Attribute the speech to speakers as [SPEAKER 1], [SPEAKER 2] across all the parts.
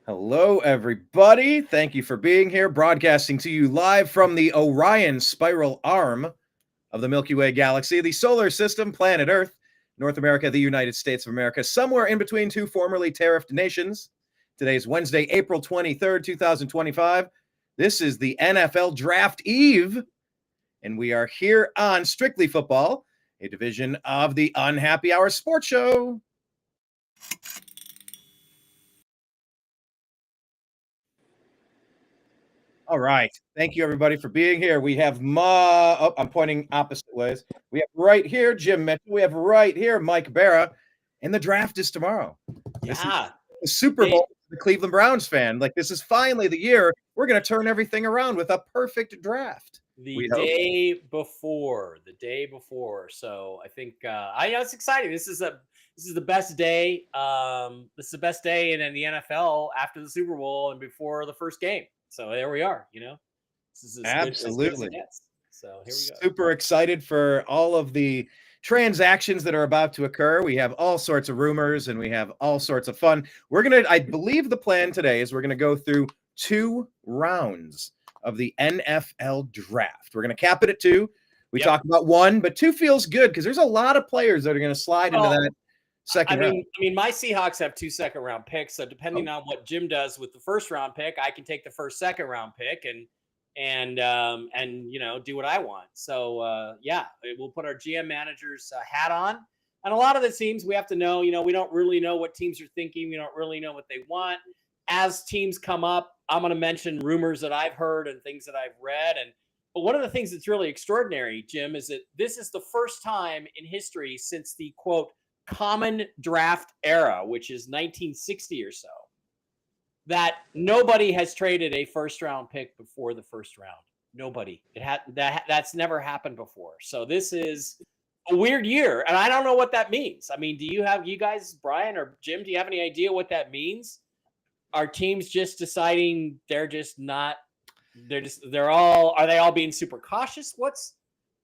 [SPEAKER 1] Hello, everybody. Thank you for being here, broadcasting to you live from the Orion spiral arm of the Milky Way galaxy, the solar system, planet Earth, North America, the United States of America, somewhere in between two formerly tariffed nations. Today's Wednesday, April 23rd, 2025. This is the NFL Draft Eve, and we are here on Strictly Football, a division of the Unhappy Hour Sports Show. All right. Thank you, everybody, for being here. We have I'm pointing opposite ways. We have right here Jim Mitchell. We have right here Mike Bara. And the draft is tomorrow. This is the Super Bowl for the Cleveland Browns fan. Like, this is finally the year we're going to turn everything around with a perfect draft.
[SPEAKER 2] The day before. So I think I know it's exciting. This is the best day. This is the best day in the NFL after the Super Bowl and before the first game. So there we are. This is
[SPEAKER 1] absolutely.
[SPEAKER 2] Good as so here we go.
[SPEAKER 1] Super excited for all of the transactions that are about to occur. We have all sorts of rumors and we have all sorts of fun. I believe the plan today is we're going to go through 2 rounds of the NFL draft. We're going to cap it at 2. We talked about 1, but 2 feels good because there's a lot of players that are going to slide into that second round.
[SPEAKER 2] I mean, my Seahawks have 2 second-round picks, so depending on what Jim does with the first-round pick, I can take the first second-round pick and do what I want. So we'll put our GM manager's hat on. And a lot of the teams we have to know, we don't really know what teams are thinking. We don't really know what they want. As teams come up, I'm going to mention rumors that I've heard and things that I've read. But one of the things that's really extraordinary, Jim, is that this is the first time in history since the, quote, common draft era, which is 1960 or so, that nobody has traded a first-round pick before the first round. Nobody. That's never happened before. So this is a weird year, and I don't know what that means. I mean, you guys, Brian or Jim, do you have any idea what that means? Are teams just deciding are they all being super cautious?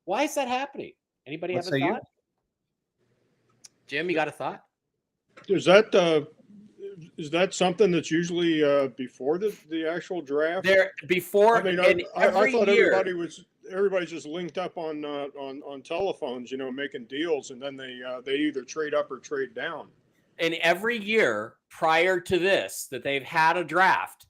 [SPEAKER 2] Why is that happening? Anybody have a thought? Jim, you got a thought?
[SPEAKER 3] Is that something that's usually before the actual draft?
[SPEAKER 2] Before. I mean,
[SPEAKER 3] I thought everybody's just linked up on telephones, making deals, and then they either trade up or trade down.
[SPEAKER 2] And every year prior to this that they've had a draft,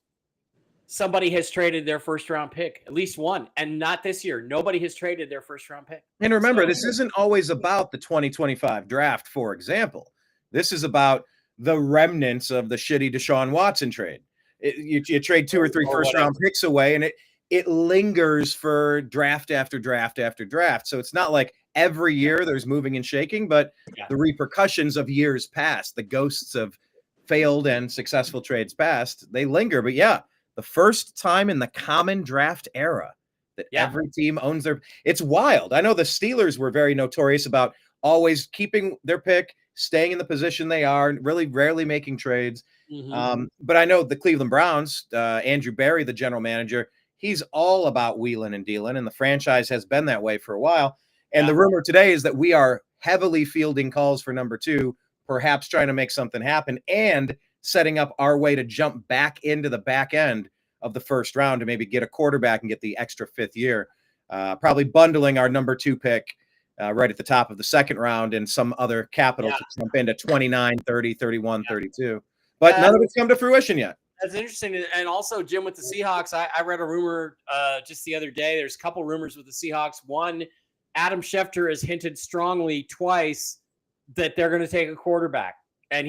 [SPEAKER 2] somebody has traded their first round pick, at least one. And not this year. Nobody has traded their first round pick.
[SPEAKER 1] And remember, this isn't always about the 2025 draft, for example. This is about the remnants of the shitty Deshaun Watson trade. You trade 2 or 3 first-round picks away, and it lingers for draft after draft after draft. So it's not like every year there's moving and shaking, but the repercussions of years past, the ghosts of failed and successful trades past, they linger. But the first time in the common draft era that every team owns it's wild. I know the Steelers were very notorious about always keeping their pick, staying in the position they are, really rarely making trades. Mm-hmm. But I know the Cleveland Browns, Andrew Berry, the general manager, he's all about wheeling and dealing, and the franchise has been that way for a while. And the rumor today is that we are heavily fielding calls for number 2, perhaps trying to make something happen and setting up our way to jump back into the back end of the first round to maybe get a quarterback and get the extra 5th year, probably bundling our number 2 pick right at the top of the second round and some other capital to jump into 29, 30, 31, 32. But none of it's come to fruition yet.
[SPEAKER 2] That's interesting. And also, Jim, with the Seahawks, I read a rumor just the other day. There's a couple rumors with the Seahawks. One, Adam Schefter has hinted strongly twice that they're going to take a quarterback. And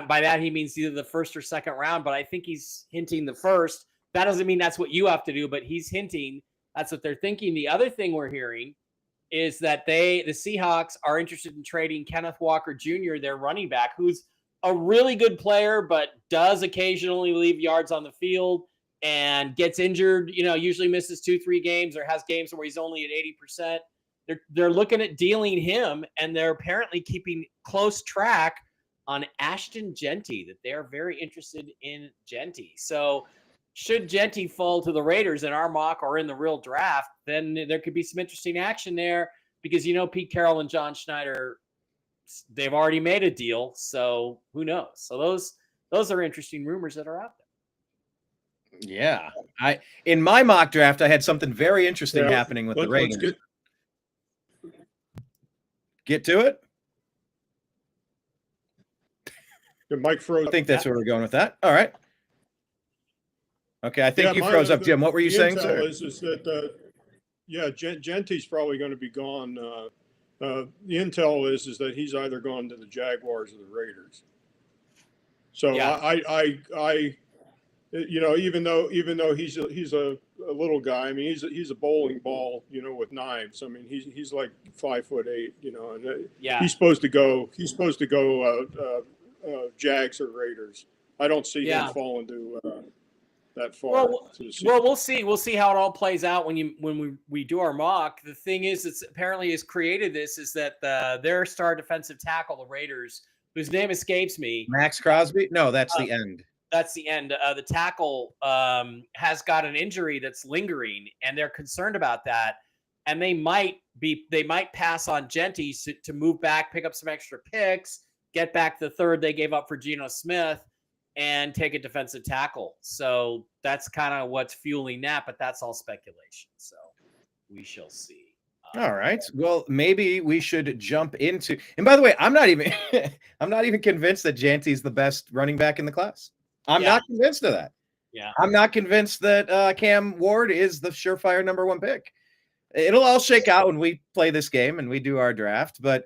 [SPEAKER 2] by that, he means either the first or second round, but I think he's hinting the first. That doesn't mean that's what you have to do, but he's hinting that's what they're thinking. The other thing we're hearing is that the Seahawks are interested in trading Kenneth Walker Jr., their running back, who's a really good player, but does occasionally leave yards on the field and gets injured, usually misses 2-3 games or has games where he's only at 80%. They're looking at dealing him, and they're apparently keeping close track on Ashton Genty, that they're very interested in Genty. So should Genty fall to the Raiders in our mock or in the real draft, then there could be some interesting action there because, Pete Carroll and John Schneider, they've already made a deal. So who knows? So those are interesting rumors that are out there.
[SPEAKER 1] Yeah. In my mock draft, I had something very interesting happening with the Ravens.
[SPEAKER 3] Let's
[SPEAKER 1] get to it.
[SPEAKER 3] Mike froze.
[SPEAKER 1] I think that's where we're going with that. All right. Okay, I think you froze up, Jim. What were you saying, sir?
[SPEAKER 3] Is that Genty's probably going to be gone. The intel is that he's either gone to the Jaguars or the Raiders. So I even though he's a little guy, I mean he's a bowling ball, with knives. I mean he's like 5'8", and he's supposed to go Jags or Raiders. I don't see him falling to that far.
[SPEAKER 2] Well, we'll see. We'll see how it all plays out when we do our mock. The thing is, it's apparently has created this is that their star defensive tackle, the Raiders, whose name escapes me,
[SPEAKER 1] Max Crosby. No, that's the end.
[SPEAKER 2] That's the end. The tackle has got an injury that's lingering, and they're concerned about that. And they might pass on Genty to move back, pick up some extra picks, get back the third they gave up for Geno Smith, and take a defensive tackle. So that's kind of what's fueling that, but that's all speculation. So we shall see.
[SPEAKER 1] All right. Well, maybe we should jump into. And by the way, I'm not even convinced that Genty's the best running back in the class. I'm not convinced of that.
[SPEAKER 2] Yeah.
[SPEAKER 1] I'm not convinced that Cam Ward is the surefire number one pick. It'll all shake out when we play this game and we do our draft. But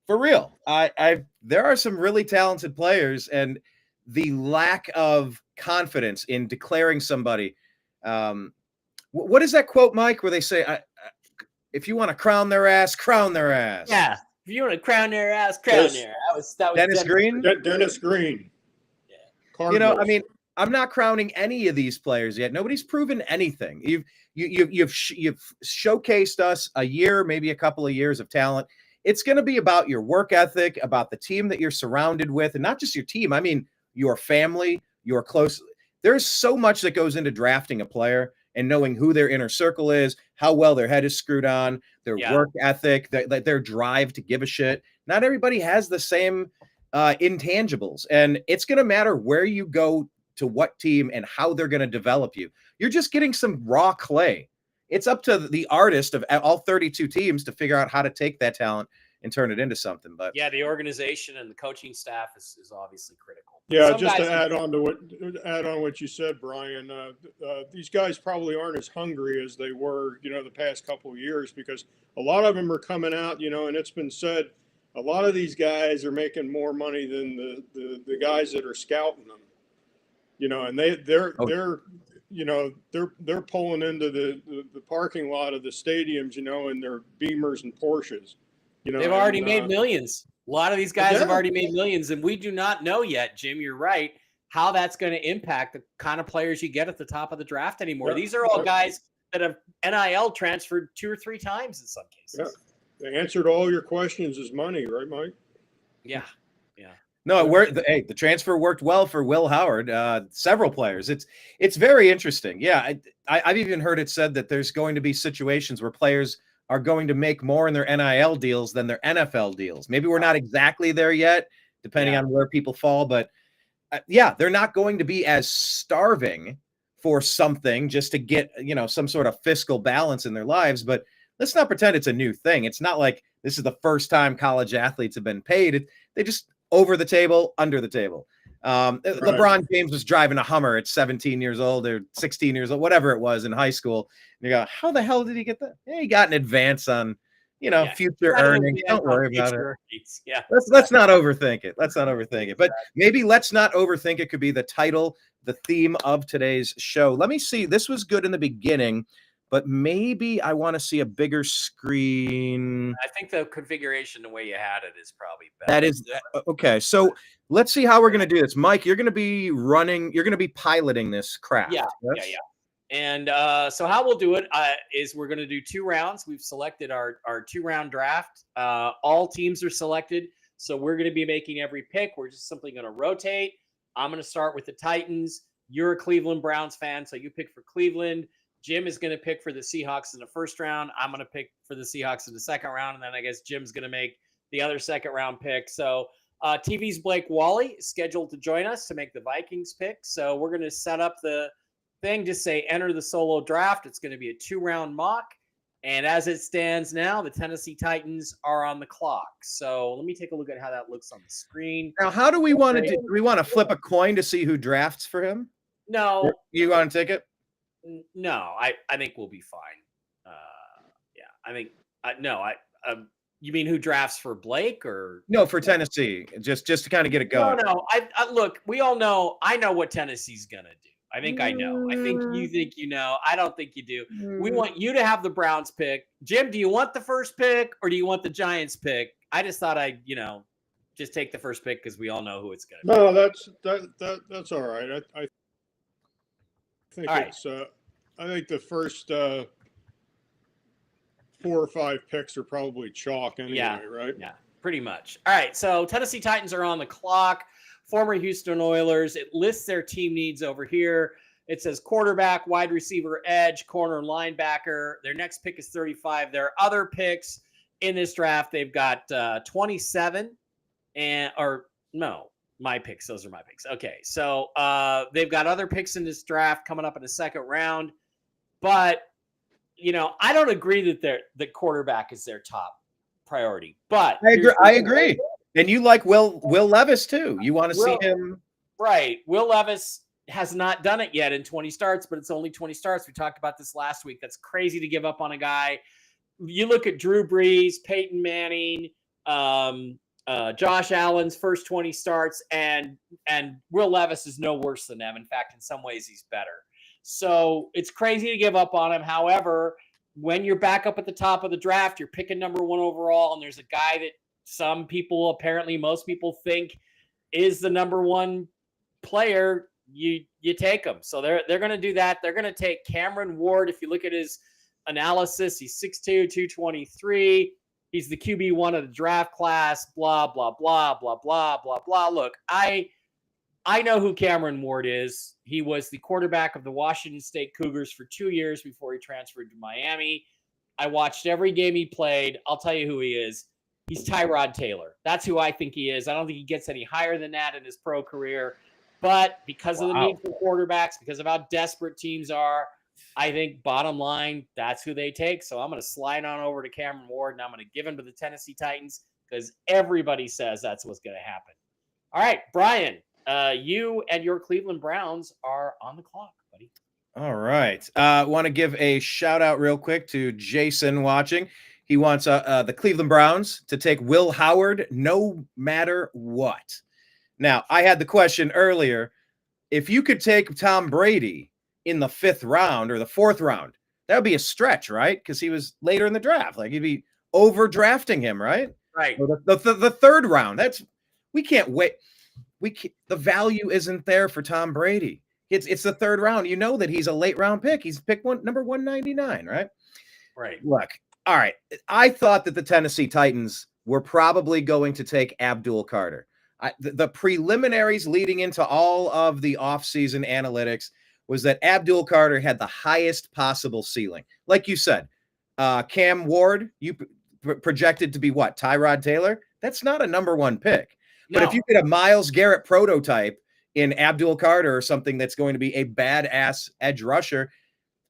[SPEAKER 1] for real, there are some really talented players, and the lack of confidence in declaring somebody. What is that quote, Mike, where they say, if you want to crown their ass, crown their ass.
[SPEAKER 2] Yeah. If you want to crown their ass, crown their ass. That was
[SPEAKER 1] Dennis Green?
[SPEAKER 3] Dennis Green.
[SPEAKER 1] Yeah. Cardinals. I mean, I'm not crowning any of these players yet. Nobody's proven anything. You've showcased us a year, maybe a couple of years of talent. It's going to be about your work ethic, about the team that you're surrounded with, and not just your team. I mean, your family, your close. There's so much that goes into drafting a player and knowing who their inner circle is, how well their head is screwed on, their work ethic, their drive to give a shit. Not everybody has the same intangibles, and it's going to matter where you go to what team and how they're going to develop you. You're just getting some raw clay. It's up to the artist of all 32 teams to figure out how to take that talent and turn it into something. But
[SPEAKER 2] yeah, the organization and the coaching staff is obviously critical.
[SPEAKER 3] Yeah, just to add on what you said, Brian, these guys probably aren't as hungry as they were, the past couple of years, because a lot of them are coming out, and it's been said, a lot of these guys are making more money than the guys that are scouting them, and they're pulling into the parking lot of the stadiums, in their Beamers and Porsches.
[SPEAKER 2] They've already made millions. A lot of these guys have already made millions, and we do not know yet, Jim, you're right, how that's going to impact the kind of players you get at the top of the draft anymore. These are all guys that have NIL transferred 2 or 3 times in some cases.
[SPEAKER 3] Yeah. The answer to all your questions is money, right, Mike?
[SPEAKER 2] Yeah.
[SPEAKER 1] No, the transfer worked well for Will Howard. Several players. It's very interesting. Yeah, I've even heard it said that there's going to be situations where players are going to make more in their NIL deals than their NFL deals. Maybe we're not exactly there yet, depending on where people fall. But they're not going to be as starving for something just to get, some sort of fiscal balance in their lives. But let's not pretend it's a new thing. It's not like this is the first time college athletes have been paid. They just over the table, under the table. Right. LeBron James was driving a Hummer at 17 years old or 16 years old, whatever it was in high school. And you go, how the hell did he get that? Yeah, he got an advance on, future earnings. Don't worry about it.
[SPEAKER 2] Yeah.
[SPEAKER 1] Let's not overthink it. Let's not overthink it. But maybe let's not overthink it could be the title, the theme of today's show. Let me see. This was good in the beginning, but maybe I want to see a bigger screen.
[SPEAKER 2] I think the configuration, the way you had it, is probably better.
[SPEAKER 1] That is okay. So let's see how we're going to do this. Mike, you're going to be piloting this craft.
[SPEAKER 2] Yeah. And so how we'll do it is we're going to do 2 rounds. We've selected our 2-round draft. All teams are selected. So we're going to be making every pick. We're just simply going to rotate. I'm going to start with the Titans. You're a Cleveland Browns fan, so you pick for Cleveland. Jim is going to pick for the Seahawks in the first round. I'm going to pick for the Seahawks in the second round. And then I guess Jim's going to make the other second round pick. So TV's Blake Wally is scheduled to join us to make the Vikings pick. So we're going to set up the thing, just say enter the solo draft. It's going to be a 2-round mock. And as it stands now, the Tennessee Titans are on the clock. So let me take a look at how that looks on the screen.
[SPEAKER 1] Now, how do we want to do? Do we want to flip a coin to see who drafts for him?
[SPEAKER 2] No.
[SPEAKER 1] You want to take it?
[SPEAKER 2] No, I think we'll be fine. Yeah, I think no. You mean who drafts for Blake or
[SPEAKER 1] no for Tennessee? Just to kind of get it going.
[SPEAKER 2] No. I look. We all know. I know what Tennessee's gonna do. I think I know. I think you know. I don't think you do. We want you to have the Browns pick. Jim, do you want the first pick or do you want the Giants pick? I just thought I'd just take the first pick because we all know who it's gonna be.
[SPEAKER 3] No, that's all right. I think it's. I think the first 4 or 5 picks are probably chalk anyway, right?
[SPEAKER 2] Yeah, pretty much. All right, so Tennessee Titans are on the clock. Former Houston Oilers. It lists their team needs over here. It says quarterback, wide receiver, edge, corner, linebacker. Their next pick is 35. There are other picks in this draft. They've got 27 my picks. Those are my picks. Okay, so they've got other picks in this draft coming up in the second round. But, I don't agree that the quarterback is their top priority. But
[SPEAKER 1] I agree. And you like Will Levis too. You want to see him.
[SPEAKER 2] Right. Will Levis has not done it yet in 20 starts, but it's only 20 starts. We talked about this last week. That's crazy to give up on a guy. You look at Drew Brees, Peyton Manning, Josh Allen's first 20 starts, and Will Levis is no worse than them. In fact, in some ways, he's better. So it's crazy to give up on him. However, when you're back up at the top of the draft, you're picking number 1 overall, and there's a guy that some people, apparently most people, think is the number 1 player, you take him. So they're going to do that. They're going to take Cameron Ward. If you look at his analysis, he's 6'2", 223. He's the QB1 of the draft class, blah, blah, blah, blah, blah, blah, blah. Look, I know who Cameron Ward is. He was the quarterback of the Washington State Cougars for 2 years before he transferred to Miami. I watched every game he played. I'll tell you who he is. He's Tyrod Taylor. That's who I think he is. I don't think he gets any higher than that in his pro career. But because of the need for quarterbacks, because of how desperate teams are, I think bottom line, that's who they take. So I'm going to slide on over to Cameron Ward, and I'm going to give him to the Tennessee Titans because everybody says that's what's going to happen. All right, Brian, you and your Cleveland Browns are on the clock, buddy.
[SPEAKER 1] All right. Want to give a shout out real quick to Jason watching. He wants the Cleveland Browns to take Will Howard no matter what. Now, I had the question earlier. If you could take Tom Brady in the 5th round or the 4th round, that would be a stretch, right? Because he was later in the draft. Like, you'd be overdrafting him, right?
[SPEAKER 2] Right.
[SPEAKER 1] Or the 3rd round. We can't wait. The value isn't there for Tom Brady. It's the 3rd round. You know that he's a late round pick. He's pick number 199, right?
[SPEAKER 2] Right.
[SPEAKER 1] Look. All right. I thought that the Tennessee Titans were probably going to take Abdul Carter. The preliminaries leading into all of the offseason analytics was that Abdul Carter had the highest possible ceiling. Like you said, Cam Ward, you projected to be what? Tyrod Taylor? That's not a number 1 pick.
[SPEAKER 2] No.
[SPEAKER 1] But if you get a Myles Garrett prototype in Abdul Carter or something that's going to be a badass edge rusher,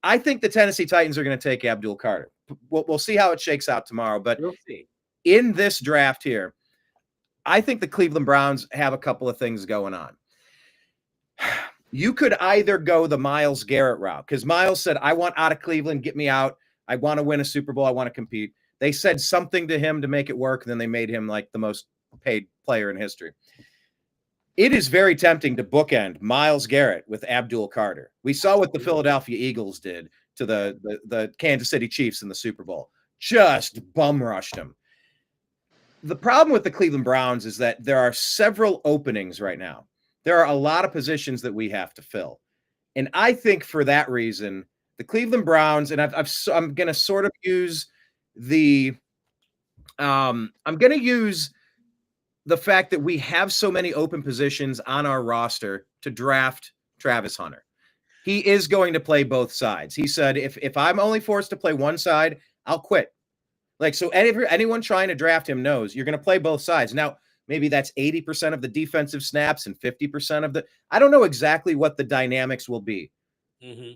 [SPEAKER 1] I think the Tennessee Titans are going to take Abdul Carter. We'll see how it shakes out tomorrow. But
[SPEAKER 2] we'll see.
[SPEAKER 1] In this draft here, I think the Cleveland Browns have a couple of things going on. You could either go the Myles Garrett route, because Myles said, I want out of Cleveland, get me out. I want to win a Super Bowl. I want to compete. They said something to him to make it work, and then they made him like the most paid player in history. It is very tempting to bookend Myles Garrett with Abdul Carter. We saw what the Philadelphia Eagles did to the Kansas City Chiefs in the Super Bowl. Just bum rushed them. The problem with the Cleveland Browns is that there are several openings right now. There are a lot of positions that we have to fill. And I think for that reason, the Cleveland Browns, and I'm going to sort of use I'm going to use the fact that we have so many open positions on our roster to draft Travis Hunter. He is going to play both sides. He said, if I'm only forced to play one side, I'll quit. Like, so anyone trying to draft him knows you're going to play both sides. Now, maybe that's 80% of the defensive snaps and 50% of I don't know exactly what the dynamics will be.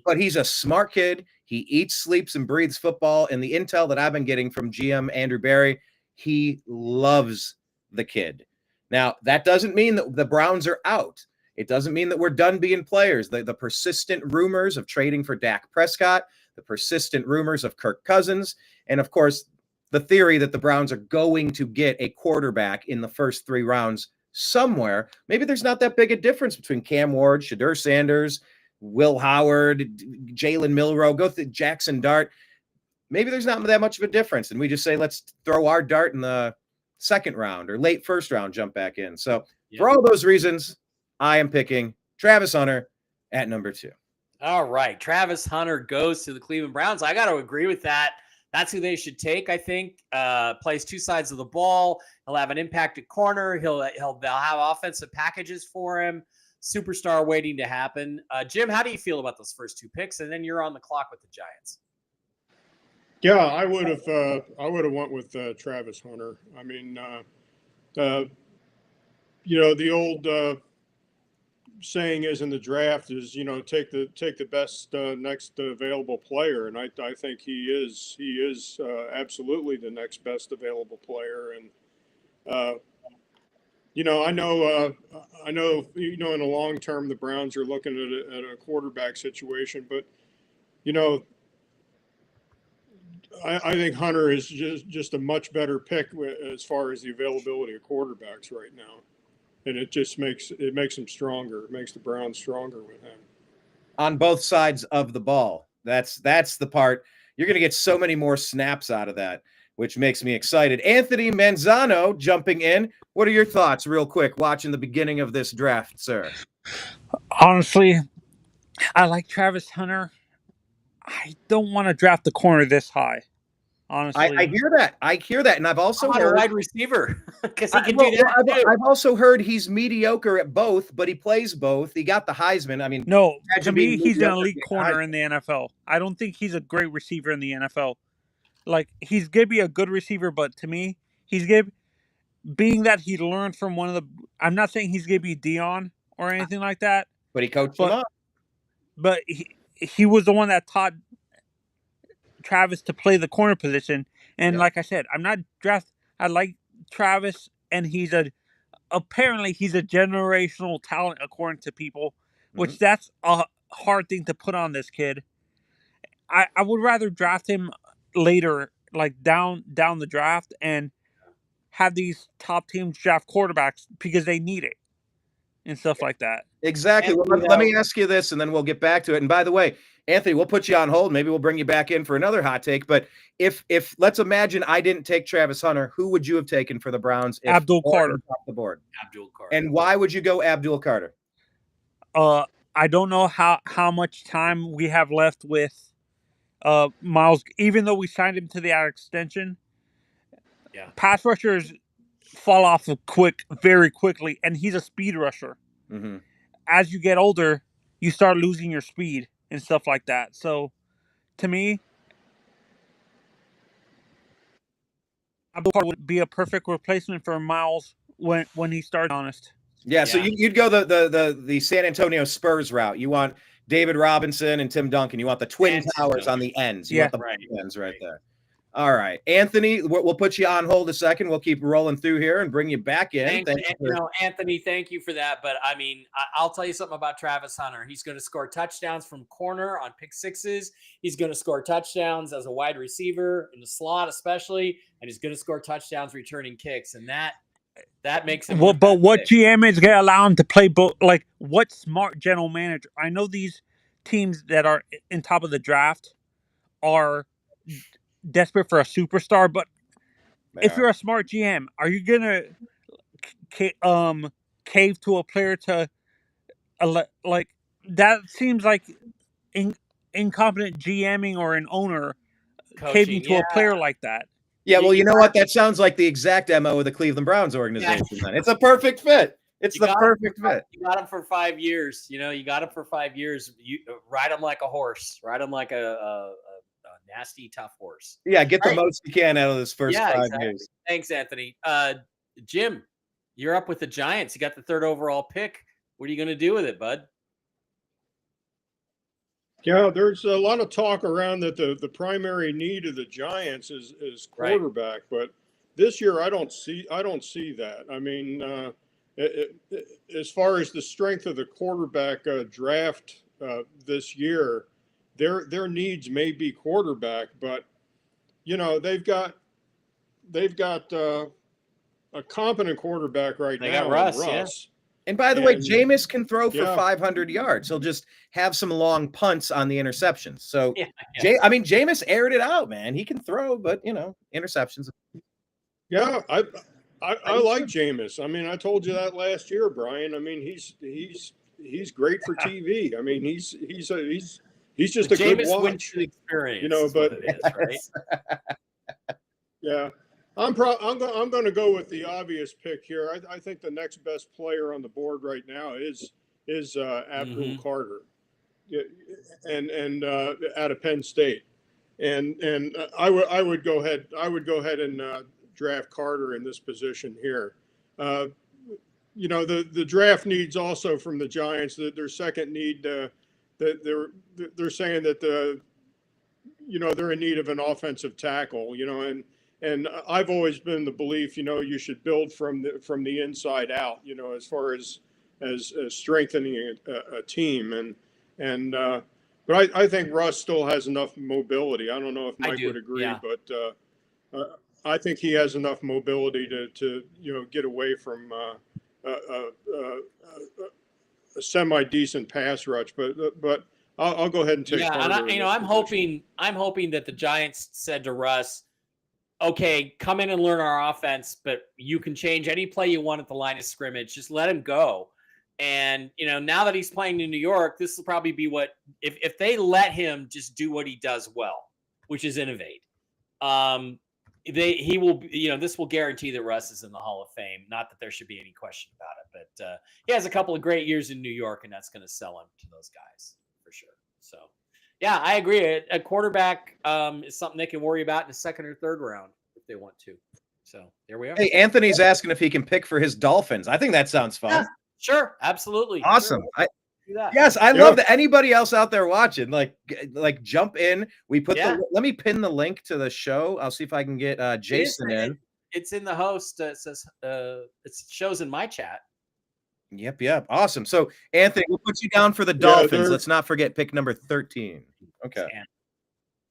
[SPEAKER 1] but he's a smart kid. He eats, sleeps, and breathes football. And the intel that I've been getting from GM Andrew Berry, he loves the kid. Now, that doesn't mean that the Browns are out. It doesn't mean that we're done being players. The persistent rumors of trading for Dak Prescott, the persistent rumors of Kirk Cousins, and of course, the theory that the Browns are going to get a quarterback in the first 3 rounds somewhere. Maybe there's not that big a difference between Cam Ward, Shadur Sanders, Will Howard, Jalen Milroe, go through Jackson Dart. Maybe there's not that much of a difference. And we just say, let's throw our dart in the second round or late first round, jump back in. So for all those reasons, I am picking Travis Hunter at number 2.
[SPEAKER 2] All right. Travis Hunter goes to the Cleveland Browns. I got to agree with that. That's who they should take, I think. Plays 2 sides of the ball. He'll have an impact at corner. They'll have offensive packages for him. Superstar waiting to happen. Jim, how do you feel about those first 2 picks? And then you're on the clock with the Giants.
[SPEAKER 3] Yeah, I would have went with Travis Hunter. I mean, the old saying is in the draft is, take the best next available player, and I think he is absolutely the next best available player. And I know in the long term the Browns are looking at a quarterback situation, but I think Hunter is just a much better pick as far as the availability of quarterbacks right now. And it just makes him stronger. It makes the Browns stronger with him.
[SPEAKER 1] On both sides of the ball. That's the part. You're going to get so many more snaps out of that, which makes me excited. Anthony Manzano jumping in. What are your thoughts real quick watching the beginning of this draft, sir?
[SPEAKER 4] Honestly, I like Travis Hunter. I don't want to draft the corner this high. Honestly,
[SPEAKER 1] I hear that, and I've also heard
[SPEAKER 2] a wide receiver because he can do that too.
[SPEAKER 1] I've also heard he's mediocre at both, but he plays both. He got the Heisman. I mean,
[SPEAKER 4] no, to me, he's an elite corner in the NFL. I don't think he's a great receiver in the NFL. Like, he's gonna be a good receiver, but to me, being that he learned from one of the. I'm not saying he's gonna be Dion or anything like that,
[SPEAKER 1] but he coached him up.
[SPEAKER 4] But he was the one that taught Travis to play the corner position, and like I said, I like Travis, and apparently he's a generational talent according to people, which that's a hard thing to put on this kid. I would rather draft him later, like down the draft, and have these top teams draft quarterbacks because they need it and stuff like that.
[SPEAKER 1] Exactly. Well, let me ask you this, and then we'll get back to it. And by the way, Anthony, we'll put you on hold. Maybe we'll bring you back in for another hot take. But if let's imagine I didn't take Travis Hunter, who would you have taken for the Browns?
[SPEAKER 4] Abdul Carter
[SPEAKER 1] off the board.
[SPEAKER 2] Abdul Carter.
[SPEAKER 1] And why would you go Abdul Carter?
[SPEAKER 4] I don't know how much time we have left with Miles, even though we signed him to the extension.
[SPEAKER 2] Yeah.
[SPEAKER 4] Pass rushers fall off very quickly, and he's a speed rusher.
[SPEAKER 1] Mm-hmm.
[SPEAKER 4] As you get older, you start losing your speed and stuff like that. So, to me, Abdul Carter would be a perfect replacement for Miles when he started. Honest.
[SPEAKER 1] Yeah. So you'd go the San Antonio Spurs route. You want David Robinson and Tim Duncan. You want the twin towers on the ends. You want the ends right there. All right, Anthony, we'll put you on hold a second. We'll keep rolling through here and bring you back in.
[SPEAKER 2] Anthony, thank you for that. But I mean, I'll tell you something about Travis Hunter. He's going to score touchdowns from corner on pick sixes. He's going to score touchdowns as a wide receiver in the slot, especially, and he's going to score touchdowns returning kicks. And that makes him.
[SPEAKER 4] Well, but what GM is going to allow him to play both? Like, what smart general manager? I know these teams that are in top of the draft are desperate for a superstar, but if you're a smart GM, are you gonna cave to a player to like that? Seems like incompetent GMing or an owner caving to a player like that.
[SPEAKER 1] Yeah, well, you know what? That sounds like the exact MO of the Cleveland Browns organization. Then it's a perfect fit. It's the perfect fit.
[SPEAKER 2] You got him for 5 years. You got him for 5 years. You ride him like a horse. Ride him like a nasty, tough horse.
[SPEAKER 1] Yeah, get the most you can out of this first 5 years.
[SPEAKER 2] Thanks, Anthony. Jim, you're up with the Giants. You got the 3rd overall pick. What are you going to do with it, bud?
[SPEAKER 3] Yeah, there's a lot of talk around that the primary need of the Giants is quarterback, but this year I don't see that. I mean, as far as the strength of the quarterback draft this year, their needs may be quarterback, but they've got a competent quarterback right
[SPEAKER 2] They
[SPEAKER 3] now
[SPEAKER 2] got Russ,
[SPEAKER 3] in Russ.
[SPEAKER 1] And by the way,
[SPEAKER 3] And
[SPEAKER 1] Jameis can throw for
[SPEAKER 3] yeah,
[SPEAKER 1] 500 yards. He'll just have some long punts on the interceptions. So,
[SPEAKER 2] Yeah.
[SPEAKER 1] Jameis aired it out, man. He can throw, but interceptions.
[SPEAKER 3] yeah, I like Jameis. I mean, I told you that last year, Brian. I mean, he's great for TV. I mean, he's just a good
[SPEAKER 2] Jameis
[SPEAKER 3] watch.
[SPEAKER 2] Winston experience,
[SPEAKER 3] But
[SPEAKER 2] it is, right?
[SPEAKER 3] yeah, I'm going to go with the obvious pick here. I think the next best player on the board right now is Abdul Carter, and out of Penn State, and I would go ahead and draft Carter in this position here. The draft needs also from the Giants. Their second need, that they're saying that they're in need of an offensive tackle. And I've always been the belief, you should build from the inside out. As far as strengthening a team, but I think Russ still has enough mobility. I don't know if Mike would agree, but I think he has enough mobility to get away from a semi decent pass rush. But I'll go ahead and take.
[SPEAKER 2] Yeah,
[SPEAKER 3] Carter
[SPEAKER 2] and I'm hoping that the Giants said to Russ, okay, come in and learn our offense, but you can change any play you want at the line of scrimmage. Just let him go. And, now that he's playing in New York, this will probably be what, if they let him just do what he does well, which is innovate, he will, this will guarantee that Russ is in the Hall of Fame. Not that there should be any question about it, but he has a couple of great years in New York, and that's going to sell him to those guys for sure. So, yeah, I agree. A quarterback is something they can worry about in the second or third round if they want to. So there we are.
[SPEAKER 1] Hey, Anthony's asking if he can pick for his Dolphins. I think that sounds fun.
[SPEAKER 2] Yeah, sure, absolutely.
[SPEAKER 1] Awesome.
[SPEAKER 2] Sure.
[SPEAKER 1] Yes, I love that. Anybody else out there watching, like jump in. We put let me pin the link to the show. I'll see if I can get Jason in.
[SPEAKER 2] It's in the host. It says it shows in my chat.
[SPEAKER 1] Yep. Awesome. So Anthony, we'll put you down for the Dolphins. Let's not forget pick number 13. Okay.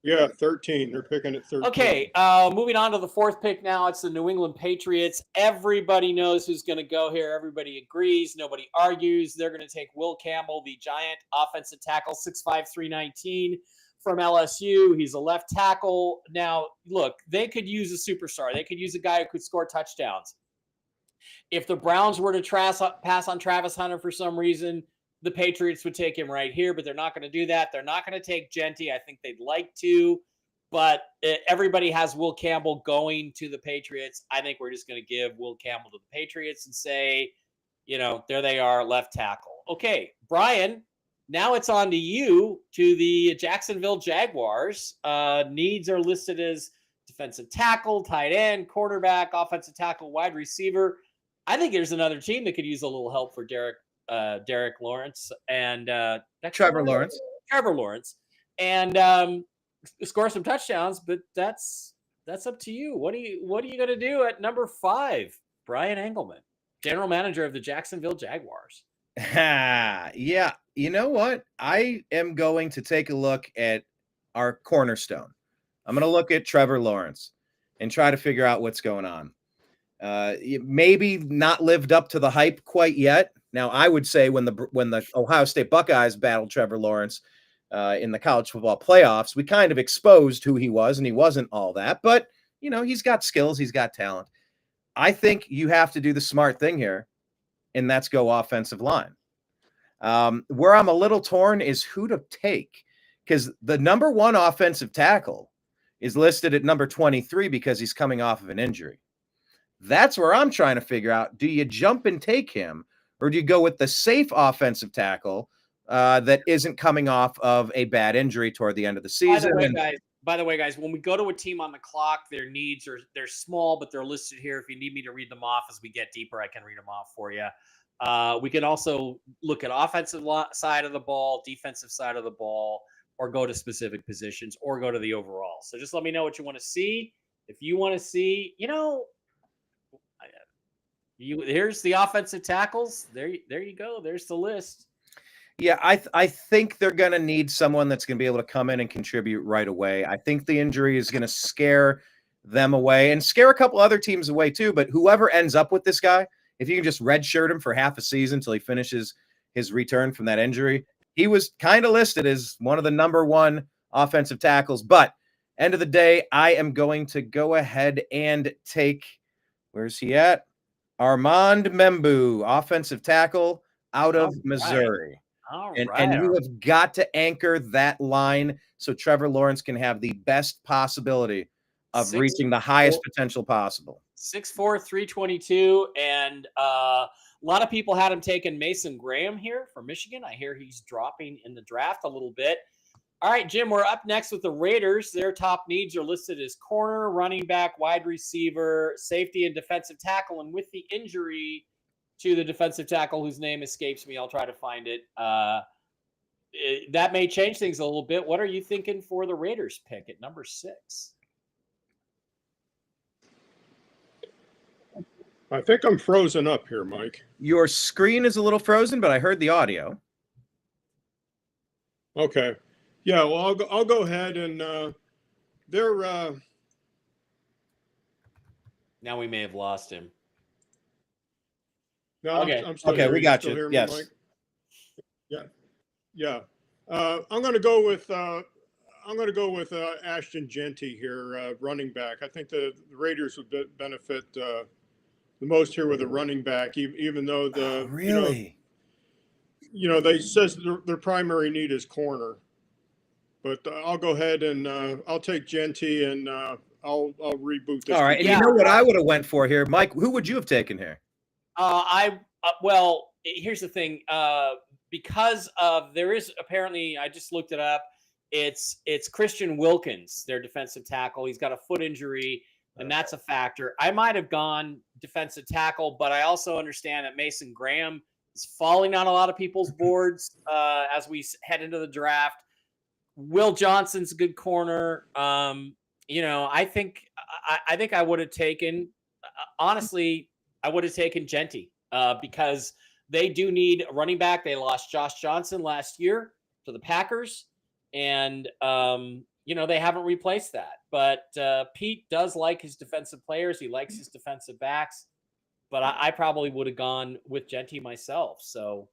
[SPEAKER 3] Yeah, 13. They're picking at 13.
[SPEAKER 2] Okay, moving on to the fourth pick now. It's the New England Patriots. Everybody knows who's going to go here. Everybody agrees. Nobody argues. They're going to take Will Campbell, the giant offensive tackle, 6'5", 319 from LSU. He's a left tackle. Now, look, they could use a superstar. They could use a guy who could score touchdowns. If the Browns were to pass on Travis Hunter for some reason, the Patriots would take him right here, but they're not going to do that. They're not going to take Genty. I think they'd like to, but everybody has Will Campbell going to the Patriots. I think we're just going to give Will Campbell to the Patriots and say, there they are, left tackle. Okay, Brian, now it's on to you, to the Jacksonville Jaguars. Needs are listed as defensive tackle, tight end, quarterback, offensive tackle, wide receiver. I think there's another team that could use a little help for Derek Lawrence and
[SPEAKER 1] Trevor Lawrence,
[SPEAKER 2] and score some touchdowns. But that's up to you. What are you going to do at number 5? Brian Engelman, general manager of the Jacksonville Jaguars.
[SPEAKER 1] Yeah, you know what? I am going to take a look at our cornerstone. I'm going to look at Trevor Lawrence and try to figure out what's going on. Maybe not lived up to the hype quite yet. Now, I would say when the Ohio State Buckeyes battled Trevor Lawrence in the college football playoffs, we kind of exposed who he was, and he wasn't all that. But, he's got skills. He's got talent. I think you have to do the smart thing here, and that's go offensive line. Where I'm a little torn is who to take, because the number 1 offensive tackle is listed at number 23 because he's coming off of an injury. That's where I'm trying to figure out, do you jump and take him, or do you go with the safe offensive tackle that isn't coming off of a bad injury toward the end of the season?
[SPEAKER 2] By the way, guys, when we go to a team on the clock, their needs they're small, but they're listed here. If you need me to read them off as we get deeper, I can read them off for you. We can also look at offensive side of the ball, defensive side of the ball. or go to specific positions or go to the overall. So just let me know what you want to see. If you want to see, here's the offensive tackles. There you go. There's the list.
[SPEAKER 1] Yeah, I think they're going to need someone that's going to be able to come in and contribute right away. I think the injury is going to scare them away and scare a couple other teams away too. But whoever ends up with this guy, if you can just redshirt him for half a season until he finishes his return from that injury, he was kind of listed as one of the number one offensive tackles. But end of the day, I am going to go ahead and take, where's he at? Armand Membu, offensive tackle out of Missouri. And you have got to anchor that line so Trevor Lawrence can have the best possibility of reaching the highest potential possible.
[SPEAKER 2] 6'4", 322, and a lot of people had him taking Mason Graham here from Michigan. I hear he's dropping in the draft a little bit. All right, Jim, we're up next with the Raiders. Their top needs are listed as corner, running back, wide receiver, safety, and defensive tackle. And with the injury to the defensive tackle whose name escapes me, I'll try to find it. That may change things a little bit. What are you thinking for the Raiders pick at number 6?
[SPEAKER 3] I think I'm frozen up here, Mike.
[SPEAKER 1] Your screen is a little frozen, but I heard the audio.
[SPEAKER 3] Okay. Yeah, well, I'll go ahead and they're
[SPEAKER 2] now we may have lost him.
[SPEAKER 3] No,
[SPEAKER 2] okay.
[SPEAKER 3] I'm still
[SPEAKER 1] okay,
[SPEAKER 3] here.
[SPEAKER 1] We got you.
[SPEAKER 3] Me,
[SPEAKER 1] yes.
[SPEAKER 3] Mike? Yeah. I'm going to go with Ashton Jeanty here, running back. I think the Raiders would benefit the most here with a running back, even though
[SPEAKER 1] really,
[SPEAKER 3] they says their primary need is corner. But I'll go ahead and I'll take Jeanty and I'll reboot this.
[SPEAKER 1] All right, and you know what I would have went for here, Mike? Who would you have taken here?
[SPEAKER 2] Well, here's the thing. Because of there is apparently, I just looked it up. It's Christian Wilkins, their defensive tackle. He's got a foot injury, and that's a factor. I might have gone defensive tackle, but I also understand that Mason Graham is falling on a lot of people's boards as we head into the draft. Will Johnson's a good corner. I think I would have taken, honestly, I would have taken Jeanty because they do need a running back. They lost Josh Johnson last year to the Packers, and they haven't replaced that. But Pete does like his defensive players. He likes his defensive backs. But I probably would have gone with Jeanty myself. So,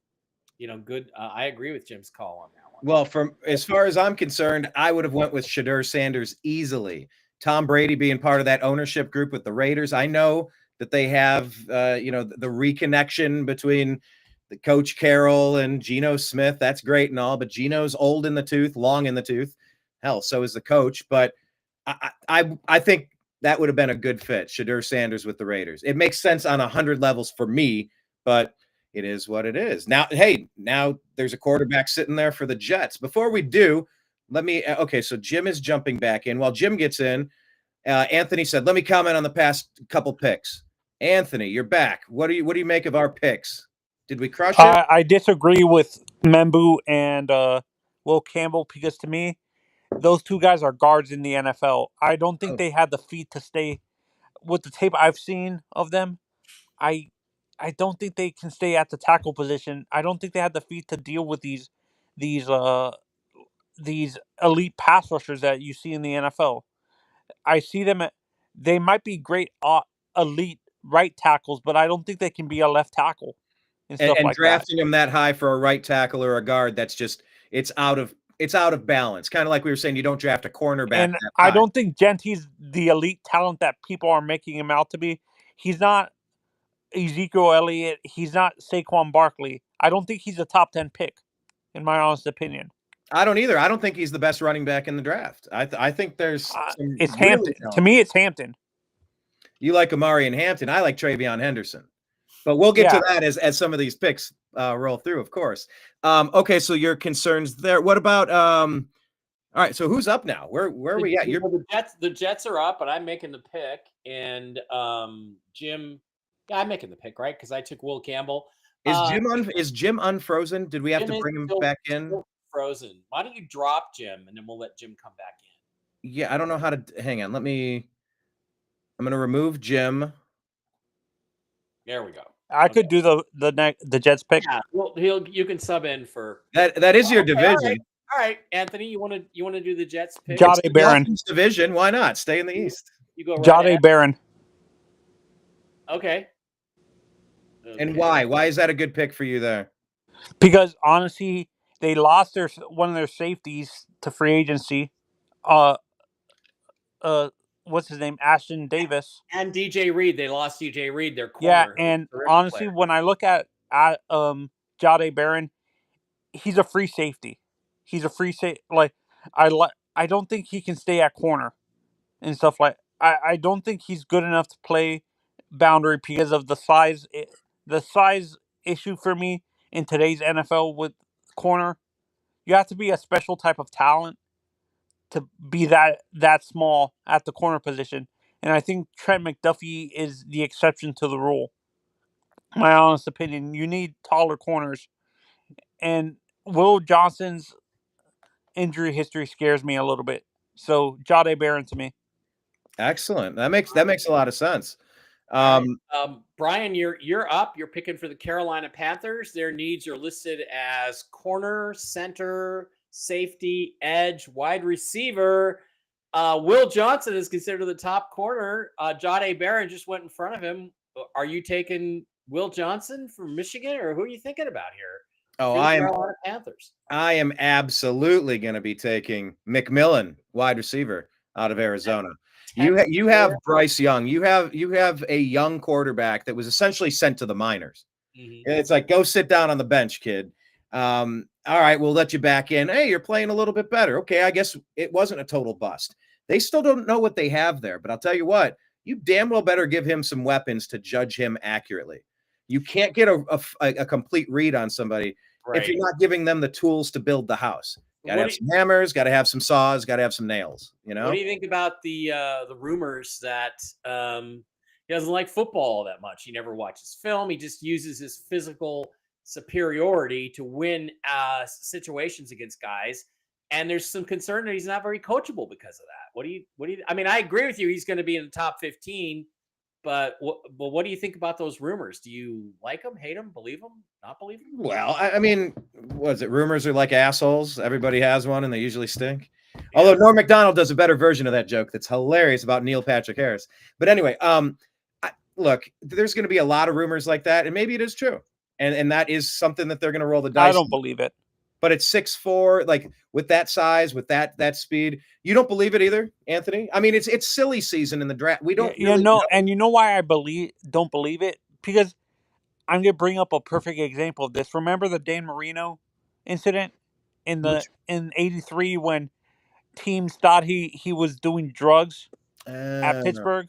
[SPEAKER 2] good. I agree with Jim's call on that one.
[SPEAKER 1] Well, as far as I'm concerned, I would have went with Shedeur Sanders easily. Tom Brady being part of that ownership group with the Raiders. I know that they have, the reconnection between the Coach Carroll and Geno Smith. That's great and all, but Geno's old in the tooth, long in the tooth. Hell, so is the coach. But I think that would have been a good fit, Shedeur Sanders with the Raiders. It makes sense on 100 levels for me, but it is what it is. Now there's a quarterback sitting there for the Jets. Before we do, so Jim is jumping back in. While Jim gets in, Anthony said, let me comment on the past couple picks. Anthony, you're back. What do you make of our picks? Did we crush it?
[SPEAKER 4] I disagree with Membu and Will Campbell because to me, those two guys are guards in the NFL. I don't think they had the feet to stay with the tape I've seen of them. I don't think they can stay at the tackle position. I don't think they had the feet to deal with these elite pass rushers that you see in the NFL. I see them. They might be great elite right tackles, but I don't think they can be a left tackle and stuff like that.
[SPEAKER 1] And drafting them that high for a right tackle or a guard, that's just it's out of balance. Kind of like we were saying, you don't draft a cornerback.
[SPEAKER 4] And I don't think Jeanty's the elite talent that people are making him out to be. He's not Ezekiel Elliott. He's not Saquon Barkley. I don't think he's a top 10 pick, in my honest opinion.
[SPEAKER 1] I don't either. I don't think he's the best running back in the draft. I think there's
[SPEAKER 4] it's Hampton. To me, it's Hampton.
[SPEAKER 1] You like Amari and Hampton. I like Travion Henderson. But we'll get to that as some of these picks roll through, of course. Okay, so your concerns there. What about all right, so who's up now? Where are we at?
[SPEAKER 2] The Jets are up, but I'm making the pick. And Jim, I'm making the pick, right? Because I took Will Campbell.
[SPEAKER 1] Is Jim unfrozen? Did we have to bring him back in?
[SPEAKER 2] frozen. Why don't you drop Jim, and then we'll let Jim come back in.
[SPEAKER 1] Yeah, I don't know how to. Hang on. I'm going to remove Jim.
[SPEAKER 2] There we go.
[SPEAKER 4] I could do the Jets pick.
[SPEAKER 2] Yeah, well, you can sub in for
[SPEAKER 1] that is your division.
[SPEAKER 2] All right, Anthony, you want to do the Jets pick?
[SPEAKER 4] Jade Barron
[SPEAKER 1] division. Why not stay in the East?
[SPEAKER 2] You go right.
[SPEAKER 4] Jade Barron.
[SPEAKER 2] Okay.
[SPEAKER 1] And why? Why is that a good pick for you there?
[SPEAKER 4] Because honestly, they lost one of their safeties to free agency. What's his name? Ashton Davis.
[SPEAKER 2] And DJ Reed. They lost DJ Reed, their
[SPEAKER 4] Yeah,
[SPEAKER 2] corner.
[SPEAKER 4] and honestly, when I look at Jade Barron, he's a free safety. He's a free safety. Like I don't think he can stay at corner and stuff like. I don't think he's good enough to play boundary because of the size. The size issue for me in today's NFL with corner, you have to be a special type of talent to be that small at the corner position. And I think Trent McDuffie is the exception to the rule. My honest opinion, you need taller corners. And Will Johnson's injury history scares me a little bit. So Jade Barron to me.
[SPEAKER 1] Excellent. That makes a lot of sense.
[SPEAKER 2] Brian, you're up. You're picking for the Carolina Panthers. Their needs are listed as corner, center, safety, edge, wide receiver. Will Johnson is considered the top corner. Jade Barron just went in front of him. Are you taking Will Johnson from Michigan, or who are you thinking about here?
[SPEAKER 1] Oh,
[SPEAKER 2] Carolina Panthers.
[SPEAKER 1] I am absolutely going to be taking McMillan, wide receiver out of Arizona. You have Bryce Young. You have a young quarterback that was essentially sent to the minors. Mm-hmm. It's like, go sit down on the bench, kid. All right, we'll let you back in. Hey, you're playing a little bit better. Okay, I guess it wasn't a total bust. They still don't know what they have there, but I'll tell you what, you damn well better give him some weapons to judge him accurately. You can't get a complete read on somebody if you're not giving them the tools to build the house. Got to have some hammers, got to have some saws, got to have some nails, you know?
[SPEAKER 2] What do you think about the rumors that he doesn't like football that much? He never watches film. He just uses his physical superiority to win situations against guys. And there's some concern that he's not very coachable because of that. What do you I mean, I agree with you. He's going to be in the top 15, but what do you think about those rumors? Do you like them, hate them, believe them, not believe them?
[SPEAKER 1] Well, I mean, what is it? Rumors are like assholes. Everybody has one, and they usually stink. Yeah. Although Norm Macdonald does a better version of that joke that's hilarious about Neil Patrick Harris. But anyway, look, there's going to be a lot of rumors like that, and maybe it is true, and that is something that they're going to roll the dice.
[SPEAKER 4] I don't believe it.
[SPEAKER 1] But it's 6'4", like with that size, with that speed. You don't believe it either, Anthony? I mean, it's silly season in the draft. We don't
[SPEAKER 4] know. And you know why I don't believe it? Because I'm going to bring up a perfect example of this. Remember the Dan Marino incident in '83 when teams thought he was doing drugs at Pittsburgh?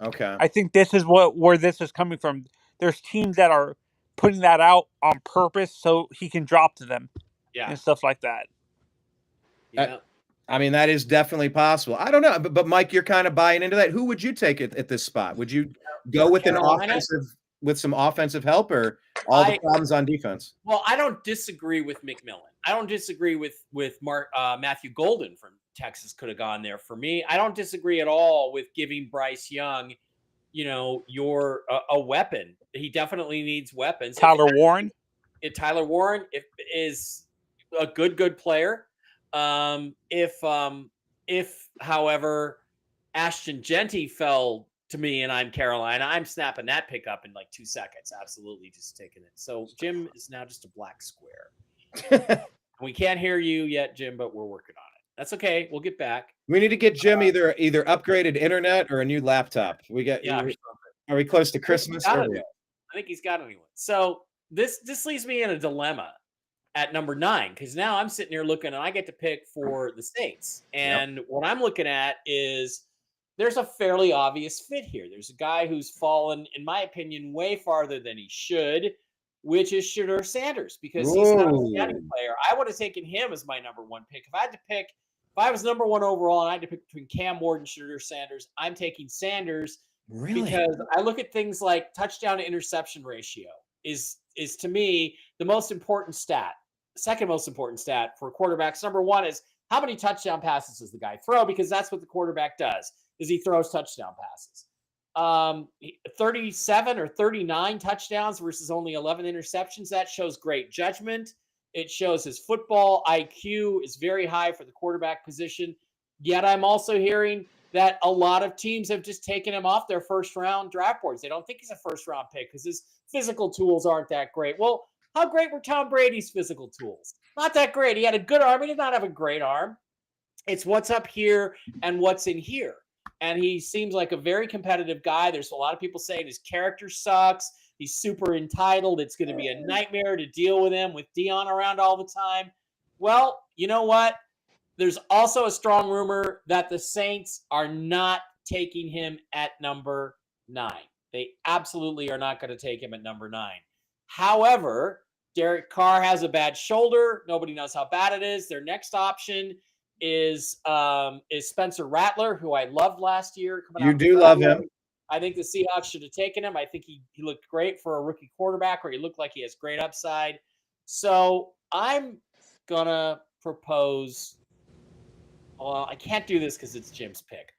[SPEAKER 1] Okay.
[SPEAKER 4] I think this is where this is coming from. There's teams that are putting that out on purpose so he can drop to them. Yeah. And stuff like that.
[SPEAKER 1] Yeah. I mean, that is definitely possible. I don't know, but Mike, you're kind of buying into that. Who would you take at this spot? Would you go with some offensive help, or all the problems on defense?
[SPEAKER 2] Well, I don't disagree with McMillan. I don't disagree with Matthew Golden from Texas could have gone there for me. I don't disagree at all with giving Bryce Young, a weapon. He definitely needs weapons.
[SPEAKER 4] Tyler Warren
[SPEAKER 2] is a good player. If however Ashton Genty fell to me and I'm Carolina, I'm snapping that pick up in like 2 seconds. Absolutely, just taking it. So Jim is now just a black square. We can't hear you yet, Jim, but we're working on it. That's okay. We'll get back.
[SPEAKER 1] We need to get Jim either upgraded internet or a new laptop. Are we close to Christmas?
[SPEAKER 2] I think he's got anyone. So this leaves me in a dilemma at number 9, because now I'm sitting here looking and I get to pick for the Saints. And what I'm looking at is there's a fairly obvious fit here. There's a guy who's fallen, in my opinion, way farther than he should, which is Shedeur Sanders, because he's not a scouting player. I would have taken him as my number 1 pick. If I was number 1 overall and I had to pick between Cam Ward and Shedeur Sanders, I'm taking Sanders.
[SPEAKER 1] Really?
[SPEAKER 2] Because I look at things like touchdown to interception ratio is to me the most important stat. second most important stat for quarterbacks. Number one is how many touchdown passes does the guy throw? Because that's what the quarterback does, is he throws touchdown passes. 37 or 39 touchdowns versus only 11 interceptions. That shows great judgment. It shows his football IQ is very high for the quarterback position. Yet I'm also hearing that a lot of teams have just taken him off their first round draft boards. They don't think he's a first round pick because his physical tools aren't that great. Well, how great were Tom Brady's physical tools? Not that great. He had a good arm. He did not have a great arm. It's what's up here and what's in here. And he seems like a very competitive guy. There's a lot of people saying his character sucks. He's super entitled. It's going to be a nightmare to deal with him with Dion around all the time. Well, you know what? There's also a strong rumor that the Saints are not taking him at number 9. They absolutely are not going to take him at number 9. However, Derek Carr has a bad shoulder. Nobody knows how bad it is. Their next option is Spencer Rattler, who I loved last year.
[SPEAKER 1] You do love him.
[SPEAKER 2] I think the Seahawks should have taken him. I think he looked great for a rookie quarterback, or he looked like he has great upside. So I'm going to propose. Well, I can't do this because it's Jim's pick.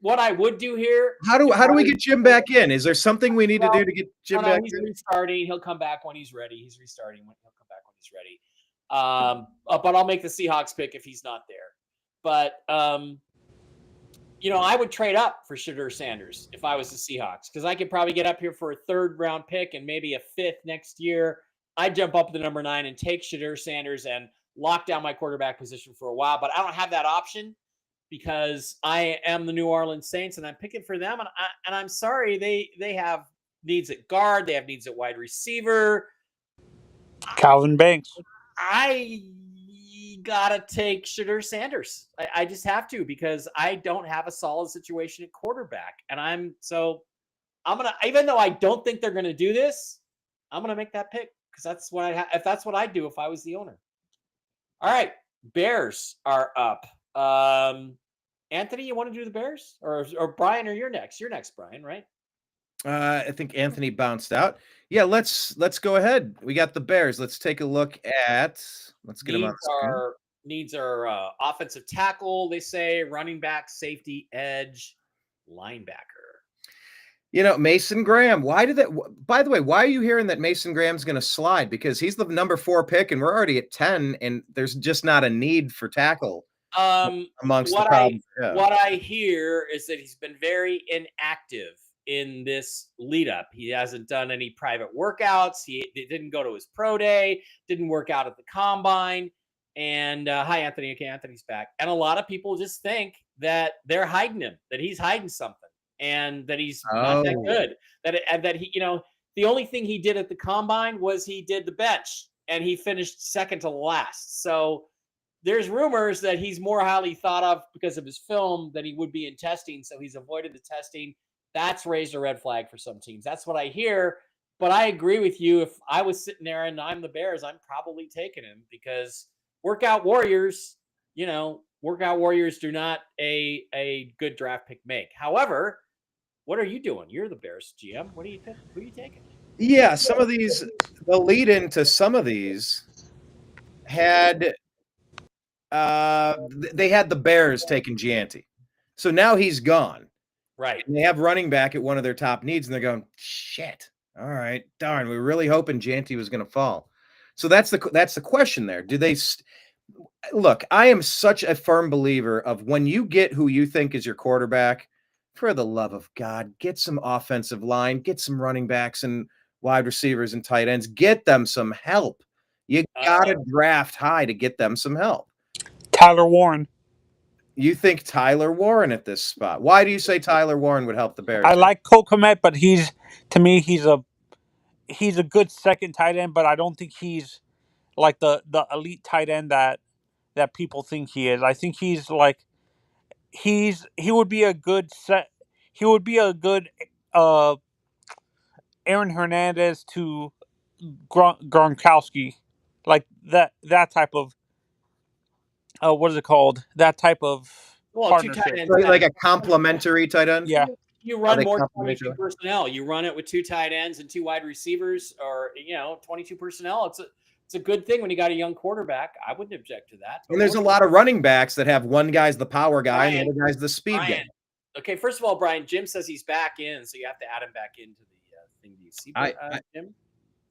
[SPEAKER 2] What I would do here.
[SPEAKER 1] How do we get Jim back in? Is there something we need to do to get Jim back
[SPEAKER 2] he's
[SPEAKER 1] in?
[SPEAKER 2] He's restarting. He'll come back when he's ready. He's restarting. He'll come back when he's ready. But I'll make the Seahawks pick if he's not there. But I would trade up for Shedeur Sanders if I was the Seahawks, because I could probably get up here for a 3rd round pick and maybe a 5th next year. I'd jump up to number 9 and take Shedeur Sanders and lock down my quarterback position for a while. But I don't have that option because I am the New Orleans Saints and I'm picking for them. And I'm sorry, they have needs at guard. They have needs at wide receiver.
[SPEAKER 4] Calvin Banks.
[SPEAKER 2] I gotta take Shedeur Sanders. I just have to, because I don't have a solid situation at quarterback. And I'm gonna, even though I don't think they're gonna do this, I'm gonna make that pick because that's what if that's what I'd do if I was the owner. All right, Bears are up. Anthony, you want to do the Bears, or Brian, or you're next? You're next, Brian, right?
[SPEAKER 1] I think Anthony bounced out. Yeah, let's go ahead. We got the Bears. Let's take a look at. Let's get them on the screen.
[SPEAKER 2] Needs are offensive tackle, they say, running back, safety, edge, linebacker.
[SPEAKER 1] Mason Graham. Why did that? By the way, why are you hearing that Mason Graham's going to slide? Because he's the number 4 pick, and we're already at 10, and there's just not a need for tackle amongst the problems.
[SPEAKER 2] What I hear is that he's been very inactive in this lead up. He hasn't done any private workouts. He didn't go to his pro day, didn't work out at the combine. And hi, Anthony. Okay, Anthony's back. And a lot of people just think that they're hiding him, that he's hiding something, and that he's not that good. That he, the only thing he did at the combine was he did the bench, and he finished second to last. So there's rumors that he's more highly thought of because of his film than he would be in testing. So he's avoided the testing. That's raised a red flag for some teams. That's what I hear. But I agree with you. If I was sitting there and I'm the Bears, I'm probably taking him, because workout warriors do not a good draft pick make. However, what are you doing? You're the Bears GM. What are you picking? Who are you taking?
[SPEAKER 1] Yeah, some of these, the lead into some of these had they had the Bears taking Gianti. So now he's gone.
[SPEAKER 2] Right.
[SPEAKER 1] And they have running back at one of their top needs, and they're going, shit. All right, darn. We were really hoping Gianti was going to fall. So that's the question there. Do they look? I am such a firm believer of when you get who you think is your quarterback, for the love of God, get some offensive line, get some running backs and wide receivers and tight ends, get them some help. You got to draft high to get them some help.
[SPEAKER 4] Tyler Warren.
[SPEAKER 1] You think Tyler Warren at this spot? Why do you say Tyler Warren would help the Bears?
[SPEAKER 4] I like Cole Kmet, but he's a good second tight end, but I don't think he's like the elite tight end that people think he is. I think he's like he would be a good Aaron Hernandez to Gronkowski, like that type of what is it called? That type of partnership.
[SPEAKER 2] 2 tight ends,
[SPEAKER 1] like a complementary tight end.
[SPEAKER 4] Yeah.
[SPEAKER 2] You run more 22 personnel. You run it with 2 tight ends and 2 wide receivers, or 22 personnel. it's a good thing when you got a young quarterback. I wouldn't object to that.
[SPEAKER 1] And there's a lot of running backs that have one guy's the power guy and the other guy's the speed guy.
[SPEAKER 2] Okay, first of all, Brian, Jim says he's back in, so you have to add him back into the thing. Do you see Jim?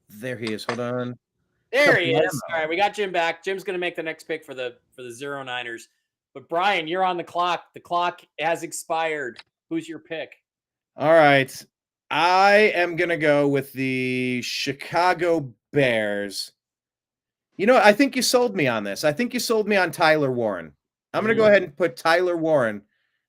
[SPEAKER 1] There he is. Hold on.
[SPEAKER 2] There he is. All right, we got Jim back. Jim's going to make the next pick for the 09ers. But Brian, you're on the clock. The clock has expired. Who's your pick?
[SPEAKER 1] All right. I am going to go with the Chicago Bears. You know, I think you sold me on this. I think you sold me on Tyler Warren. I'm going to go ahead and put Tyler Warren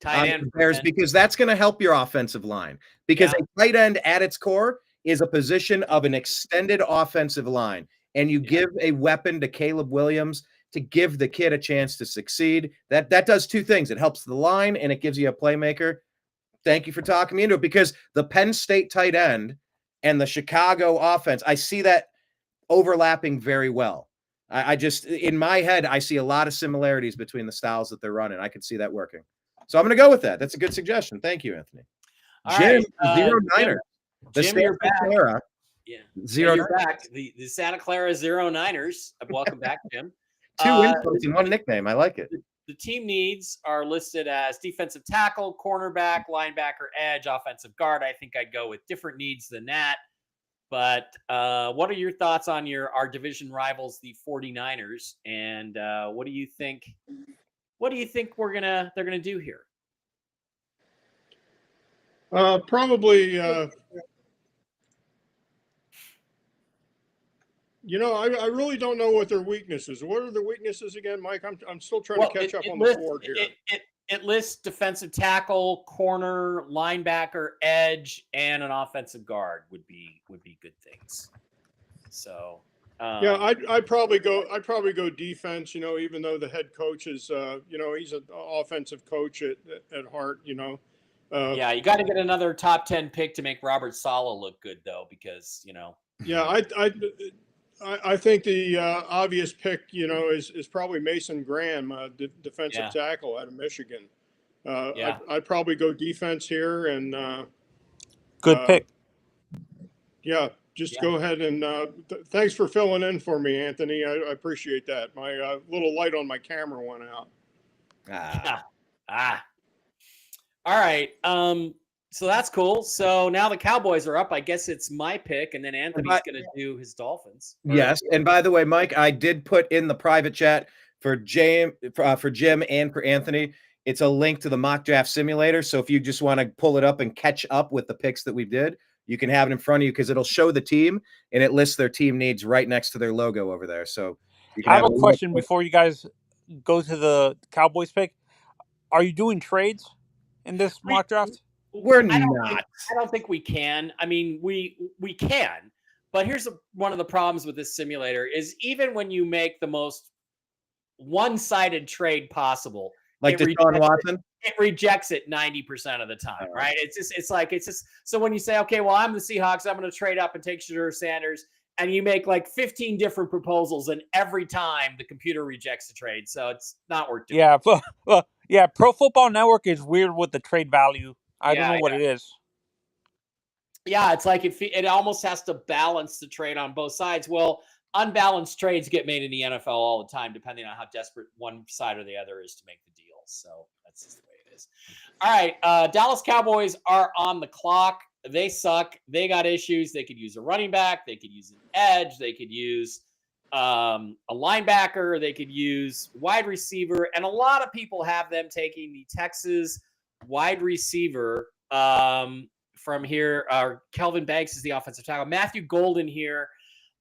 [SPEAKER 1] on the Bears because that's going to help your offensive line. Because a tight end at its core is a position of an extended offensive line. And you give a weapon to Caleb Williams to give the kid a chance to succeed. That does two things. It helps the line and it gives you a playmaker. Thank you for talking me into it because the Penn State tight end and the Chicago offense, I see that overlapping very well. I just, in my head, I see a lot of similarities between the styles that they're running. I could see that working. So I'm going to go with that. That's a good suggestion. Thank you, Anthony.
[SPEAKER 2] All
[SPEAKER 1] Jim,
[SPEAKER 2] right,
[SPEAKER 1] 09ers.
[SPEAKER 2] Jim, you're back.
[SPEAKER 1] Clara,
[SPEAKER 2] yeah.
[SPEAKER 1] Zero.
[SPEAKER 2] You're back. The Santa Clara 09ers. Welcome back, Jim.
[SPEAKER 1] Two inputs and one nickname. I like it.
[SPEAKER 2] The team needs are listed as defensive tackle, cornerback, linebacker, edge, offensive guard. I think I'd go with different needs than that. But what are your thoughts on our division rivals, the 49ers? And what do you think? What do you think they're gonna do here?
[SPEAKER 3] Probably. You know, I really don't know what their weaknesses. What are their weaknesses again, Mike? I'm still trying to catch up on the board here.
[SPEAKER 2] It lists defensive tackle, corner, linebacker, edge, and an offensive guard would be good things. So
[SPEAKER 3] yeah, I'd probably go defense. You know, even though the head coach is he's an offensive coach at heart. You know.
[SPEAKER 2] Yeah, you got to get another top 10 pick to make Robert Saleh look good though, because you know.
[SPEAKER 3] Yeah, I think the obvious pick, you know, is probably Mason Graham, defensive tackle out of Michigan. I'd probably go defense here and
[SPEAKER 4] good pick.
[SPEAKER 3] Yeah, just go ahead and thanks for filling in for me, Anthony. I appreciate that. My little light on my camera went out.
[SPEAKER 2] All right. So that's cool. So now the Cowboys are up. I guess it's my pick, and then Anthony's going to do his Dolphins.
[SPEAKER 1] Yes, and by the way, Mike, I did put in the private chat for Jim and for Anthony. It's a link to the mock draft simulator. So if you just want to pull it up and catch up with the picks that we did, you can have it in front of you because it'll show the team and it lists their team needs right next to their logo over there. So you can
[SPEAKER 4] I have a question before you guys go to the Cowboys pick. Are you doing trades in this mock draft?
[SPEAKER 1] We're not.
[SPEAKER 2] I don't think we can. I mean, we can, but here's one of the problems with this simulator is even when you make the most one-sided trade possible,
[SPEAKER 1] like Deshaun Watson,
[SPEAKER 2] it rejects it 90% of the time, right? It's just so when you say, okay, well, I'm the Seahawks, I'm going to trade up and take Shedeur Sanders, and you make like 15 different proposals, and every time the computer rejects the trade, so it's not worth doing.
[SPEAKER 4] Yeah, yeah. Pro Football Network is weird with the trade value. I don't know what it is.
[SPEAKER 2] Yeah, it's like it almost has to balance the trade on both sides. Well, unbalanced trades get made in the NFL all the time, depending on how desperate one side or the other is to make the deal. So that's just the way it is. All right, Dallas Cowboys are on the clock. They suck. They got issues. They could use a running back. They could use an edge. They could use a linebacker. They could use wide receiver. And a lot of people have them taking the Texas wide receiver from here. Kelvin Banks is the offensive tackle. Matthew Golden here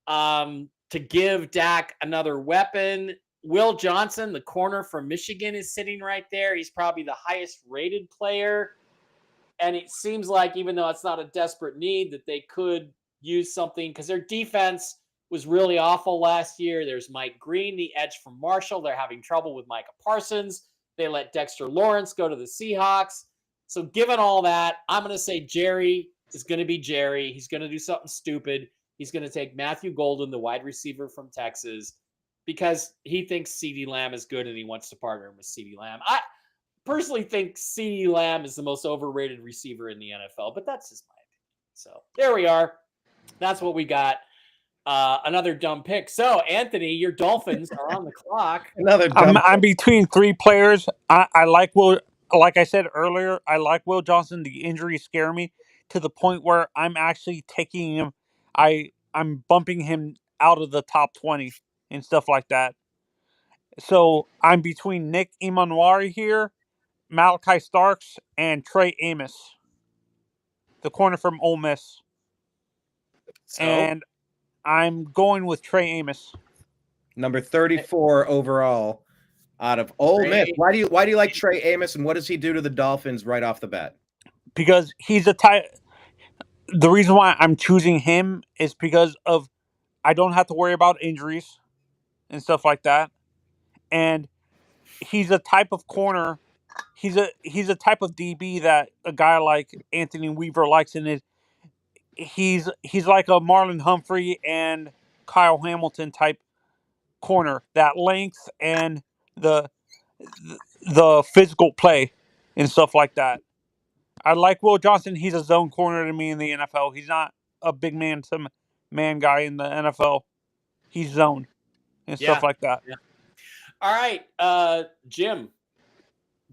[SPEAKER 2] to give Dak another weapon. Will Johnson, the corner from Michigan, is sitting right there. He's probably the highest rated player. And it seems like even though it's not a desperate need that they could use something because their defense was really awful last year. There's Mike Green, the edge from Marshall. They're having trouble with Micah Parsons. They let Dexter Lawrence go to the Seahawks. So given all that, I'm going to say Jerry is going to be Jerry. He's going to do something stupid. He's going to take Matthew Golden, the wide receiver from Texas, because he thinks CeeDee Lamb is good and he wants to partner with CeeDee Lamb. I personally think CeeDee Lamb is the most overrated receiver in the NFL, but that's just my opinion. So there we are. That's what we got. Another dumb pick. So, Anthony, your Dolphins are on the clock.
[SPEAKER 1] Another dumb
[SPEAKER 4] I'm between three players. I like Will. Like I said earlier, I like Will Johnson. The injuries scare me to the point where I'm actually taking him. I'm bumping him out of the top 20 and stuff like that. So I'm between Nick Imanwari here, Malachi Starks, and Trey Amos, the corner from Ole Miss.
[SPEAKER 2] So,
[SPEAKER 4] And I'm going with Trey Amos.
[SPEAKER 1] number 34 overall out of Ole Miss. Why do you like Trey Amos, and what does he do to the Dolphins right off the bat?
[SPEAKER 4] Because he's a type. The reason why I'm choosing him is because of I don't have to worry about injuries and stuff like that, and he's a type of corner. He's a type of DB that a guy like Anthony Weaver likes in it. He's like a Marlon Humphrey and Kyle Hamilton type corner. That length and the the physical play and stuff like that. I like Will Johnson. He's a zone corner to me in the NFL. He's not a big man to man guy in the NFL. He's zone and stuff like that.
[SPEAKER 2] Yeah. All right, Jim.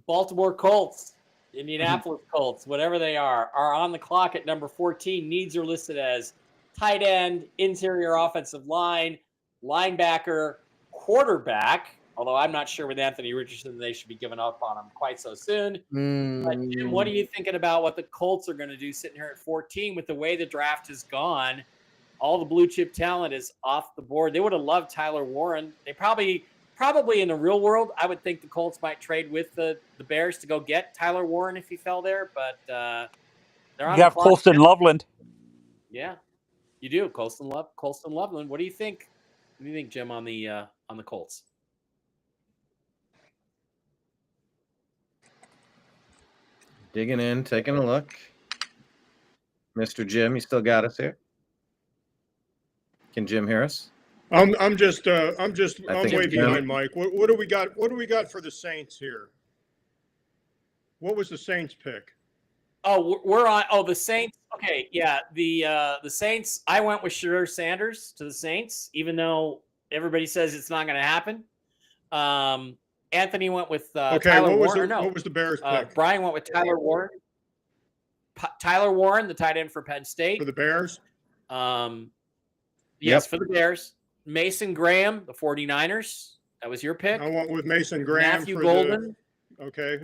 [SPEAKER 2] Baltimore Colts, Indianapolis Colts, whatever they are on the clock at number 14. Needs are listed as tight end, interior offensive line, linebacker, quarterback. Although I'm not sure with Anthony Richardson they should be giving up on him quite so soon. But Jim, what are you thinking about what the Colts are going to do sitting here at 14 with the way the draft has gone? All the blue chip talent is off the board. They would have loved Tyler Warren. They probably in the real world, I would think the Colts might trade with the Bears to go get Tyler Warren if he fell there. But they're on.
[SPEAKER 4] You have Colston Loveland.
[SPEAKER 2] Yeah, you do. Colston Loveland. What do you think? What do you think, Jim, on the Colts?
[SPEAKER 1] Digging in, taking a look. Mr. Jim, you still got us here? Can Jim hear us?
[SPEAKER 3] I'm way behind Mike. What do we got? What do we got for the Saints here? What was the Saints pick?
[SPEAKER 2] Oh, we're on. Oh, the Saints. Okay, yeah, the Saints. I went with Shedeur Sanders to the Saints, even though everybody says it's not going to happen. Anthony went with Tyler Warren.
[SPEAKER 3] What was the Bears pick?
[SPEAKER 2] Brian went with Tyler Warren. Tyler Warren, the tight end for Penn State.
[SPEAKER 3] For the Bears?
[SPEAKER 2] Yes, for the Bears. Mason Graham, the 49ers. That was your pick.
[SPEAKER 3] I went with Mason Graham.
[SPEAKER 2] Matthew Golden.
[SPEAKER 3] Okay.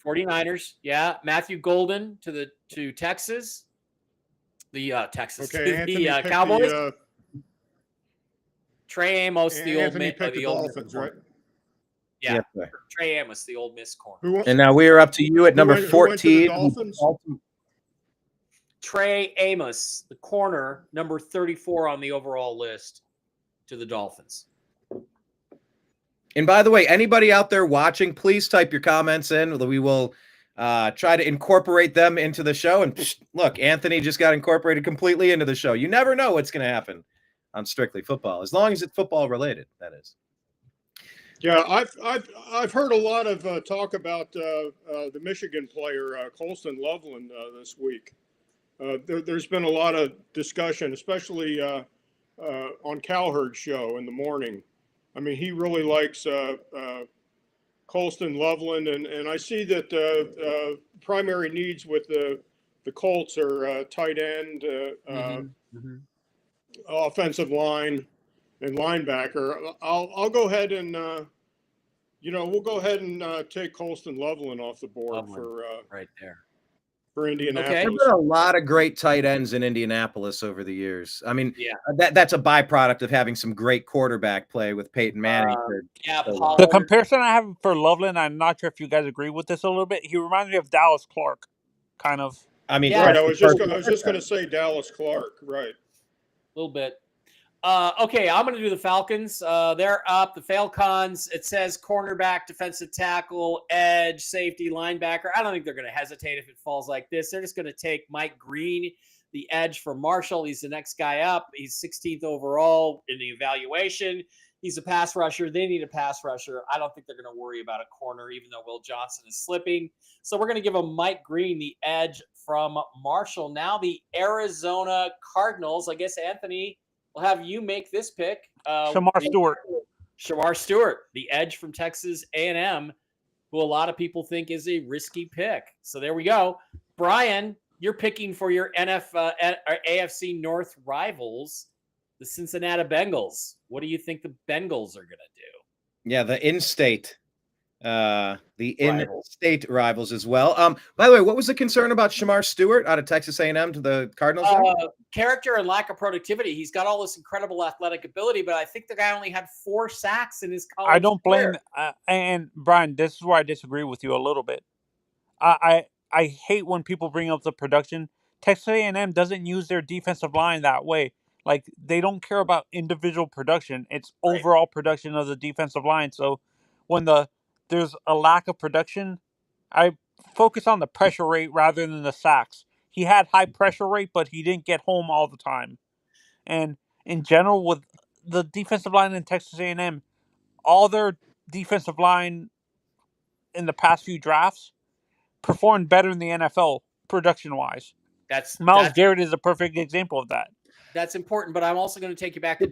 [SPEAKER 2] 49ers. Yeah. Matthew Golden to Texas. The Texas.
[SPEAKER 3] Okay.
[SPEAKER 2] The Cowboys. Trey Amos, the old
[SPEAKER 3] Dolphins, right?
[SPEAKER 2] Yeah. Trey Amos, the Ole Miss corner.
[SPEAKER 1] And now we are up to you at number 14.
[SPEAKER 2] Trey Amos, the corner, number 34 on the overall list to the Dolphins.
[SPEAKER 1] And by the way, anybody out there watching, please type your comments in. We will try to incorporate them into the show. And look, Anthony just got incorporated completely into the show. You never know what's going to happen on Strictly Football, as long as it's football related, that is.
[SPEAKER 3] Yeah, I've heard a lot of talk about the Michigan player Colston Loveland this week. There's been a lot of discussion, especially on Cowherd's show in the morning. I mean, he really likes Colston Loveland, and I see that primary needs with the Colts are tight end, offensive line, and linebacker. I'll go ahead and we'll go ahead and take Colston Loveland off the board for
[SPEAKER 2] right there.
[SPEAKER 3] For Indianapolis.
[SPEAKER 1] Okay. There's been a lot of great tight ends in Indianapolis over the years. I mean, that's a byproduct of having some great quarterback play with Peyton Manning.
[SPEAKER 4] The comparison I have for Loveland, I'm not sure if you guys agree with this a little bit. He reminds me of Dallas Clark, kind of.
[SPEAKER 1] I mean,
[SPEAKER 3] right. I was just going to say Dallas Clark, right?
[SPEAKER 2] A little bit. Okay, I'm going to do the Falcons. They're up. The Falcons, it says cornerback, defensive tackle, edge, safety, linebacker. I don't think they're going to hesitate if it falls like this. They're just going to take Mike Green, the edge for Marshall. He's the next guy up. He's 16th overall in the evaluation. He's a pass rusher. They need a pass rusher. I don't think they're going to worry about a corner, even though Will Johnson is slipping. So we're going to give him Mike Green, the edge from Marshall. Now the Arizona Cardinals. I guess, Anthony, We'll have you make this pick.
[SPEAKER 4] Shamar Stewart.
[SPEAKER 2] Shamar Stewart, the edge from Texas A&M, who a lot of people think is a risky pick. So there we go. Brian, you're picking for your AFC North rivals, the Cincinnati Bengals. What do you think the Bengals are going to do?
[SPEAKER 1] Yeah, the in-state in-state rivals as well. By the way, what was the concern about Shamar Stewart out of Texas A&M to the Cardinals?
[SPEAKER 2] Character and lack of productivity. He's got all this incredible athletic ability, but I think the guy only had 4 sacks in his college
[SPEAKER 4] I don't blame.
[SPEAKER 2] career.
[SPEAKER 4] And Brian, this is where I disagree with you a little bit. I hate when people bring up the production. Texas A&M doesn't use their defensive line that way. Like, they don't care about individual production. It's overall production of the defensive line. So when there's a lack of production, I focus on the pressure rate rather than the sacks. He had high pressure rate, but he didn't get home all the time. And in general, with the defensive line in Texas A&M, all their defensive line in the past few drafts performed better in the NFL production-wise. Myles Garrett is a perfect example of that.
[SPEAKER 2] That's important, but I'm also going to take you back to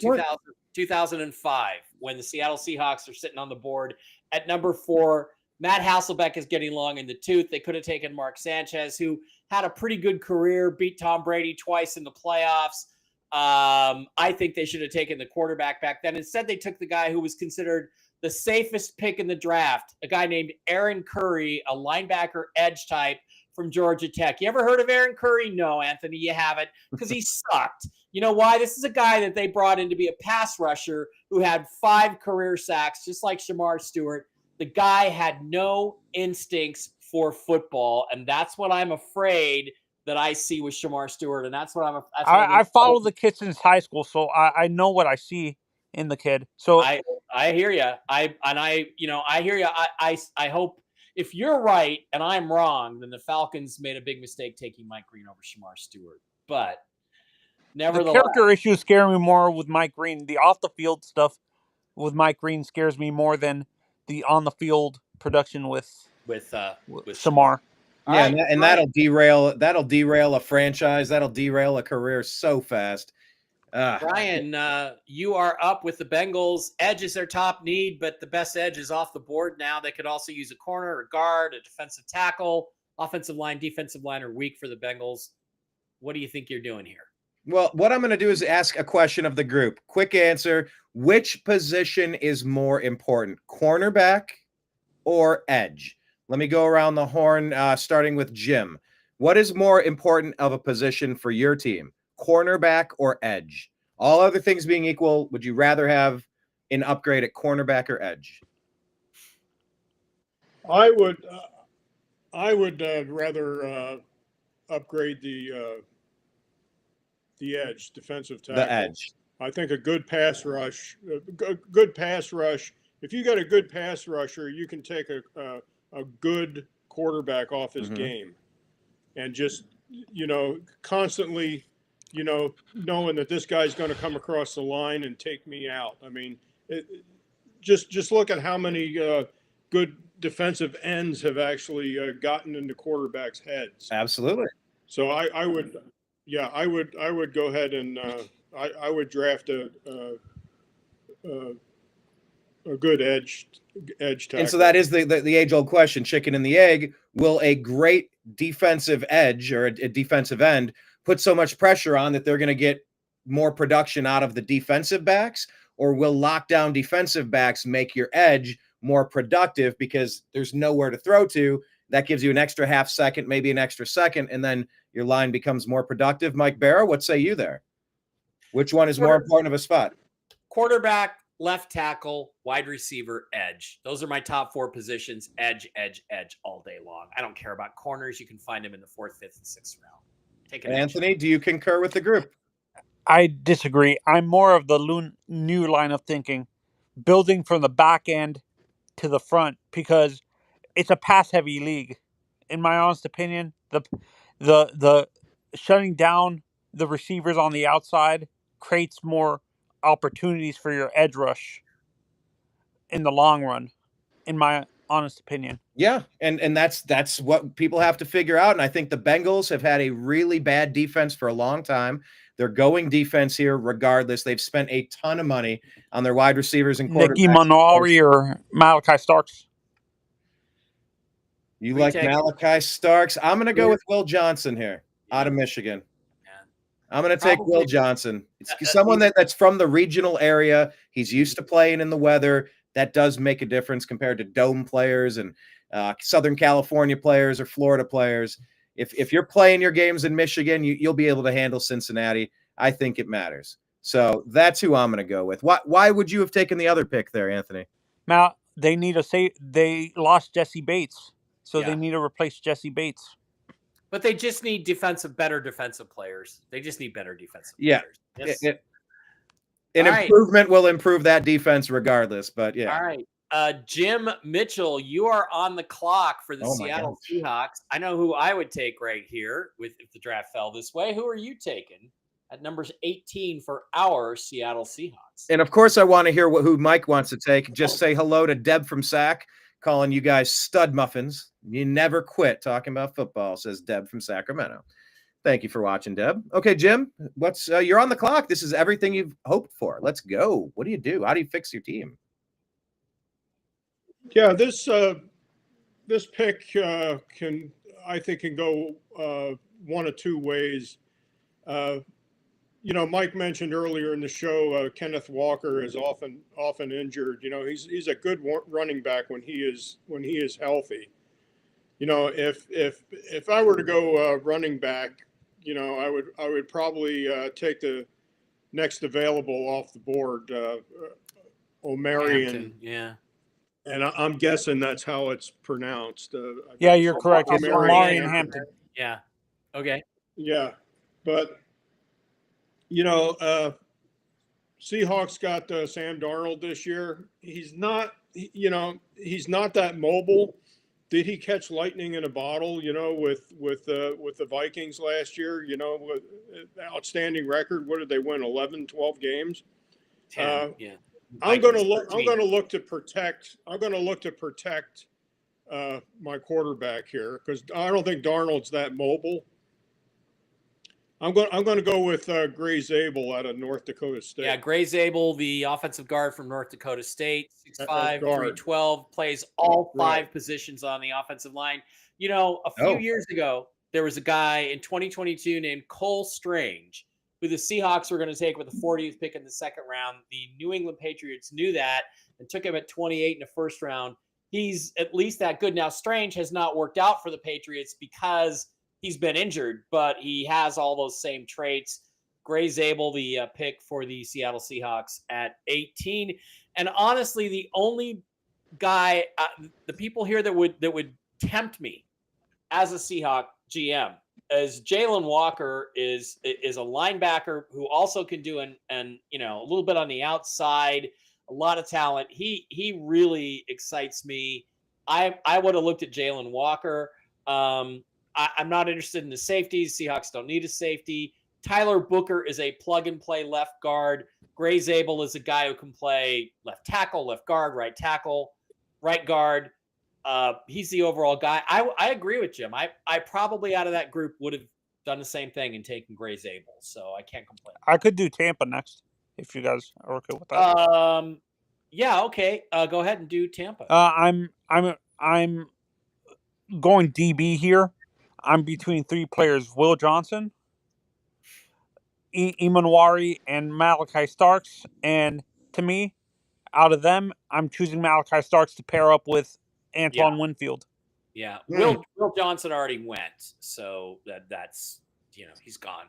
[SPEAKER 2] 2005 when the Seattle Seahawks are sitting on the board at number 4. Matt Hasselbeck is getting long in the tooth. They could have taken Mark Sanchez, who had a pretty good career, beat Tom Brady twice in the playoffs. I think they should have taken the quarterback back then. Instead, they took the guy who was considered the safest pick in the draft, a guy named Aaron Curry, a linebacker edge type from Georgia Tech. You ever heard of Aaron Curry? No, Anthony, you haven't, because he sucked. You know why? This is a guy that they brought in to be a pass rusher who had 5 career sacks, just like Shamar Stewart. The guy had no instincts for football, and that's what I'm afraid that I see with Shamar Stewart, and that's what
[SPEAKER 4] I follow the kid since high school, so I know what I see in the kid. So
[SPEAKER 2] I hear you. I hear you. I hope if you're right and I'm wrong, then the Falcons made a big mistake taking Mike Green over Shamar Stewart. But nevertheless,
[SPEAKER 4] the character issues scare me more with Mike Green. The off the field stuff with Mike Green scares me more than the on the field production with Shamar.
[SPEAKER 1] Yeah, right, and that'll derail a franchise. That'll derail a career so fast.
[SPEAKER 2] Brian, you are up with the Bengals. Edge is their top need, but the best edge is off the board now. They could also use a corner, a guard, a defensive tackle. Offensive line, defensive line are weak for the Bengals. What do you think you're doing here?
[SPEAKER 1] Well, what I'm going to do is ask a question of the group. Quick answer. Which position is more important, cornerback or edge? Let me go around the horn, starting with Jim. What is more important of a position for your team, cornerback or edge? All other things being equal, would you rather have an upgrade at cornerback or edge?
[SPEAKER 3] I would rather upgrade the edge, defensive tackle.
[SPEAKER 1] The edge.
[SPEAKER 3] I think a good pass rush. If you got a good pass rusher, you can take a good quarterback off his game, and just constantly, knowing that this guy's going to come across the line and take me out. I mean, just look at how many good defensive ends have actually gotten into quarterbacks' heads.
[SPEAKER 1] Absolutely.
[SPEAKER 3] So I would go ahead and I would draft a good edge tackle.
[SPEAKER 1] And so that is the age-old question, chicken and the egg. Will a great defensive edge or a defensive end put so much pressure on that they're going to get more production out of the defensive backs, or will lockdown defensive backs make your edge more productive because there's nowhere to throw to? That gives you an extra half second, maybe an extra second, and then your line becomes more productive. Mike Bara, what say you there? Which one is more important of a spot?
[SPEAKER 2] Quarterback, left tackle, wide receiver, edge. Those are my top 4 positions. Edge, edge, edge all day long. I don't care about corners. You can find them in the 4th, 5th, and 6th round. Take it.
[SPEAKER 1] Anthony, do you concur with the group?
[SPEAKER 4] I disagree. I'm more of the new line of thinking, building from the back end to the front, because it's a pass-heavy league. In my honest opinion, the shutting down the receivers on the outside creates more opportunities for your edge rush in the long run, in my honest opinion.
[SPEAKER 1] Yeah, and that's what people have to figure out. And I think the Bengals have had a really bad defense for a long time. They're going defense here regardless. They've spent a ton of money on their wide receivers and
[SPEAKER 4] Nicky
[SPEAKER 1] quarterbacks.
[SPEAKER 4] Manari or Malachi Starks?
[SPEAKER 1] You
[SPEAKER 2] Who
[SPEAKER 1] like
[SPEAKER 2] you taking?
[SPEAKER 1] Malachi Starks? I'm going to go with Will Johnson here out of Michigan. I'm going to take Will Johnson. It's someone that's from the regional area. He's used to playing in the weather. That does make a difference compared to dome players and Southern California players or Florida players. If you're playing your games in Michigan, you'll be able to handle Cincinnati. I think it matters. So that's who I'm going to go with. Why would you have taken the other pick there, Anthony?
[SPEAKER 4] Now, they lost Jesse Bates, so they need to replace Jesse Bates.
[SPEAKER 2] But they just need better defensive players. They just need better defensive players.
[SPEAKER 1] Improvement will improve that defense regardless, but yeah.
[SPEAKER 2] All right. Jim Mitchell, you are on the clock for the Seattle Seahawks. I know who I would take right here if the draft fell this way. Who are you taking at numbers 18 for our Seattle Seahawks?
[SPEAKER 1] And of course, I want to hear who Mike wants to take. Just say hello to Deb from SAC, calling you guys stud muffins. You never quit talking about football, says Deb from Sacramento. Thank you for watching, Deb. Okay, Jim, you're on the clock. This is everything you've hoped for. Let's go. What do you do? How do you fix your team?
[SPEAKER 3] Yeah, this pick can go one of two ways. Mike mentioned earlier in the show, Kenneth Walker is often injured. He's a good running back when he is healthy. If I were to go running back, I would probably take the next available off the board, O'Marion.
[SPEAKER 2] Yeah.
[SPEAKER 3] And I'm guessing that's how it's pronounced.
[SPEAKER 4] Yeah, you're correct. It's O'Marion Hampton.
[SPEAKER 2] Yeah. Okay.
[SPEAKER 3] Yeah. But, Seahawks got Sam Darnold this year. He's not that mobile. Did he catch lightning in a bottle, with the Vikings last year, with outstanding record? What did they win? 11, 12 games?
[SPEAKER 2] 10, yeah.
[SPEAKER 3] I'm going to look to protect my quarterback here because I don't think Darnold's that mobile. I'm going to go with Gray Zabel out of North Dakota State.
[SPEAKER 2] Yeah, Gray Zabel, the offensive guard from North Dakota State, 6'5", 312, plays all five positions on the offensive line. A few years ago, there was a guy in 2022 named Cole Strange, who the Seahawks were going to take with the 40th pick in the second round. The New England Patriots knew that and took him at 28 in the first round. He's at least that good. Now, Strange has not worked out for the Patriots because he's been injured, but he has all those same traits. Gray Zabel, the pick for the Seattle Seahawks at 18. And honestly, the only guy, the people here that would tempt me as a Seahawk GM is Jalen Walker is a linebacker who also can do a little bit on the outside, a lot of talent. He really excites me. I would have looked at Jalen Walker. I'm not interested in the safeties. Seahawks don't need a safety. Tyler Booker is a plug-and-play left guard. Gray Zabel is a guy who can play left tackle, left guard, right tackle, right guard. He's the overall guy. I agree with Jim. I probably out of that group would have done the same thing and taken Gray Zabel, so I can't complain.
[SPEAKER 4] I could do Tampa next if you guys are okay with that.
[SPEAKER 2] Yeah, okay. Go ahead and do Tampa.
[SPEAKER 4] I'm going DB here. I'm between three players: Will Johnson, Imanwari, and Malachi Starks. And to me, out of them, I'm choosing Malachi Starks to pair up with Antoine Winfield.
[SPEAKER 2] Yeah, Will Johnson already went, so that's he's gone.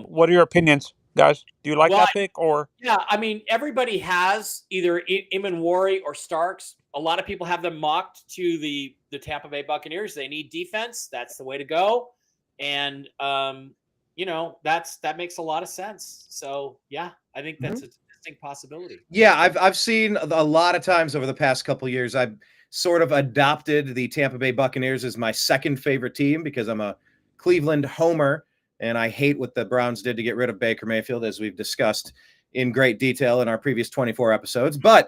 [SPEAKER 4] What are your opinions, guys? Do you like that pick or?
[SPEAKER 2] Yeah, I mean everybody has either Imanwari or Starks. A lot of people have them mocked to the Tampa Bay Buccaneers. They need defense. That's the way to go. And, that makes a lot of sense. So, yeah, I think that's a distinct possibility.
[SPEAKER 1] Yeah, I've seen a lot of times over the past couple of years, I've sort of adopted the Tampa Bay Buccaneers as my second favorite team because I'm a Cleveland homer, and I hate what the Browns did to get rid of Baker Mayfield, as we've discussed in great detail in our previous 24 episodes. But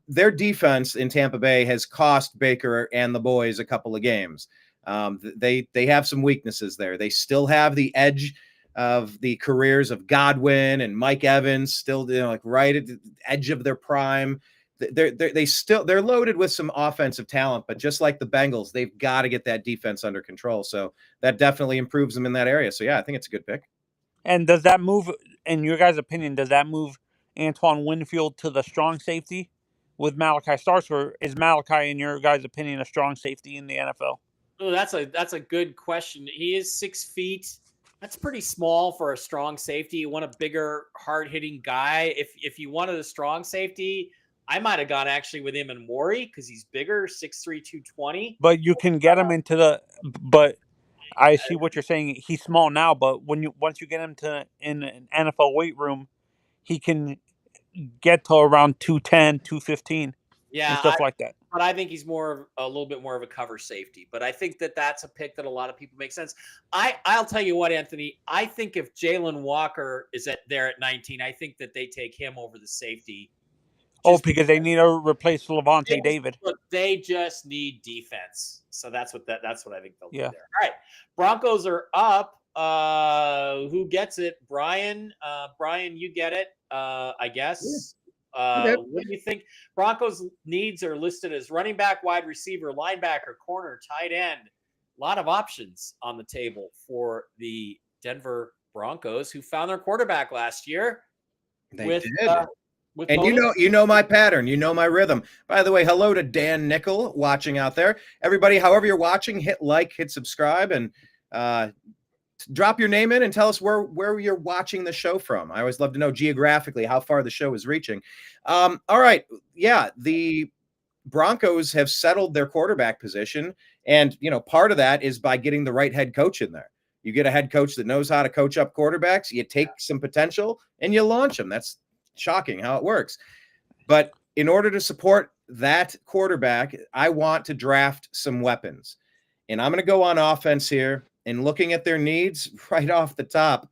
[SPEAKER 1] their defense in Tampa Bay has cost Baker and the boys a couple of games. They have some weaknesses there. They still have the edge of the careers of Godwin and Mike Evans, still like right at the edge of their prime. They're loaded with some offensive talent, but just like the Bengals, they've got to get that defense under control. So that definitely improves them in that area. So yeah, I think it's a good pick.
[SPEAKER 4] And does that move, in your guys' opinion, does that move Antoine Winfield to the strong safety with Malachi Starks, or is Malachi, in your guys' opinion, a strong safety in the NFL?
[SPEAKER 2] Oh, that's a good question. He is 6 feet. That's pretty small for a strong safety. You want a bigger, hard-hitting guy. If you wanted a strong safety, I might have gone actually with him and Maury because he's bigger, 6'3", 220.
[SPEAKER 4] But you can get him into the. But I see what you're saying. He's small now, but once you get him to in an NFL weight room, he can get to around 210, 215, and stuff like that.
[SPEAKER 2] But I think he's a little bit more of a cover safety. But I think that's a pick that a lot of people make sense. I'll tell you what, Anthony. I think if Jalen Walker is there at 19, I think that they take him over the safety.
[SPEAKER 4] Because they need to replace Levante David.
[SPEAKER 2] Look, they just need defense. So that's what I think they'll do there. All right, Broncos are up. Who gets it? Brian. Brian, you get it. I guess. Yeah. What do you think? Broncos needs are listed as running back, wide receiver, linebacker, corner, tight end. A lot of options on the table for the Denver Broncos, who found their quarterback last year.
[SPEAKER 1] They did. And you know my pattern, you know my rhythm. By the way, hello to Dan Nickel watching out there. Everybody, however you're watching, hit like, hit subscribe, and drop your name in and tell us where you're watching the show from. I always love to know geographically how far the show is reaching. All right, yeah, the Broncos have settled their quarterback position, and part of that is by getting the right head coach in there. You get a head coach that knows how to coach up quarterbacks. You take some potential and you launch them. That's shocking how it works. But in order to support that quarterback, I want to draft some weapons. And I'm going to go on offense here, and looking at their needs right off the top,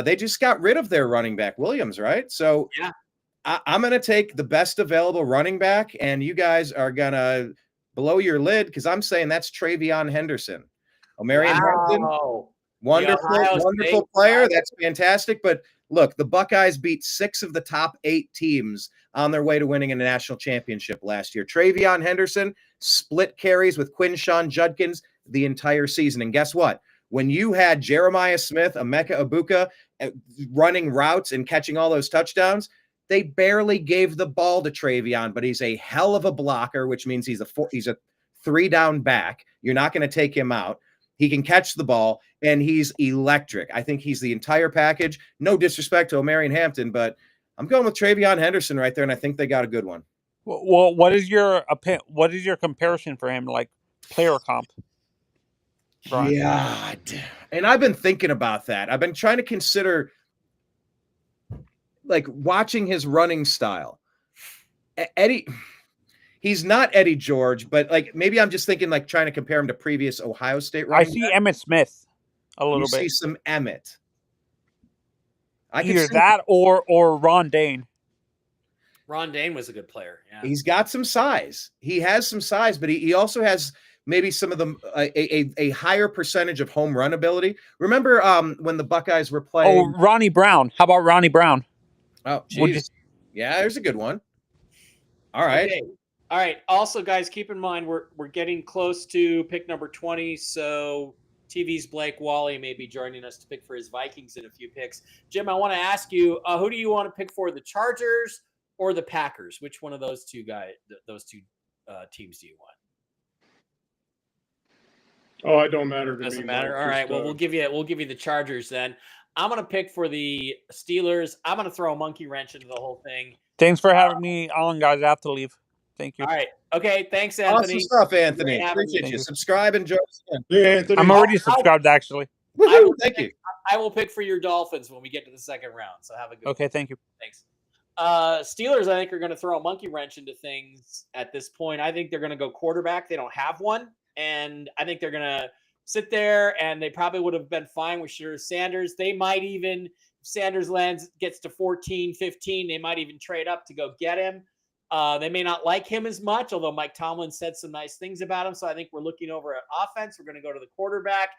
[SPEAKER 1] they just got rid of their running back, Williams, right? So yeah, I'm going to take the best available running back, and you guys are going to blow your lid because I'm saying that's Travion Henderson. Omarion Hampton, wonderful player. That's fantastic. But look, the Buckeyes beat 6 of the top 8 teams on their way to winning a national championship last year. Travion Henderson split carries with Quinshawn Judkins the entire season. And guess what? When you had Jeremiah Smith, Emeka Egbuka running routes and catching all those touchdowns, they barely gave the ball to Travion, but he's a hell of a blocker, which means he's a 3-down back. You're not going to take him out. He can catch the ball, and he's electric. I think he's the entire package. No disrespect to Omarion Hampton, but I'm going with Travion Henderson right there, and I think they got a good one.
[SPEAKER 4] Well, what is your comparison for him, like player comp?
[SPEAKER 1] Brian? Yeah, and I've been thinking about that. I've been trying to consider, like, watching his running style. Eddie... He's not Eddie George, but like maybe I'm just thinking like trying to compare him to previous Ohio State running
[SPEAKER 4] I see back. Emmitt Smith a little bit.
[SPEAKER 1] You see some Emmitt.
[SPEAKER 4] Either that or Ron Dane.
[SPEAKER 2] Ron Dane was a good player. Yeah.
[SPEAKER 1] He's got some size. He has some size, but he also has maybe some of them a higher percentage of home run ability. Remember when the Buckeyes were playing?
[SPEAKER 4] Oh, Ronnie Brown. How about Ronnie Brown?
[SPEAKER 1] Oh, geez. Yeah, there's a good one. All right.
[SPEAKER 2] Okay. All right. Also, guys, keep in mind we're getting close to pick number 20. So TV's Blake Wally may be joining us to pick for his Vikings in a few picks. Jim, I want to ask you, who do you want to pick for, the Chargers or the Packers? Which one of those two teams do you want?
[SPEAKER 3] Oh, it don't matter to me.
[SPEAKER 2] Doesn't matter. All right. Well, we'll give you the Chargers then. I'm going to pick for the Steelers. I'm going to throw a monkey wrench into the whole thing.
[SPEAKER 4] Thanks for having me on, guys. I have to leave. Thank you.
[SPEAKER 2] All right. Okay. Thanks, Anthony.
[SPEAKER 1] Awesome stuff, Anthony. Appreciate you. Subscribe and join us again.
[SPEAKER 3] Yeah, Anthony.
[SPEAKER 4] I'm already subscribed, actually.
[SPEAKER 1] Thank you.
[SPEAKER 2] I will pick for your Dolphins when we get to the second round. So have a good
[SPEAKER 4] one. Thank you.
[SPEAKER 2] Thanks. Steelers, I think, are going to throw a monkey wrench into things at this point. I think they're going to go quarterback. They don't have one. And I think they're going to sit there, and they probably would have been fine with Sanders. They might even, if Sanders gets to 14, 15, they might even trade up to go get him. They may not like him as much, although Mike Tomlin said some nice things about him. So I think we're looking over at offense. We're going to go to the quarterback.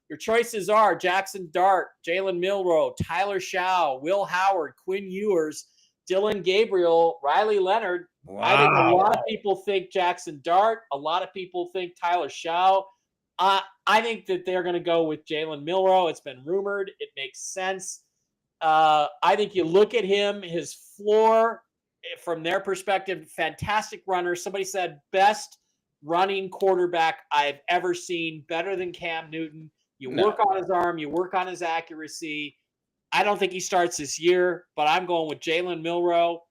[SPEAKER 2] Your choices are Jackson Dart, Jalen Milroe, Tyler Shaw, Will Howard, Quinn Ewers, Dylan Gabriel, Riley Leonard.
[SPEAKER 1] Wow.
[SPEAKER 2] I think a lot of people think Jackson Dart. A lot of people think Tyler Shaw. I think that they're going to go with Jalen Milroe. It's been rumored. It makes sense. I think you look at him, his floor, from their perspective, fantastic runner. Somebody said best running quarterback I've ever seen, better than Cam Newton. You work on his arm, you work on his accuracy. I don't think he starts this year, but I'm going with Jalen Milroe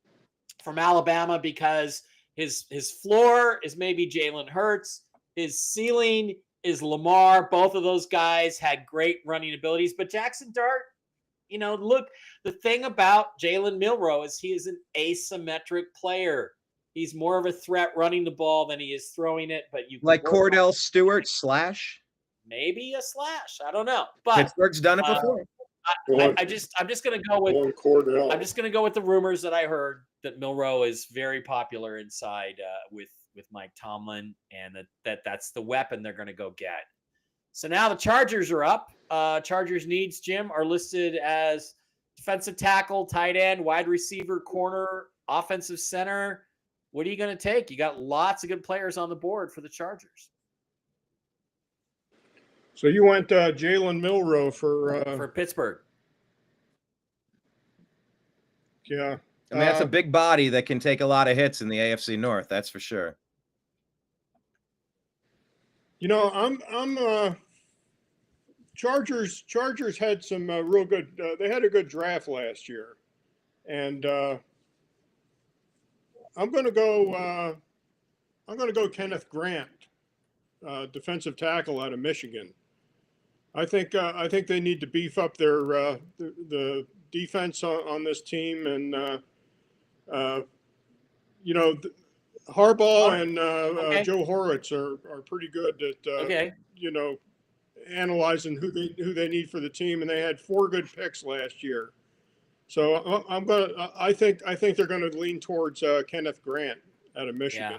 [SPEAKER 2] from Alabama because his floor is maybe Jalen Hurts. His ceiling is Lamar. Both of those guys had great running abilities, but Jackson Dart, look, the thing about Jalen Milroe is he is an asymmetric player. He's more of a threat running the ball than he is throwing it, but you
[SPEAKER 1] like Cordell Stewart /
[SPEAKER 2] maybe a slash. I don't know, but
[SPEAKER 1] Pittsburgh's done it before.
[SPEAKER 2] I'm just going to go with
[SPEAKER 3] Cordell.
[SPEAKER 2] I'm just going to go with the rumors that I heard that Milroe is very popular inside with Mike Tomlin, and that's the weapon they're going to go get. So now the Chargers are up. Chargers needs, Jim, are listed as defensive tackle, tight end, wide receiver, corner, offensive center. What are you going to take? You got lots of good players on the board for the Chargers.
[SPEAKER 3] So you went Jalen Milroe for
[SPEAKER 2] Pittsburgh.
[SPEAKER 3] Yeah.
[SPEAKER 1] I mean, that's a big body that can take a lot of hits in the AFC North. That's for sure.
[SPEAKER 3] I'm Chargers had some real good. They had a good draft last year, and I'm going to go Kenneth Grant, defensive tackle out of Michigan. I think they need to beef up their the defense on this team, and Harbaugh and Joe Horowitz are pretty good at analyzing who they need for the team, and they had 4 good picks last year. So I think they're gonna lean towards Kenneth Grant out of Michigan.
[SPEAKER 2] Yeah.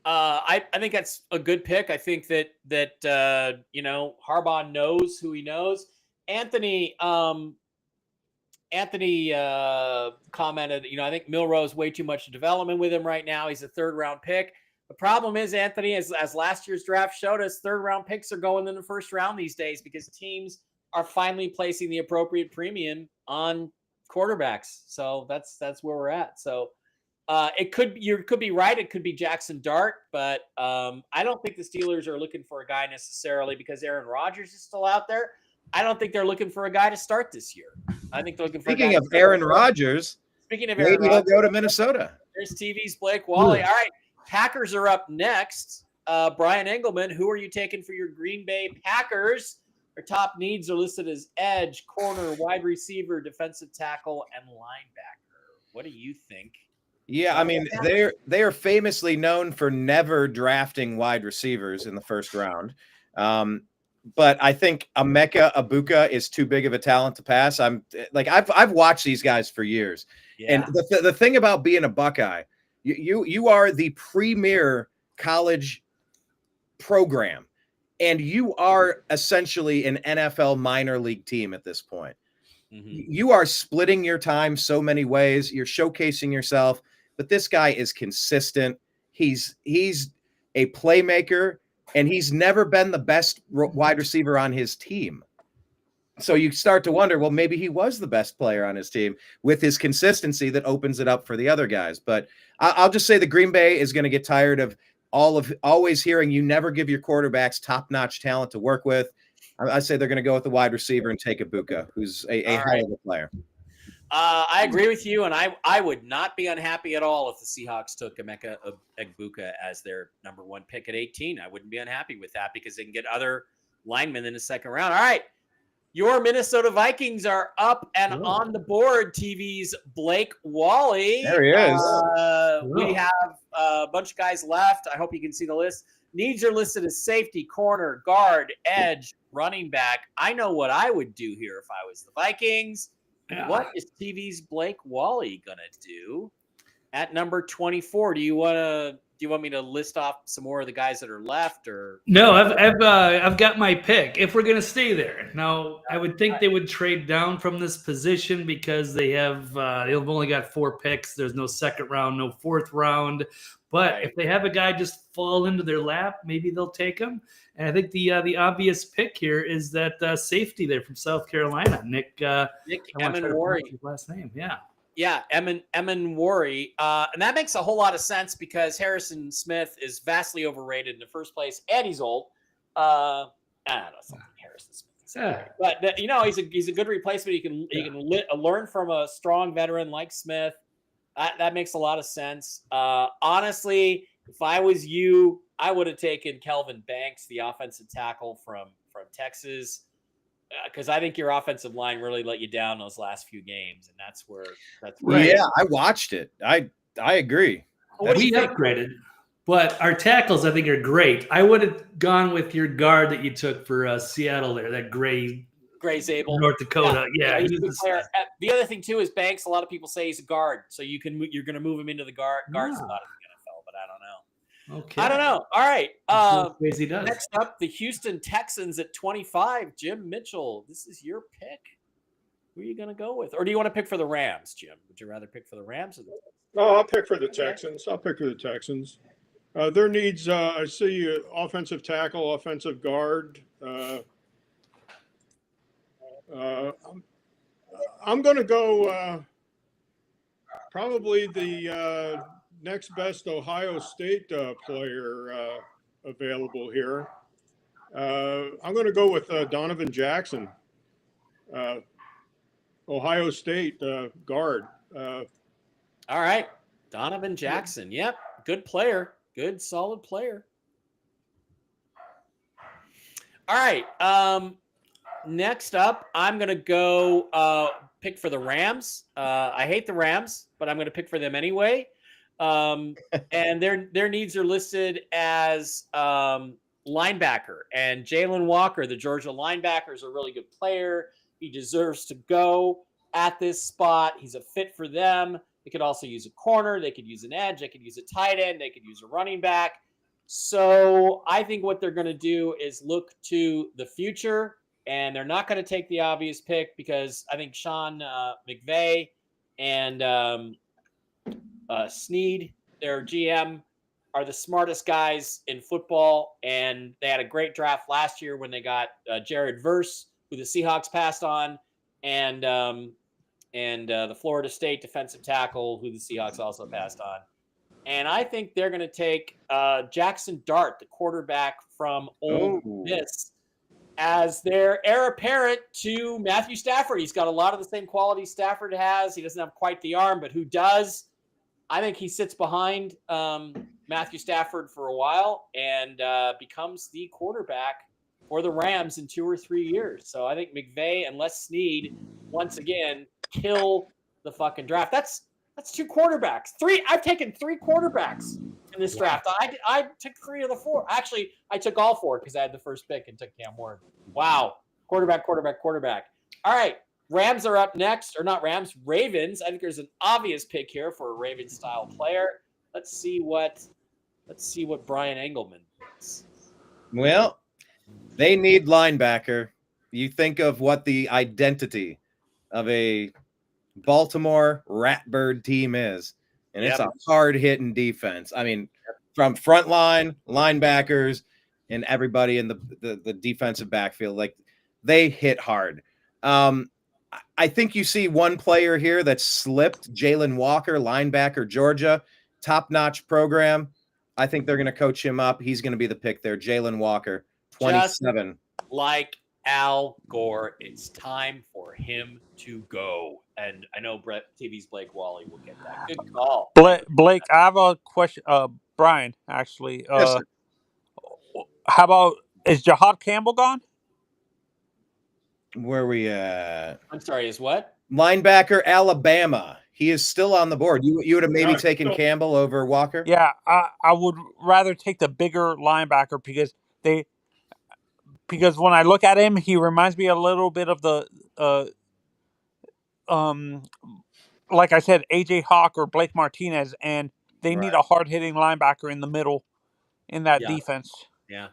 [SPEAKER 2] I think that's a good pick. I think that Harbaugh knows who he knows. Anthony commented, I think Milroe's way too much development with him right now. He's a 3rd round pick. The problem is, Anthony, as last year's draft showed us, 3rd round picks are going in the 1st round these days because teams are finally placing the appropriate premium on quarterbacks. So that's where we're at. So you could be right. It could be Jackson Dart, but I don't think the Steelers are looking for a guy necessarily because Aaron Rodgers is still out there. I don't think they're looking for a guy to start this year. I think they're looking for
[SPEAKER 1] Speaking of Aaron Rodgers,
[SPEAKER 2] maybe
[SPEAKER 1] he'll go to Minnesota.
[SPEAKER 2] There's TV's Blake Wally. All right, Packers are up next. Brian Engelman, who are you taking for your Green Bay Packers? Their top needs are listed as edge, corner, wide receiver, defensive tackle, and linebacker. What do you think?
[SPEAKER 1] Yeah, I mean, they are famously known for never drafting wide receivers in the 1st round. But I think Emeka Egbuka is too big of a talent to pass. I've watched these guys for years. Yeah. And the thing about being a Buckeye, you are the premier college program, and you are essentially an NFL minor league team at this point. Mm-hmm. You are splitting your time so many ways. You're showcasing yourself, but this guy is consistent. He's a playmaker, and he's never been the best wide receiver on his team. So you start to wonder, well, maybe he was the best player on his team with his consistency that opens it up for the other guys. But I'll just say the Green Bay is going to get tired of always hearing you never give your quarterbacks top-notch talent to work with. I say they're going to go with the wide receiver and take Egbuka, who's a hell of a player.
[SPEAKER 2] I agree with you, and I would not be unhappy at all if the Seahawks took Emeka Egbuka as their number 1 pick at 18. I wouldn't be unhappy with that because they can get other linemen in the 2nd round. All right, your Minnesota Vikings are up and on the board. TV's Blake Wally.
[SPEAKER 1] There he is.
[SPEAKER 2] We have a bunch of guys left. I hope you can see the list. Needs are listed as safety, corner, guard, edge, running back. I know what I would do here if I was the Vikings. Yeah. What is TV's Blake Wally going to do? at number 24. Do you want me to list off some more of the guys that are left, or
[SPEAKER 5] no? I've got my pick. If we're gonna stay there now, I would think they would trade down from this position because they've only got 4 picks. There's no second round, no fourth round. But if they have a guy just fall into their lap, maybe they'll take him. And I think the obvious pick here is that safety there from South Carolina, Nick
[SPEAKER 2] Emenwari.
[SPEAKER 5] His last name, yeah.
[SPEAKER 2] Yeah, Emenwari. And that makes a whole lot of sense because Harrison Smith is vastly overrated in the first place, and he's old. I don't know, something Harrison Smith. But he's a good replacement. He can learn from a strong veteran like Smith. That makes a lot of sense. Honestly, if I was you, I would have taken Kelvin Banks, the offensive tackle from Texas. Because I think your offensive line really let you down those last few games, and that's where.
[SPEAKER 1] Yeah, I watched it. I agree.
[SPEAKER 5] We upgraded, but our tackles I think are great. I would have gone with your guard that you took for Seattle there, that Gray
[SPEAKER 2] Zabel,
[SPEAKER 5] North Dakota. Yeah,
[SPEAKER 2] he's a good player. The other thing too is Banks. A lot of people say he's a guard, so you're going to move him into the guard spot in the NFL, but I don't know.
[SPEAKER 5] Okay.
[SPEAKER 2] I don't know. All right.
[SPEAKER 5] Crazy does.
[SPEAKER 2] Next up, the Houston Texans at 25. Jim Mitchell, this is your pick. Who are you going to go with? Or do you want to pick for the Rams, Jim? Would you rather pick for the Rams or the Texans?
[SPEAKER 3] Oh, I'll pick for the Texans. Their needs, I see offensive tackle, offensive guard. I'm going to go probably the next best Ohio State player available here. I'm going to go with Donovan Jackson, Ohio State guard.
[SPEAKER 2] All right. Donovan Jackson. Yep. Good player. Good, solid player. All right. Next up, I'm going to go pick for the Rams. I hate the Rams, but I'm going to pick for them anyway. And their needs are listed as linebacker. And Jalen Walker, the Georgia linebacker, is a really good player. He deserves to go at this spot. He's a fit for them. They could also use a corner. They could use an edge. They could use a tight end. They could use a running back. So I think what they're going to do is look to the future, and they're not going to take the obvious pick because I think Sean McVay and Snead, their GM, are the smartest guys in football, and they had a great draft last year when they got Jared Verse, who the Seahawks passed on, and the Florida State defensive tackle, who the Seahawks also passed on. And I think they're going to take Jackson Dart, the quarterback from Ole Miss, as their heir apparent to Matthew Stafford. He's got a lot of the same qualities Stafford has. He doesn't have quite the arm, but who does? I think he sits behind Matthew Stafford for a while and becomes the quarterback for the Rams in 2 or 3 years. So I think McVay and Les Snead once again kill the fucking draft. That's 2 quarterbacks. 3. I've taken 3 quarterbacks in this draft. I took 3 of the 4. Actually, I took all 4 because I had the first pick and took Cam Ward. Wow. Quarterback. All right. Rams are up next, or not Rams, Ravens. I think there's an obvious pick here for a Ravens-style player. Let's see what Brian Engelman thinks.
[SPEAKER 1] Well, they need linebacker. You think of what the identity of a Baltimore Ratbird team is, and it's a hard-hitting defense. I mean, from front line, linebackers, and everybody in the defensive backfield, like they hit hard. I think you see one player here that slipped, Jalen Walker, linebacker, Georgia, top-notch program. I think they're going to coach him up. He's going to be the pick there, Jalen Walker, 27.
[SPEAKER 2] Just like Al Gore, it's time for him to go. And I know Brett TV's Blake Wally will get that. Good call.
[SPEAKER 4] Blake, I have a question. Brian, actually.
[SPEAKER 1] Yes,
[SPEAKER 4] how about, is Jahad Campbell gone?
[SPEAKER 1] Where are we at?
[SPEAKER 2] I'm sorry, is what?
[SPEAKER 1] Linebacker, Alabama. He is still on the board. You would have maybe taken Campbell over Walker?
[SPEAKER 4] Yeah, I would rather take the bigger linebacker because when I look at him, he reminds me a little bit of the like I said, AJ Hawk or Blake Martinez, and they need
[SPEAKER 2] Right.
[SPEAKER 4] a hard-hitting linebacker in the middle in that defense.
[SPEAKER 2] Yeah.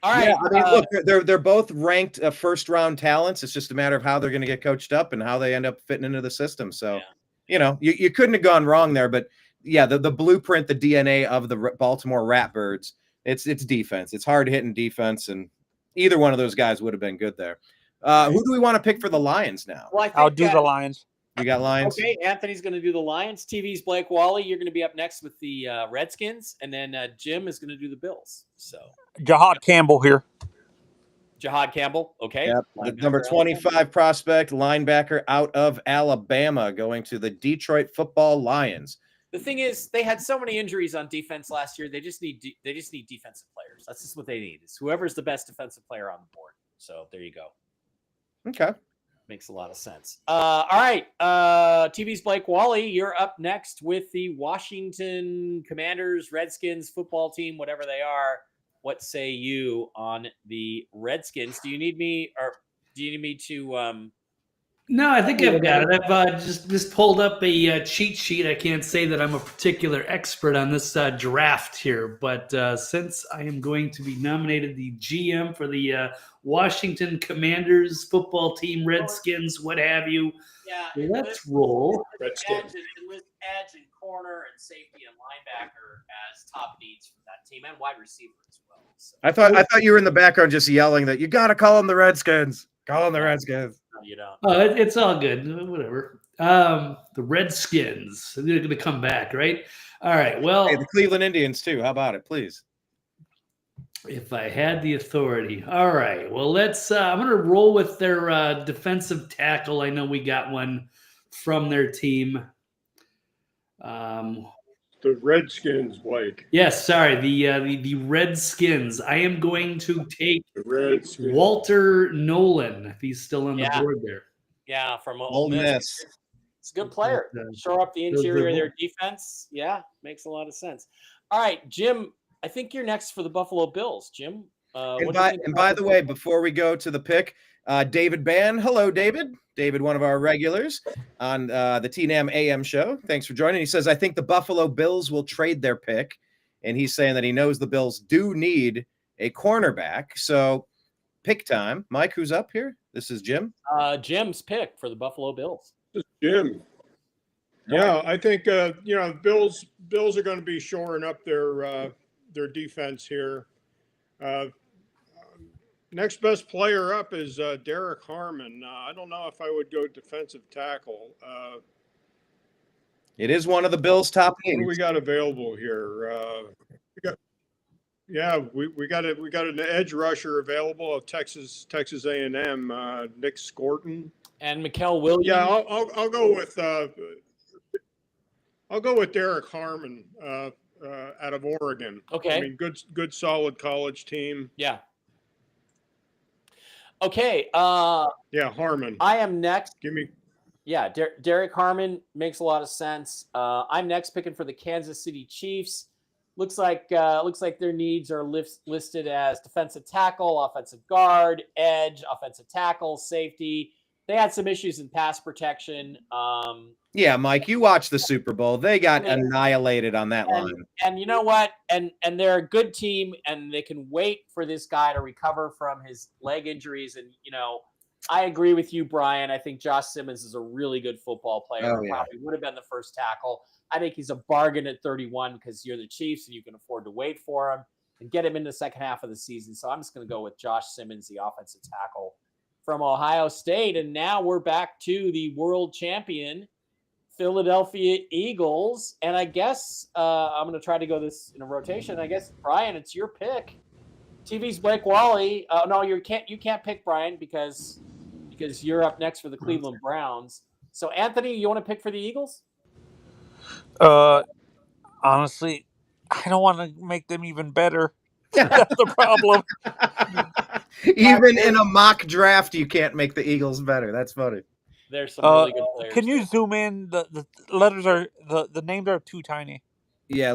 [SPEAKER 2] All right.
[SPEAKER 1] Yeah, I mean, look, they're both ranked first-round talents. It's just a matter of how they're going to get coached up and how they end up fitting into the system. So, you couldn't have gone wrong there. But yeah, the blueprint, the DNA of the Baltimore Ratbirds, it's defense. It's hard-hitting defense, and either one of those guys would have been good there. Who do we want to pick for the Lions now?
[SPEAKER 2] Well, I think
[SPEAKER 4] I'll do the Lions.
[SPEAKER 1] We got Lions.
[SPEAKER 2] Okay, Anthony's going to do the Lions. TV's Blake Wally. You're going to be up next with the Redskins, and then Jim is going to do the Bills. So
[SPEAKER 4] Jahad Campbell here.
[SPEAKER 2] Jahad Campbell. Okay.
[SPEAKER 1] Yep. The number 25 prospect linebacker out of Alabama, going to the Detroit Football Lions.
[SPEAKER 2] The thing is, they had so many injuries on defense last year. They just need defensive players. That's just what they need. Is whoever's the best defensive player on the board. So there you go.
[SPEAKER 1] Okay.
[SPEAKER 2] Makes a lot of sense. All right. TV's Blake Wally, you're up next with the Washington Commanders, Redskins football team, whatever they are. What say you on the Redskins? Do you need me to
[SPEAKER 5] No, I think I've got it. I've just pulled up a cheat sheet. I can't say that I'm a particular expert on this draft here, but since I am going to be nominated the GM for the Washington Commanders football team, Redskins, what have you, let's roll.
[SPEAKER 2] Redskins. It lists edge and corner and safety and linebacker as top needs for that team and wide receiver as well. So.
[SPEAKER 1] I thought you were in the background just yelling that you got to call them the Redskins. Call them the Redskins.
[SPEAKER 2] No, you don't.
[SPEAKER 5] Oh, it's all good. Whatever. The Redskins. They're going to come back, right? All right. Well,
[SPEAKER 1] hey, the Cleveland Indians too. How about it, please?
[SPEAKER 5] If I had the authority. All right. Well, let's. I'm going to roll with their defensive tackle. I know we got one from their team.
[SPEAKER 3] The Redskins, Blake.
[SPEAKER 5] Yes, sorry. The Redskins. I am going to take
[SPEAKER 3] Redskins.
[SPEAKER 5] Walter Nolan, if he's still on the board there.
[SPEAKER 2] Yeah, from
[SPEAKER 1] Ole Miss.
[SPEAKER 2] It's a good player. Shore up the interior of their defense. Yeah, makes a lot of sense. All right, Jim, I think you're next for the Buffalo Bills. Jim.
[SPEAKER 1] And by the way, before we go to the pick, David Bann. Hello, David. David, one of our regulars on the TNAM AM show. Thanks for joining. He says, I think the Buffalo Bills will trade their pick. And he's saying that he knows the Bills do need a cornerback. So pick time. Mike, who's up here? This is Jim.
[SPEAKER 2] Jim's pick for the Buffalo Bills.
[SPEAKER 3] This is Jim. Yeah, I think Bills are going to be shoring up their defense here. Next best player up is Derek Harmon. I don't know if I would go defensive tackle.
[SPEAKER 1] It is one of the Bills' top
[SPEAKER 3] What
[SPEAKER 1] needs.
[SPEAKER 3] do we got available here? We got an edge rusher available of Texas A&M, Nick Scorton
[SPEAKER 2] and Mikel Williams.
[SPEAKER 3] Yeah, I'll go with Derek Harmon out of Oregon.
[SPEAKER 2] Okay.
[SPEAKER 3] I mean, good solid college team.
[SPEAKER 2] Yeah. Okay.
[SPEAKER 3] Harmon.
[SPEAKER 2] I am next.
[SPEAKER 3] Give me.
[SPEAKER 2] Yeah, Derek Harmon makes a lot of sense. I'm next picking for the Kansas City Chiefs. Looks like their needs are listed as defensive tackle, offensive guard, edge, offensive tackle, safety. They had some issues in pass protection.
[SPEAKER 1] Yeah, Mike, you watched the Super Bowl. They got annihilated on that line.
[SPEAKER 2] And you know what? And they're a good team, and they can wait for this guy to recover from his leg injuries. And, I agree with you, Brian. I think Josh Simmons is a really good football player. Probably would have been the first tackle. I think he's a bargain at 31 because you're the Chiefs and you can afford to wait for him and get him in the second half of the season. So I'm just going to go with Josh Simmons, the offensive tackle from Ohio State. And now we're back to the world champion Philadelphia Eagles. And I guess I'm going to try to go this in a rotation. I guess, Brian, it's your pick. TV's Blake Wally. No, you can't pick Brian because you're up next for the Cleveland Browns. So, Anthony, you want to pick for the Eagles?
[SPEAKER 4] Honestly, I don't want to make them even better. That's the problem.
[SPEAKER 1] Even in a mock draft, you can't make the Eagles better. That's funny.
[SPEAKER 2] There's some really good players.
[SPEAKER 4] Can you zoom in? The letters are the names are too tiny.
[SPEAKER 1] Yeah,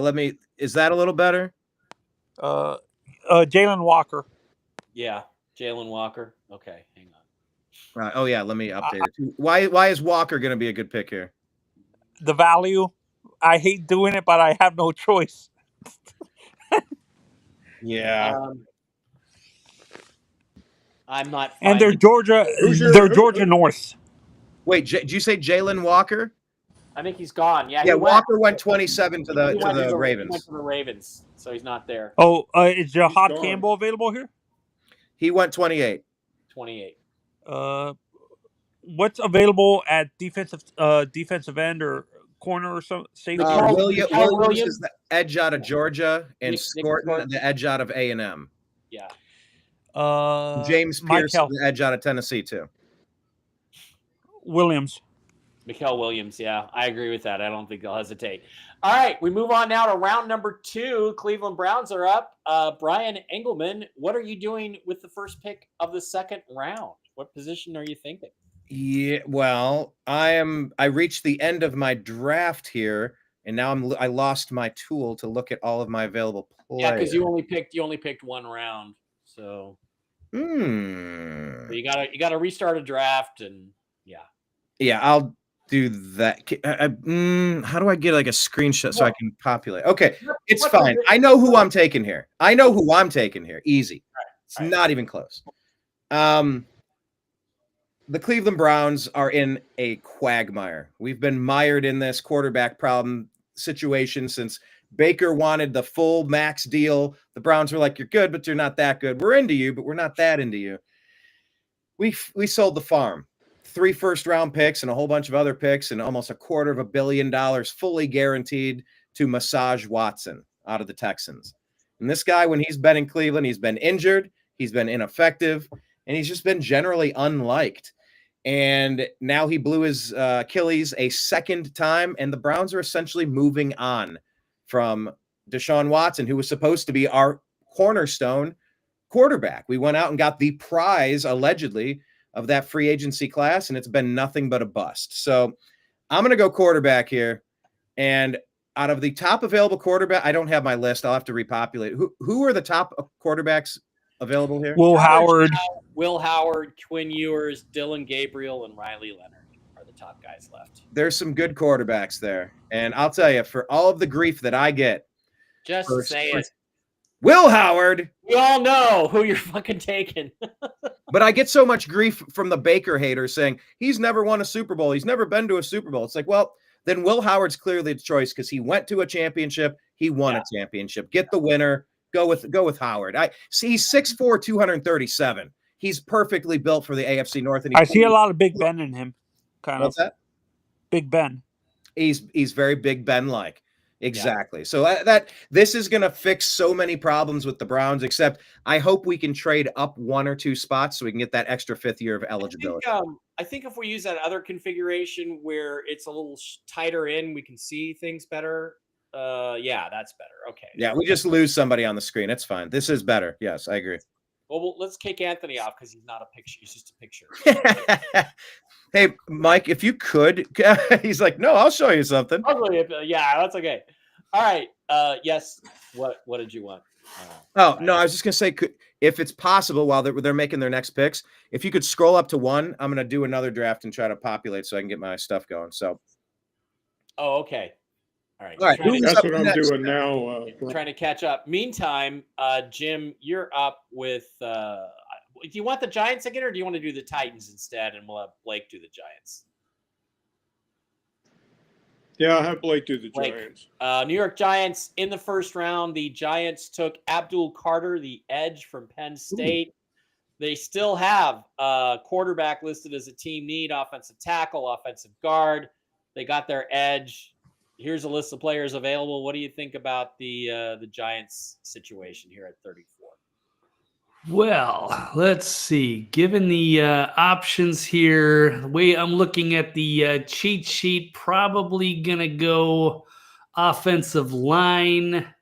[SPEAKER 1] is that a little better?
[SPEAKER 4] Jalen Walker.
[SPEAKER 2] Yeah, Jalen Walker. Okay, hang on.
[SPEAKER 1] Oh yeah, let me update it. Why is Walker going to be a good pick here?
[SPEAKER 4] The value. I hate doing it, but I have no choice.
[SPEAKER 1] Yeah.
[SPEAKER 2] I'm not.
[SPEAKER 4] And they're Georgia. They're Georgia North.
[SPEAKER 1] Wait, did you say Jalen Walker?
[SPEAKER 2] I think he's gone. Yeah.
[SPEAKER 1] Yeah, Walker went 27 to the Ravens.
[SPEAKER 2] He went to the Ravens, so he's not there.
[SPEAKER 4] Oh, is Jahad Campbell available here?
[SPEAKER 1] He went 28.
[SPEAKER 2] 28.
[SPEAKER 4] What's available at defensive end or corner or some safety?
[SPEAKER 1] Williams is the edge out of Georgia, and Scorton the edge out of A&M.
[SPEAKER 2] Yeah.
[SPEAKER 1] James Pierce the edge out of Tennessee too.
[SPEAKER 4] Williams.
[SPEAKER 2] Mikael Williams, yeah, I agree with that. I don't think they'll hesitate. All right, we move on now to round number 2. Cleveland Browns are up. Brian Engelman, what are you doing with the first pick of the second round? What position are you thinking?
[SPEAKER 1] Yeah, well, I reached the end of my draft here, and now I lost my tool to look at all of my available players.
[SPEAKER 2] Yeah, because you only picked one round, so. So you gotta restart a draft, and
[SPEAKER 1] yeah, I'll do that. How do I get like a screenshot so I can populate? Okay, it's fine. I know who I'm taking here. Easy. It's not even close. The Cleveland Browns are in a quagmire. We've been mired in this quarterback problem situation since Baker wanted the full max deal. The Browns were like, "You're good, but you're not that good. We're into you, but we're not that into you." We sold the farm. 3 first-round picks and a whole bunch of other picks and almost $250 million fully guaranteed to massage Watson out of the Texans. And this guy, when he's been in Cleveland, he's been injured, he's been ineffective, and he's just been generally unliked. And now he blew his Achilles a second time, and the Browns are essentially moving on from Deshaun Watson, who was supposed to be our cornerstone quarterback. We went out and got the prize, allegedly, of that free agency class, and it's been nothing but a bust. So I'm going to go quarterback here. And out of the top available quarterback, I don't have my list. I'll have to repopulate. Who are the top quarterbacks available here?
[SPEAKER 4] Will Howard,
[SPEAKER 2] Quinn Ewers, Dylan Gabriel, and Riley Leonard are the top guys left.
[SPEAKER 1] There's some good quarterbacks there. And I'll tell you, for all of the grief that I get,
[SPEAKER 2] just say it.
[SPEAKER 1] Will Howard.
[SPEAKER 2] We all know who you're fucking taking.
[SPEAKER 1] But I get so much grief from the Baker haters saying he's never won a Super Bowl. He's never been to a Super Bowl. It's like, well, then Will Howard's clearly the choice because he went to a championship. He won a championship. Get the winner. Go with Howard. I see he's 6'4", 237. He's perfectly built for the AFC North. And
[SPEAKER 4] I see a lot of Big Ben in him.
[SPEAKER 1] What's that?
[SPEAKER 4] Big Ben.
[SPEAKER 1] He's very Big Ben-like. Exactly. So that this is going to fix so many problems with the Browns, except I hope we can trade up 1 or 2 spots so we can get that extra 5th year of eligibility.
[SPEAKER 2] I think if we use that other configuration where it's a little tighter in, we can see things better. That's better. Okay.
[SPEAKER 1] Yeah, we just lose somebody on the screen. It's fine. This is better. Yes, I agree.
[SPEAKER 2] Well, let's kick Anthony off because he's not a picture. He's just a picture.
[SPEAKER 1] Hey, Mike, if you could, he's like, no, I'll show you something.
[SPEAKER 2] Yeah, that's okay. All right. Yes. What did you want?
[SPEAKER 1] No, I was just going to say, if it's possible while they're making their next picks, if you could scroll up to 1, I'm going to do another draft and try to populate so I can get my stuff going. So.
[SPEAKER 2] Oh, okay. All right.
[SPEAKER 3] That's what I'm doing now.
[SPEAKER 2] Trying to catch up. Meantime, Jim, you're up with. Do you want the Giants again, or do you want to do the Titans instead, and we'll have Blake do the Giants?
[SPEAKER 3] Yeah, I'll have Blake do the Giants.
[SPEAKER 2] New York Giants in the first round. The Giants took Abdul Carter, the edge from Penn State. Ooh. They still have quarterback listed as a team need, offensive tackle, offensive guard. They got their edge. Here's a list of players available. What do you think about the Giants situation here at 34?
[SPEAKER 5] Well, let's see. Given the options here, the way I'm looking at the cheat sheet, probably going to go offensive line.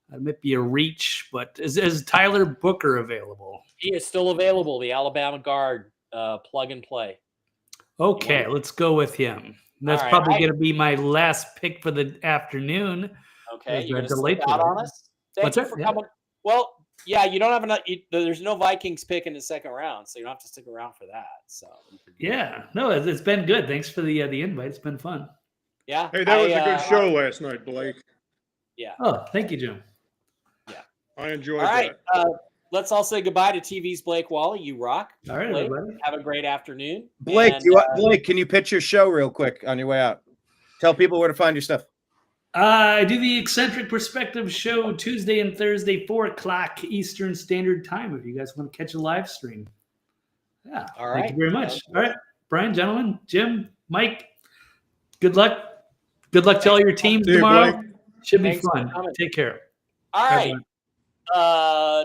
[SPEAKER 5] That might be a reach, but is Tyler Booker available?
[SPEAKER 2] He is still available, the Alabama guard, plug and play.
[SPEAKER 5] Okay, let's go with him. That's probably going to be my last pick for the afternoon.
[SPEAKER 2] Okay, you're going to slip out on us? Thank you for coming. Well, Yeah, you don't have enough. There's no Vikings pick in the second round, so you don't have to stick around for that. So
[SPEAKER 5] yeah, no, it's been good. Thanks for the invite. It's been fun.
[SPEAKER 2] Yeah.
[SPEAKER 3] Hey, that was a good show last night, Blake.
[SPEAKER 2] Yeah.
[SPEAKER 5] Oh, thank you, Jim.
[SPEAKER 2] Yeah.
[SPEAKER 3] I enjoyed
[SPEAKER 2] All right.
[SPEAKER 3] that.
[SPEAKER 2] Let's all say goodbye to TV's Blake Wally. You rock.
[SPEAKER 5] All right,
[SPEAKER 2] Blake,
[SPEAKER 5] everybody.
[SPEAKER 2] have a great afternoon.
[SPEAKER 1] Blake,
[SPEAKER 2] And,
[SPEAKER 1] Blake, can you pitch your show real quick on your way out? Tell people where to find your stuff.
[SPEAKER 5] I do the Eccentric Perspective show Tuesday and Thursday, 4:00 Eastern Standard Time. If you guys want to catch a live stream. Yeah.
[SPEAKER 2] All right.
[SPEAKER 5] Thank you very much. All right, Brian, gentlemen, Jim, Mike. Good luck. Good luck to all your teams tomorrow. Should be fun. Take care.
[SPEAKER 2] All right.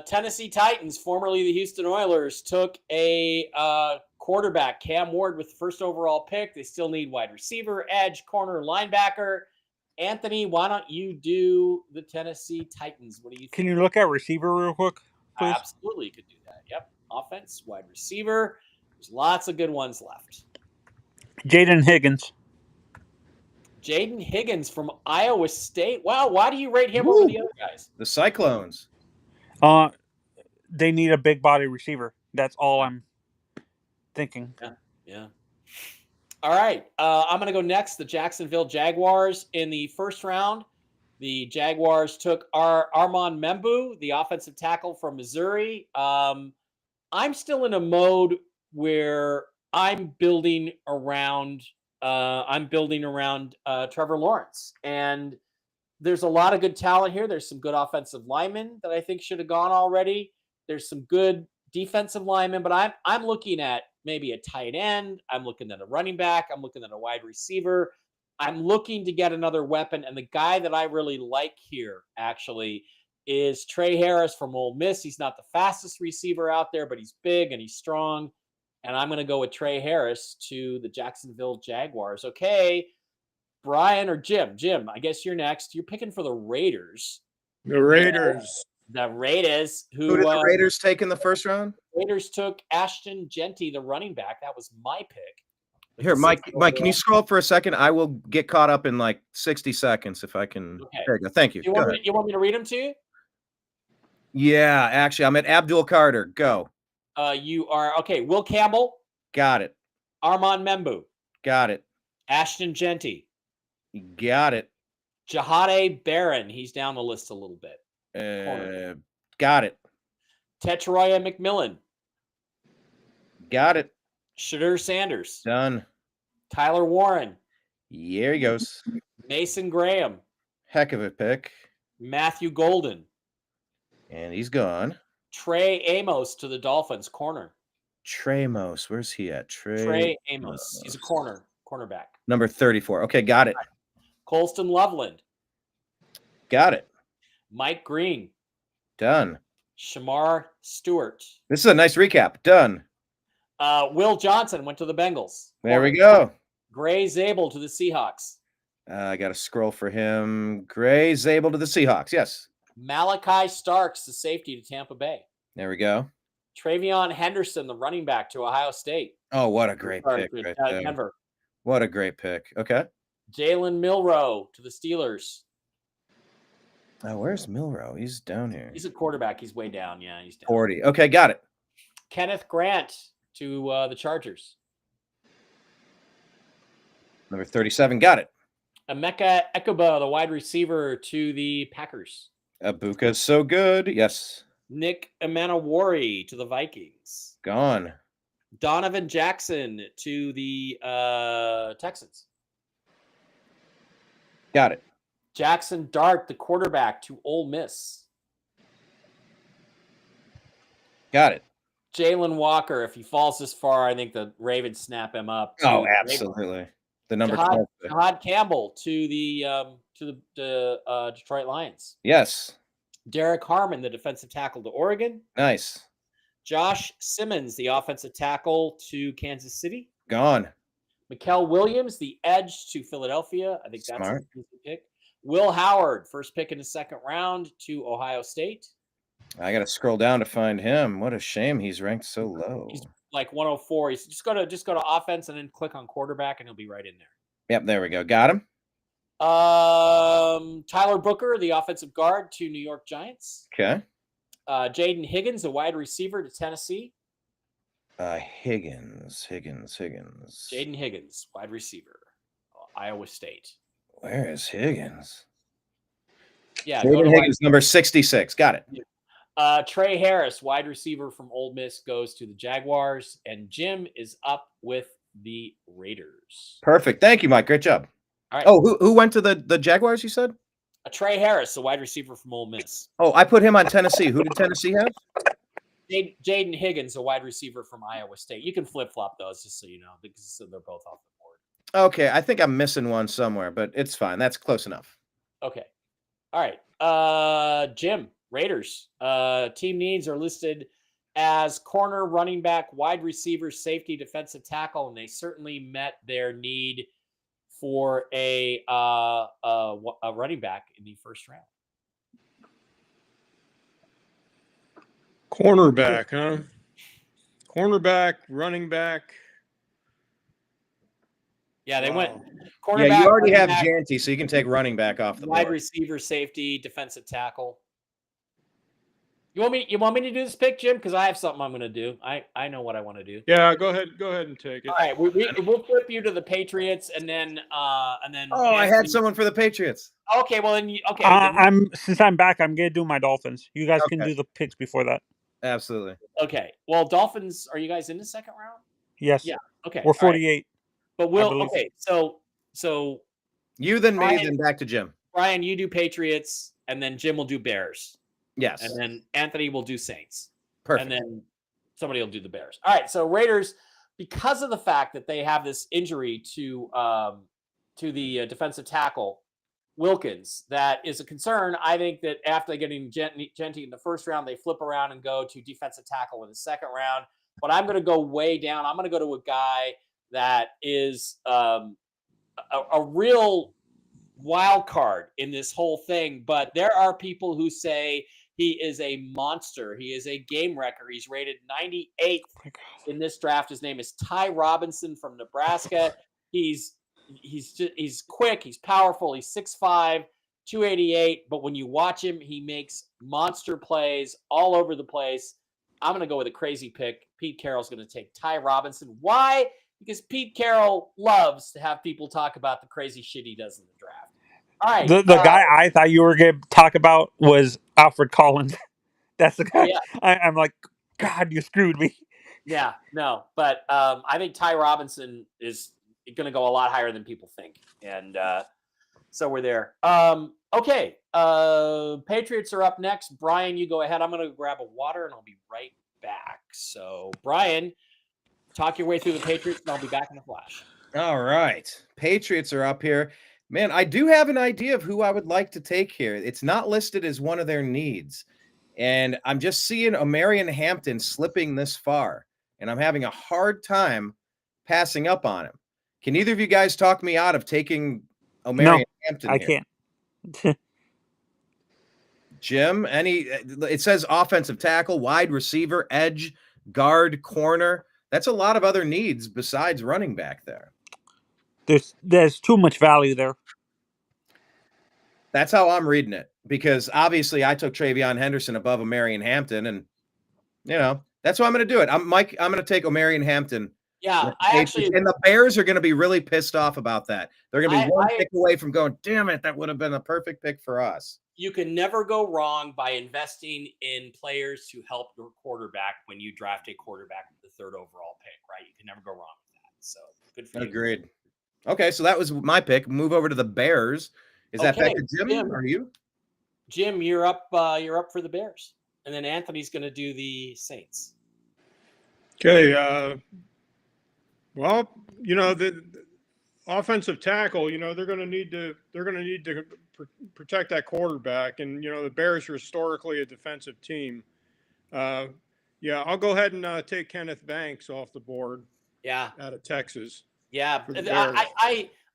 [SPEAKER 2] Tennessee Titans, formerly the Houston Oilers, took a quarterback, Cam Ward, with the first overall pick. They still need wide receiver, edge, corner, linebacker. Anthony, why don't you do the Tennessee Titans? What do you think?
[SPEAKER 4] Can you look at receiver real quick, please?
[SPEAKER 2] Absolutely, you could do that. Yep. Offense, wide receiver. There's lots of good ones left.
[SPEAKER 4] Jaden Higgins.
[SPEAKER 2] Jaden Higgins from Iowa State. Wow, why do you rate him over the other guys?
[SPEAKER 1] The Cyclones.
[SPEAKER 4] They need a big body receiver. That's all I'm thinking.
[SPEAKER 2] Yeah. All right. I'm going to go next. The Jacksonville Jaguars in the first round. The Jaguars took Armand Membu, the offensive tackle from Missouri. I'm still in a mode where I'm building around Trevor Lawrence, and there's a lot of good talent here. There's some good offensive linemen that I think should have gone already. There's some good defensive linemen, but I'm looking at maybe a tight end. I'm looking at a running back. I'm looking at a wide receiver. I'm looking to get another weapon, and the guy that I really like here actually is Trey Harris from Ole Miss. He's not the fastest receiver out there, but he's big and he's strong. And I'm going to go with Trey Harris to the Jacksonville Jaguars. Okay, Brian or Jim? Jim, I guess you're next. You're picking for the Raiders.
[SPEAKER 3] The Raiders.
[SPEAKER 2] The Raiders.
[SPEAKER 1] Who did the Raiders take in the first round?
[SPEAKER 2] Raiders took Ashton Genty, the running back. That was my pick.
[SPEAKER 1] Here, Mike, can you scroll up for a second? I will get caught up in like 60 seconds if I can.
[SPEAKER 2] Okay.
[SPEAKER 1] There you go. Thank you.
[SPEAKER 2] You want me to read them to you?
[SPEAKER 1] Yeah, actually, I'm at Abdul Carter. Go.
[SPEAKER 2] You are okay. Will Campbell.
[SPEAKER 1] Got it.
[SPEAKER 2] Armand Membu.
[SPEAKER 1] Got it.
[SPEAKER 2] Ashton Genty.
[SPEAKER 1] Got it.
[SPEAKER 2] Jahade Barron. He's down the list a little bit.
[SPEAKER 1] Got it.
[SPEAKER 2] Tetroya McMillan.
[SPEAKER 1] Got it.
[SPEAKER 2] Shadur Sanders.
[SPEAKER 1] Done.
[SPEAKER 2] Tyler Warren.
[SPEAKER 1] Here he goes.
[SPEAKER 2] Mason Graham.
[SPEAKER 1] Heck of a pick.
[SPEAKER 2] Matthew Golden.
[SPEAKER 1] And he's gone.
[SPEAKER 2] Trey Amos to the Dolphins, corner.
[SPEAKER 1] Tramos. Where's he at?
[SPEAKER 2] Trey Amos. He's a cornerback.
[SPEAKER 1] Number 34. Okay, got it.
[SPEAKER 2] Colston Loveland.
[SPEAKER 1] Got it.
[SPEAKER 2] Mike Green.
[SPEAKER 1] Done.
[SPEAKER 2] Shamar Stewart.
[SPEAKER 1] This is a nice recap. Done.
[SPEAKER 2] Will Johnson went to the Bengals.
[SPEAKER 1] There we go.
[SPEAKER 2] Gray Zabel to the Seahawks.
[SPEAKER 1] I got to scroll for him. Gray Zabel to the Seahawks. Yes.
[SPEAKER 2] Malachi Starks, the safety, to Tampa Bay.
[SPEAKER 1] There we go.
[SPEAKER 2] Travion Henderson, the running back, to Ohio State.
[SPEAKER 1] Oh, what a great pick. Right there.
[SPEAKER 2] Denver.
[SPEAKER 1] What a great pick. Okay.
[SPEAKER 2] Jalen Milroe to the Steelers.
[SPEAKER 1] Oh, where's Milroe? He's down here.
[SPEAKER 2] He's a quarterback. He's way down. Yeah, he's down.
[SPEAKER 1] 40. Okay, got it.
[SPEAKER 2] Kenneth Grant to the Chargers.
[SPEAKER 1] Number 37. Got it.
[SPEAKER 2] Emeka Ekuba, the wide receiver, to the Packers.
[SPEAKER 1] Abuka's so good. Yes.
[SPEAKER 2] Nick Emanawari to the Vikings.
[SPEAKER 1] Gone.
[SPEAKER 2] Donovan Jackson to the Texans.
[SPEAKER 1] Got it.
[SPEAKER 2] Jackson Dart, the quarterback, to Ole Miss.
[SPEAKER 1] Got it.
[SPEAKER 2] Jalen Walker, if he falls this far, I think the Ravens snap him up.
[SPEAKER 1] Oh, absolutely. The number 12.
[SPEAKER 2] Jahad Campbell to the Detroit Lions.
[SPEAKER 1] Yes.
[SPEAKER 2] Derek Harmon, the defensive tackle, to Oregon.
[SPEAKER 1] Nice.
[SPEAKER 2] Josh Simmons, the offensive tackle, to Kansas City.
[SPEAKER 1] Gone.
[SPEAKER 2] Mikael Williams, the edge, to Philadelphia. I think that's
[SPEAKER 1] Smart.
[SPEAKER 2] a easy pick. Will Howard, first pick in the second round, to Ohio State.
[SPEAKER 1] I got to scroll down to find him. What a shame he's ranked so low.
[SPEAKER 2] He's like 104. He's just go to offense and then click on quarterback and he'll be right in there.
[SPEAKER 1] Yep, there we go. Got him.
[SPEAKER 2] Tyler Booker, the offensive guard, to New York Giants.
[SPEAKER 1] Okay.
[SPEAKER 2] Jaden Higgins, a wide receiver to Tennessee.
[SPEAKER 1] Higgins.
[SPEAKER 2] Jaden Higgins, wide receiver, Iowa State.
[SPEAKER 1] Where is Higgins?
[SPEAKER 2] Yeah,
[SPEAKER 1] Jaden Higgins, number 66. Got it.
[SPEAKER 2] Trey Harris, wide receiver from Ole Miss, goes to the Jaguars, and Jim is up with the Raiders.
[SPEAKER 1] Perfect. Thank you, Mike. Great job.
[SPEAKER 2] All right.
[SPEAKER 1] Oh, who went to the Jaguars, you said?
[SPEAKER 2] Trey Harris, a wide receiver from Ole Miss.
[SPEAKER 1] Oh, I put him on Tennessee. Who did Tennessee have?
[SPEAKER 2] Jaden Higgins, a wide receiver from Iowa State. You can flip-flop those, just so you know, because they're both off the board.
[SPEAKER 1] Okay, I think I'm missing one somewhere, but it's fine. That's close enough.
[SPEAKER 2] Okay. All right. Jim, Raiders. Team needs are listed as corner, running back, wide receiver, safety, defensive tackle, and they certainly met their need for a running back in the first round.
[SPEAKER 3] Cornerback, huh? Cornerback, running back.
[SPEAKER 2] Yeah, they went
[SPEAKER 1] cornerback. Yeah, you already have Janty, so you can take running back off the
[SPEAKER 2] wide
[SPEAKER 1] board.
[SPEAKER 2] Receiver, safety, defensive tackle. You want me to do this pick, Jim? Because I have something I'm going to do. I know what I want to do.
[SPEAKER 3] Yeah, go ahead and take it.
[SPEAKER 2] All right, we'll flip you to the Patriots, and then. Oh,
[SPEAKER 1] I had someone for the Patriots.
[SPEAKER 2] Okay, well then.
[SPEAKER 4] Since I'm back, I'm going to do my Dolphins. You guys can do the picks before that.
[SPEAKER 1] Absolutely.
[SPEAKER 2] Okay. Well, Dolphins. Are you guys in the second round?
[SPEAKER 4] Yes.
[SPEAKER 2] Yeah. Okay.
[SPEAKER 4] We're 48.
[SPEAKER 2] But so.
[SPEAKER 1] You then me, then back to Jim.
[SPEAKER 2] Brian, you do Patriots, and then Jim will do Bears.
[SPEAKER 1] Yes.
[SPEAKER 2] And then Anthony will do Saints.
[SPEAKER 1] Perfect.
[SPEAKER 2] And then somebody will do the Bears. All right. So Raiders, because of the fact that they have this injury to the defensive tackle Wilkins, that is a concern. I think that after getting Genty in the first round, they flip around and go to defensive tackle in the second round. But I'm going to go way down. I'm going to go to a guy that is a real wild card in this whole thing. But there are people who say he is a monster. He is a game wrecker. He's rated 98th in this draft. His name is Ty Robinson from Nebraska. He's quick. He's powerful. He's 6'5", 288. But when you watch him, he makes monster plays all over the place. I'm going to go with a crazy pick. Pete Carroll's going to take Ty Robinson. Why? Because Pete Carroll loves to have people talk about the crazy shit he does in the draft. All right.
[SPEAKER 4] The guy I thought you were going to talk about was Alfred Collins. That's the guy. Yeah. I'm like, God, you screwed me.
[SPEAKER 2] Yeah, no. But I think Ty Robinson is going to go a lot higher than people think. And so we're there. Okay. Patriots are up next. Brian, you go ahead. I'm going to grab a water and I'll be right back. So, Brian, talk your way through the Patriots and I'll be back in a flash.
[SPEAKER 1] All right. Patriots are up here. Man, I do have an idea of who I would like to take here. It's not listed as one of their needs. And I'm just seeing Omarion Hampton slipping this far. And I'm having a hard time passing up on him. Can either of you guys talk me out of taking Omarion Hampton?
[SPEAKER 4] I can't.
[SPEAKER 1] Jim, it says offensive tackle, wide receiver, edge, guard, corner. That's a lot of other needs besides running back there.
[SPEAKER 4] There's too much value there.
[SPEAKER 1] That's how I'm reading it, because obviously I took Travion Henderson above Omarion Hampton, and that's why I'm going to do it. I'm going to take Omarion Hampton.
[SPEAKER 2] Yeah,
[SPEAKER 1] and the Bears are going to be really pissed off about that. They're going to be one pick away from going, damn it, that would have been a perfect pick for us.
[SPEAKER 2] You can never go wrong by investing in players to help your quarterback when you draft a quarterback with the 3rd overall pick, right? You can never go wrong with that. So good for you.
[SPEAKER 1] Agreed. Okay, so that was my pick. Move over to the Bears. Is that back to Jim or you?
[SPEAKER 2] Jim, you're up for the Bears. And then Anthony's going to do the Saints.
[SPEAKER 3] Okay. Well, the offensive tackle, they're going to need to protect that quarterback. And, the Bears are historically a defensive team. I'll go ahead and take Kenneth Banks off the board.
[SPEAKER 2] Yeah.
[SPEAKER 3] Out of Texas.
[SPEAKER 2] Yeah.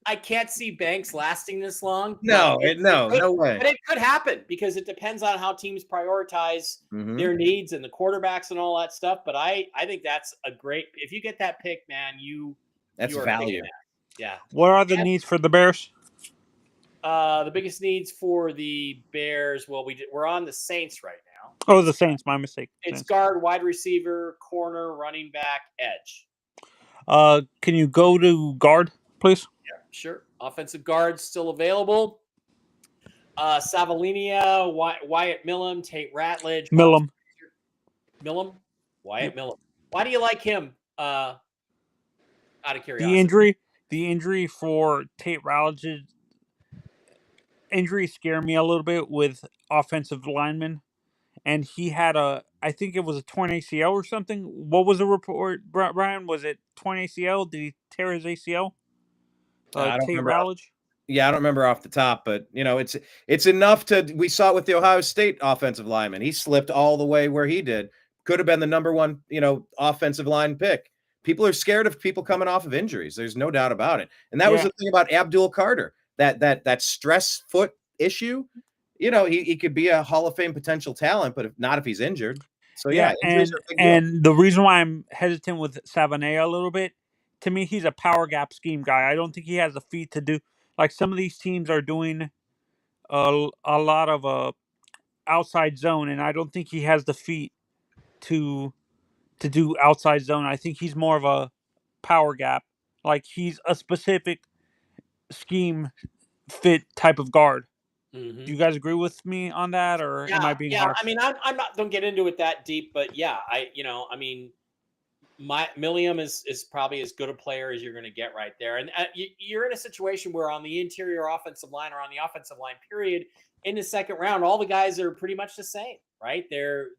[SPEAKER 2] I can't see Banks lasting this long.
[SPEAKER 1] No way.
[SPEAKER 2] But it could happen because it depends on how teams prioritize their needs and the quarterbacks and all that stuff. But I think that's a great. If you get that pick, man,
[SPEAKER 1] that's value.
[SPEAKER 2] Yeah.
[SPEAKER 4] What are the needs for the Bears?
[SPEAKER 2] The biggest needs for the Bears. Well, we're on the Saints right now.
[SPEAKER 4] Oh, the Saints. My mistake.
[SPEAKER 2] It's
[SPEAKER 4] Saints.
[SPEAKER 2] guard, wide receiver, corner, running back, edge.
[SPEAKER 4] Can you go to guard, please?
[SPEAKER 2] Yeah, sure. Offensive guards still available. Savalinia, Wyatt Millam, Tate Ratledge.
[SPEAKER 4] Millam.
[SPEAKER 2] Wyatt Millam. Why do you like him? Out of curiosity.
[SPEAKER 4] The injury for Tate Ratledge's injury scared me a little bit with offensive linemen. And he had I think it was a torn ACL or something. What was the report, Brian? Was it torn ACL? Did he tear his ACL?
[SPEAKER 1] I don't
[SPEAKER 4] Tate
[SPEAKER 1] remember.
[SPEAKER 4] Ratledge?
[SPEAKER 1] Yeah, I don't remember off the top, but it's enough to. We saw it with the Ohio State offensive lineman. He slipped all the way where he did. Could have been the number one, offensive line pick. People are scared of people coming off of injuries. There's no doubt about it. And that was the thing about Abdul Carter. That stress foot issue. He could be a Hall of Fame potential talent, but not if he's injured. So
[SPEAKER 4] and the reason why I'm hesitant with Savania a little bit, to me, he's a power gap scheme guy. I don't think he has the feet to do like some of these teams are doing a lot of outside zone, and I don't think he has the feet to do outside zone. I think he's more of a power gap. Like he's a specific scheme fit type of guard.
[SPEAKER 2] Mm-hmm.
[SPEAKER 4] Do you guys agree with me on that, or am I being harsh?
[SPEAKER 2] I mean, I'm not. Don't get into it that deep, but yeah, Milliam is probably as good a player as you're going to get right there, and you're in a situation where on the interior offensive line or on the offensive line period in the second round, all the guys are pretty much the same, right? They're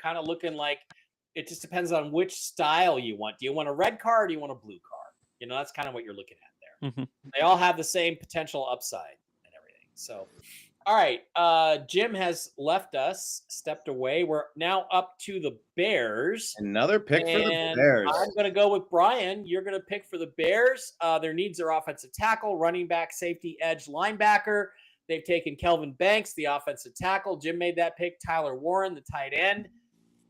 [SPEAKER 2] kind of looking like it just depends on which style you want. Do you want a red card? Or do you want a blue card? That's kind of what you're looking at there.
[SPEAKER 4] Mm-hmm.
[SPEAKER 2] They all have the same potential upside and everything. So. All right. Jim has left us, stepped away. We're now up to the Bears.
[SPEAKER 1] Another pick for the Bears.
[SPEAKER 2] I'm going to go with Brian. You're going to pick for the Bears. Their needs are offensive tackle, running back, safety, edge, linebacker. They've taken Kelvin Banks, the offensive tackle. Jim made that pick. Tyler Warren, the tight end,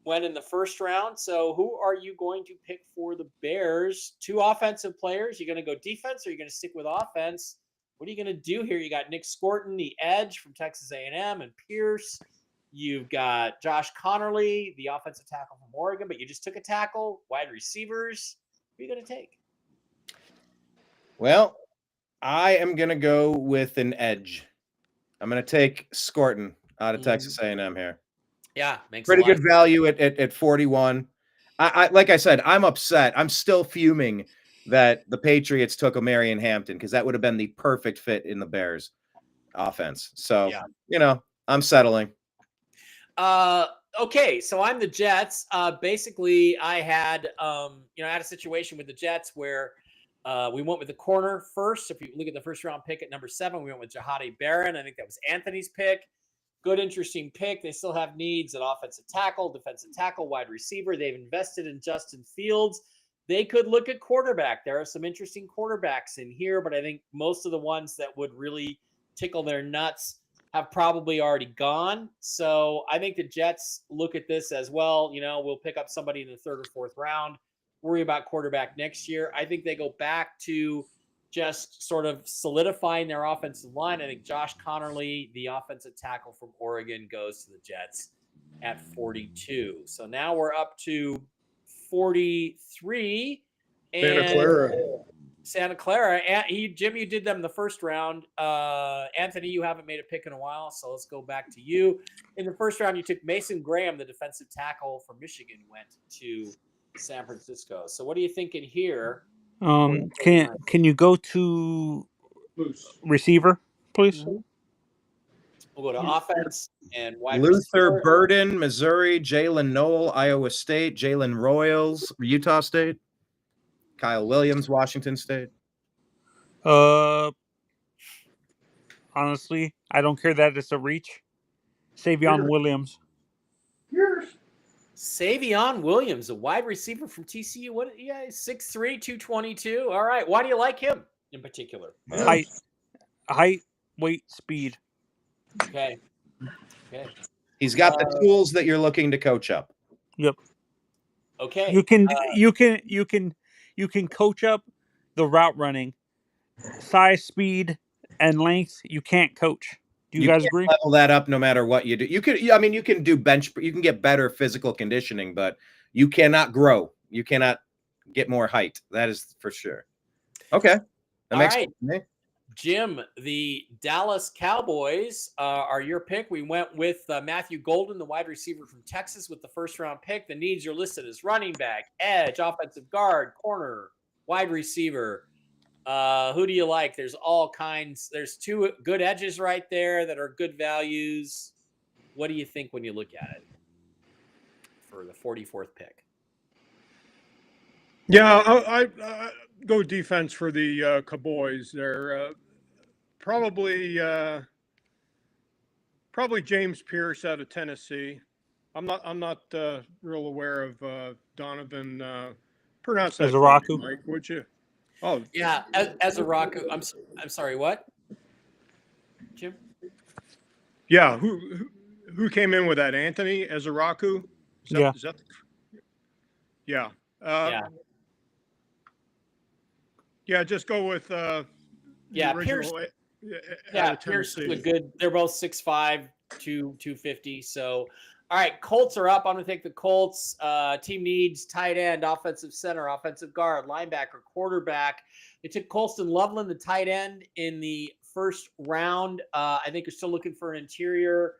[SPEAKER 2] went in the first round. So who are you going to pick for the Bears? Two offensive players. You're going to go defense or you're going to stick with offense? What are you going to do here? You got Nick Scorton, the edge from Texas A&M, and Pierce. You've got Josh Connerly, the offensive tackle from Oregon, but you just took a tackle. Wide receivers. Who are you going to take?
[SPEAKER 1] Well, I am going to go with an edge. I'm going to take Scorton out of Texas A&M here.
[SPEAKER 2] Yeah, makes
[SPEAKER 1] pretty good value at 41. I like I said, I'm upset. I'm still fuming that the Patriots took Omarion Hampton because that would have been the perfect fit in the Bears offense. So, I'm settling.
[SPEAKER 2] Okay, so I'm the Jets. Basically, I had I had a situation with the Jets where we went with the corner first. If you look at the first round pick at number 7, we went with Jahadi Barron. I think that was Anthony's pick. Good, interesting pick. They still have needs at offensive tackle, defensive tackle, wide receiver. They've invested in Justin Fields. They could look at quarterback. There are some interesting quarterbacks in here, but I think most of the ones that would really tickle their nuts have probably already gone. So I think the Jets look at this as well. We'll pick up somebody in the 3rd or 4th round, worry about quarterback next year. I think they go back to just sort of solidifying their offensive line. I think Josh Connerly, the offensive tackle from Oregon, goes to the Jets at 42. So now we're up to 43. Santa Clara. Jim, you did them the first round. Anthony, you haven't made a pick in a while, so let's go back to you. In the first round, you took Mason Graham, the defensive tackle from Michigan, went to San Francisco. So what are you thinking here?
[SPEAKER 4] Can you go to receiver, please?
[SPEAKER 2] We'll go to offense and wide
[SPEAKER 1] Luther
[SPEAKER 2] receiver.
[SPEAKER 1] Burden, Missouri, Jalen Noel, Iowa State, Jalen Royals, Utah State, Kyle Williams, Washington State.
[SPEAKER 4] Honestly, I don't care that it's a reach. Savion Williams.
[SPEAKER 2] Savion Williams, a wide receiver from TCU. What? Yeah, 6'3", 222. All right. Why do you like him in particular?
[SPEAKER 4] Height, weight, speed.
[SPEAKER 2] Okay.
[SPEAKER 1] He's got the tools that you're looking to coach up.
[SPEAKER 4] Yep.
[SPEAKER 2] Okay.
[SPEAKER 4] You can coach up the route running. Size, speed, and length, you can't coach. Do you guys
[SPEAKER 1] can't
[SPEAKER 4] agree?
[SPEAKER 1] level that up no matter what you do. You can do bench, you can get better physical conditioning, but you cannot grow. You cannot get more height. That is for sure. Okay. That makes sense to me.
[SPEAKER 2] Jim, the Dallas Cowboys are your pick. We went with Matthew Golden, the wide receiver from Texas, with the first-round pick. The needs are listed as running back, edge, offensive guard, corner, wide receiver. Who do you like? There's all kinds. There's 2 good edges right there that are good values. What do you think when you look at it for the 44th pick?
[SPEAKER 3] Yeah, I go defense for the Cowboys. They're probably James Pierce out of Tennessee. I'm not real aware of Donovan. Pronounce that for me, Mike, would you? Oh,
[SPEAKER 2] yeah, Azaraku. I'm sorry. What, Jim?
[SPEAKER 3] Yeah, who came in with that? Anthony Azaraku?
[SPEAKER 4] Yeah.
[SPEAKER 3] Yeah. Yeah, just go with
[SPEAKER 2] Pierce. Pierce is good. They're both 6'5", 250. So, all right, Colts are up. I'm going to take the Colts. Team needs tight end, offensive center, offensive guard, linebacker, quarterback. They took Colston Loveland, the tight end, in the first round. I think you're still looking for an interior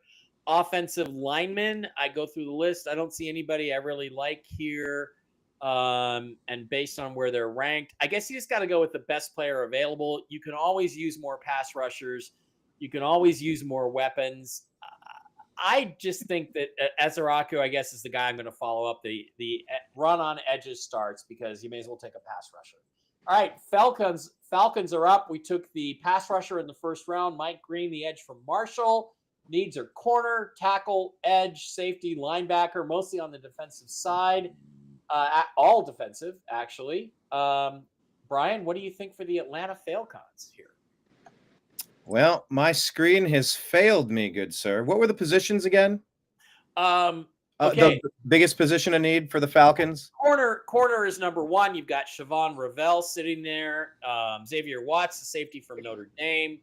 [SPEAKER 2] offensive lineman. I go through the list. I don't see anybody I really like here. And based on where they're ranked, I guess you just got to go with the best player available. You can always use more pass rushers. You can always use more weapons. I just think that Azaraku, I guess, is the guy I'm going to follow up. The run on edges starts because you may as well take a pass rusher. All right, Falcons are up. We took the pass rusher in the first round, Mike Green, the edge from Marshall. Needs are corner, tackle, edge, safety, linebacker, mostly on the defensive side. All defensive, actually. Brian, what do you think for the Atlanta Falcons here?
[SPEAKER 1] Well, my screen has failed me, good sir. What were the positions again?
[SPEAKER 2] Okay.
[SPEAKER 1] The biggest position of need for the Falcons?
[SPEAKER 2] Corner is number 1. You've got Siobhan Ravel sitting there. Xavier Watts, the safety from Notre Dame.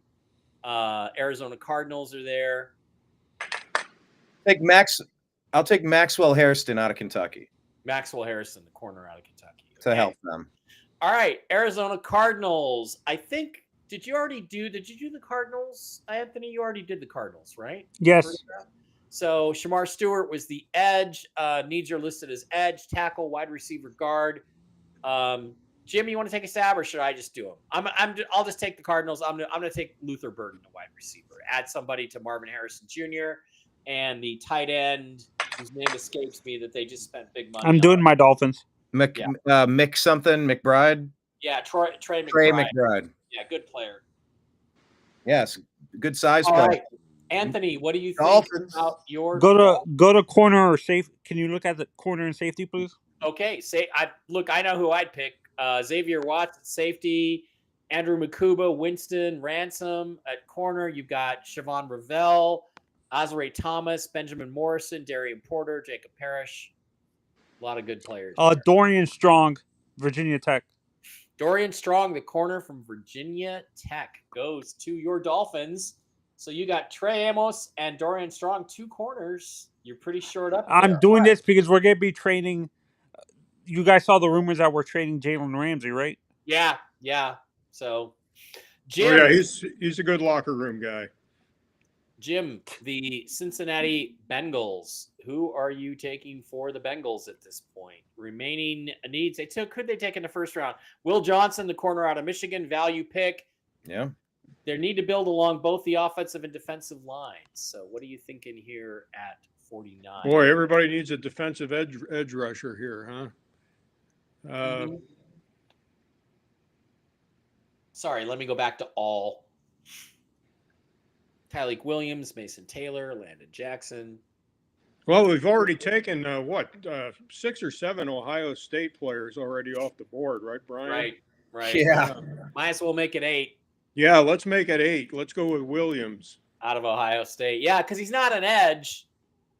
[SPEAKER 2] Arizona Cardinals are there.
[SPEAKER 1] I'll take Maxwell Hairston out of Kentucky.
[SPEAKER 2] Maxwell Harrison, the corner out of Kentucky.
[SPEAKER 1] Okay. To help them.
[SPEAKER 2] All right, Arizona Cardinals. I think, did you do the Cardinals, Anthony? You already did the Cardinals, right?
[SPEAKER 4] Yes.
[SPEAKER 2] So Shamar Stewart was the edge. Needs are listed as edge, tackle, wide receiver, guard. Jim, you want to take a stab, or should I just do them? I'll just take the Cardinals. I'm gonna take Luther Burden, the wide receiver. Add somebody to Marvin Harrison Jr. and the tight end, whose name escapes me, that they just spent big money.
[SPEAKER 4] I'm doing my Dolphins.
[SPEAKER 1] McBride.
[SPEAKER 2] Yeah, Trey McBride.
[SPEAKER 1] Trey McBride.
[SPEAKER 2] Yeah, good player.
[SPEAKER 1] Yes, good size
[SPEAKER 2] All
[SPEAKER 1] player.
[SPEAKER 2] right. Anthony, what do you think
[SPEAKER 1] Dolphins.
[SPEAKER 2] about your
[SPEAKER 4] go to corner or safe? Can you look at the corner and safety, please?
[SPEAKER 2] Okay, I know who I'd pick. Xavier Watts at safety, Andrew Makuba, Winston Ransom at corner. You've got Siobhan Ravel, Azare Thomas, Benjamin Morrison, Darian Porter, Jacob Parrish. A lot of good players.
[SPEAKER 4] Dorian Strong, Virginia Tech.
[SPEAKER 2] Dorian Strong, the corner from Virginia Tech, goes to your Dolphins. So you got Trey Amos and Dorian Strong, 2 corners. You're pretty short up.
[SPEAKER 4] I'm doing this because we're going to be trading. You guys saw the rumors that we're trading Jalen Ramsey, right?
[SPEAKER 2] Yeah. So, Jim.
[SPEAKER 3] Oh, yeah, he's a good locker room guy.
[SPEAKER 2] Jim, the Cincinnati Bengals. Who are you taking for the Bengals at this point? Remaining needs. Could they take in the first round? Will Johnson, the corner out of Michigan, value pick.
[SPEAKER 1] Yeah.
[SPEAKER 2] They need to build along both the offensive and defensive lines. So what are you thinking here at 49?
[SPEAKER 3] Boy, everybody needs a defensive edge rusher here, huh?
[SPEAKER 2] Sorry, let me go back to all. Tyleik Williams, Mason Taylor, Landon Jackson.
[SPEAKER 3] Well, we've already taken 6 or 7 Ohio State players already off the board, right, Brian?
[SPEAKER 2] Right.
[SPEAKER 1] Yeah.
[SPEAKER 2] Might as well make it 8.
[SPEAKER 3] Yeah, let's make it 8. Let's go with Williams.
[SPEAKER 2] Out of Ohio State. Yeah, because he's not an edge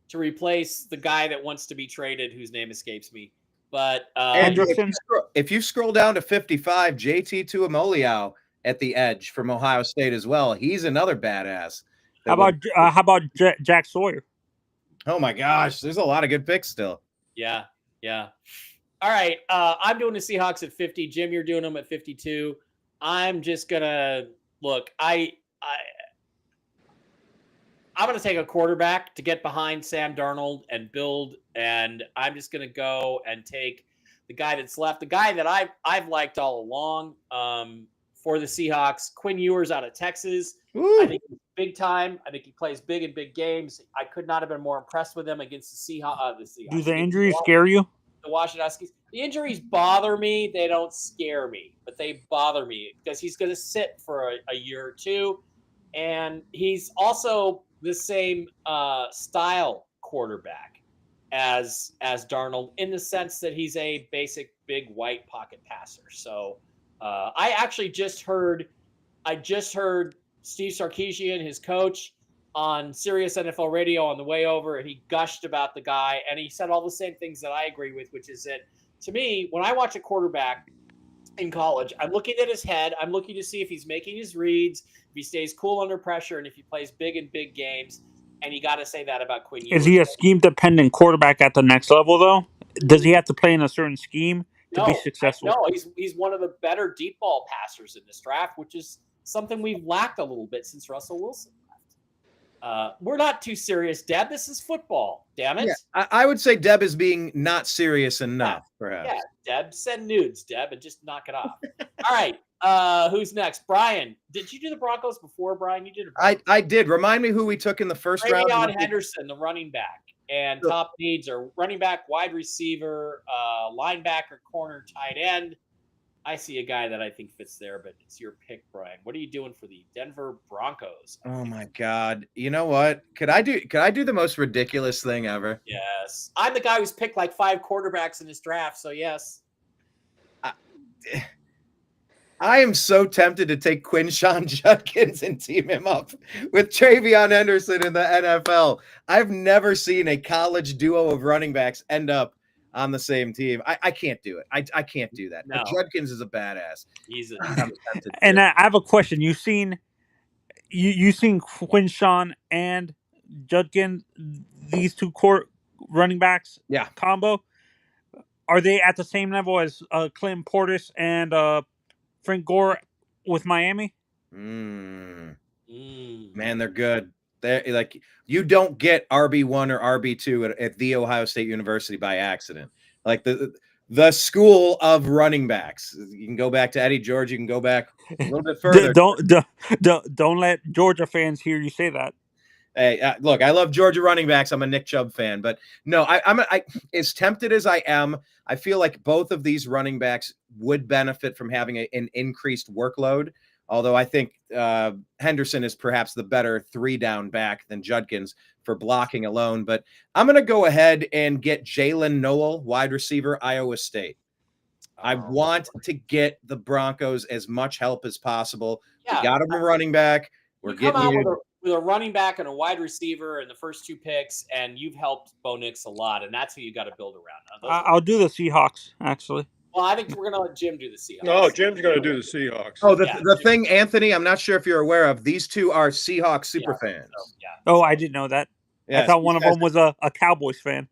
[SPEAKER 2] to replace the guy that wants to be traded, whose name escapes me. But
[SPEAKER 1] if you scroll down to 55, JT Tuimoloau at the edge from Ohio State as well. He's another badass.
[SPEAKER 4] How about Jack Sawyer?
[SPEAKER 1] Oh my gosh, there's a lot of good picks still.
[SPEAKER 2] Yeah. All right, I'm doing the Seahawks at 50. Jim, you're doing them at 52. I'm just gonna look. I'm gonna take a quarterback to get behind Sam Darnold and build, and I'm just gonna go and take the guy that's left, the guy that I've liked all along for the Seahawks. Quinn Ewers out of Texas.
[SPEAKER 1] Woo.
[SPEAKER 2] I think he's big time. I think he plays big in big games. I could not have been more impressed with him against the Seahawks.
[SPEAKER 4] Do the injuries scare you?
[SPEAKER 2] The Washington Huskies. The injuries bother me. They don't scare me, but they bother me because he's going to sit for a year or two, and he's also the same style quarterback as Darnold in the sense that he's a basic big white pocket passer. So I actually just heard Steve Sarkisian, his coach, on Sirius NFL Radio on the way over, and he gushed about the guy, and he said all the same things that I agree with, which is that, to me, when I watch a quarterback in college, I'm looking at his head. I'm looking to see if he's making his reads, if he stays cool under pressure, and if he plays big in big games. And you got to say that about Quinn Ewers.
[SPEAKER 4] Is he a scheme-dependent quarterback at the next level, though? Does he have to play in a certain scheme to be successful?
[SPEAKER 2] No, he's one of the better deep ball passers in this draft, which is something we've lacked a little bit since Russell Wilson. We're not too serious, Deb. This is football. Damn it.
[SPEAKER 1] Yeah, I would say Deb is being not serious enough, perhaps.
[SPEAKER 2] Yeah, Deb, send nudes, Deb, and just knock it off. All right. Who's next? Brian. Did you do the Broncos before, Brian? You did it.
[SPEAKER 1] I did. Remind me who we took in the first round.
[SPEAKER 2] Rayon Henderson, the running back. And top needs are running back, wide receiver, linebacker, corner, tight end. I see a guy that I think fits there, but it's your pick, Brian. What are you doing for the Denver Broncos?
[SPEAKER 1] Oh my God! You know what? Could I do the most ridiculous thing ever?
[SPEAKER 2] Yes, I'm the guy who's picked like 5 quarterbacks in this draft. So yes,
[SPEAKER 1] I am so tempted to take Quinshon Judkins and team him up with Travion Henderson in the NFL. I've never seen a college duo of running backs end up on the same team. I can't do it. I can't do that.
[SPEAKER 2] No.
[SPEAKER 1] Judkins is a badass.
[SPEAKER 4] And I have a question. You seen Quinshon and Judkins, these two running backs combo? Are they at the same level as Clinton Portis and Frank Gore with Miami?
[SPEAKER 1] Man, they're good. They're like, you don't get RB1 or RB2 at The Ohio State University by accident. Like the school of running backs. You can go back to Eddie George. You can go back a little bit further.
[SPEAKER 4] Don't let Georgia fans hear you say that.
[SPEAKER 1] Hey, look, I love Georgia running backs. I'm a Nick Chubb fan, but no, I'm as tempted as I am. I feel like both of these running backs would benefit from having an increased workload. Although I think Henderson is perhaps the better 3-down back than Judkins for blocking alone. But I'm going to go ahead and get Jalen Noel, wide receiver, Iowa State. I want to get the Broncos as much help as possible. We got him a running back. We're getting
[SPEAKER 2] with a running back and a wide receiver in the first 2 picks, and you've helped Bo Nix a lot, and that's who you got to build around.
[SPEAKER 4] I'll do the Seahawks, actually.
[SPEAKER 2] Well, I think we're going to let Jim do the Seahawks.
[SPEAKER 3] No, Jim's going to do the Seahawks.
[SPEAKER 1] Oh, the thing, Anthony, I'm not sure if you're aware of, these two are Seahawks super fans.
[SPEAKER 4] Oh, I didn't know that. I thought one of them was a Cowboys fan.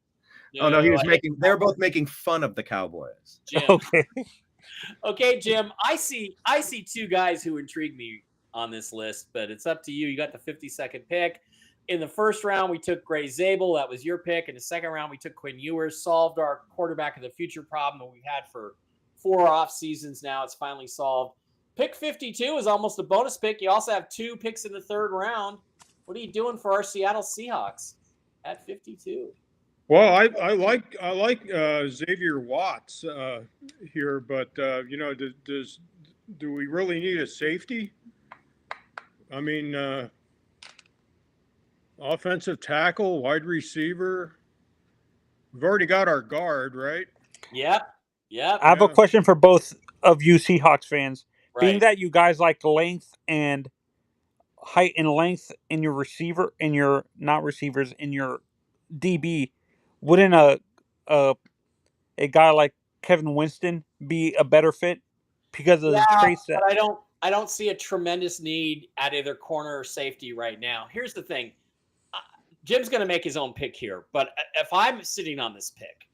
[SPEAKER 1] Oh, no, they're both making fun of the Cowboys.
[SPEAKER 2] Jim. Okay, Jim, I see 2 guys who intrigue me on this list, but it's up to you. You got the 52nd pick. In the first round, we took Gray Zabel. That was your pick. In the second round, we took Quinn Ewers, solved our quarterback of the future problem that we've had for 4 off seasons now. It's finally solved. Pick 52 is almost a bonus pick. You also have 2 picks in the third round. What are you doing for our Seattle Seahawks at 52?
[SPEAKER 3] Well, I like Xavier Watts here, but do we really need a safety? I mean, offensive tackle, wide receiver. We've already got our guard, right?
[SPEAKER 2] Yep.
[SPEAKER 4] I have a question for both of you Seahawks fans.
[SPEAKER 2] Right.
[SPEAKER 4] Being that you guys like length and height and length in your receiver, in your DB, wouldn't a guy like Kevin Winston be a better fit because of the traits that?
[SPEAKER 2] But I don't see a tremendous need at either corner or safety right now. Here's the thing. Jim's going to make his own pick here, but if I'm sitting on this pick,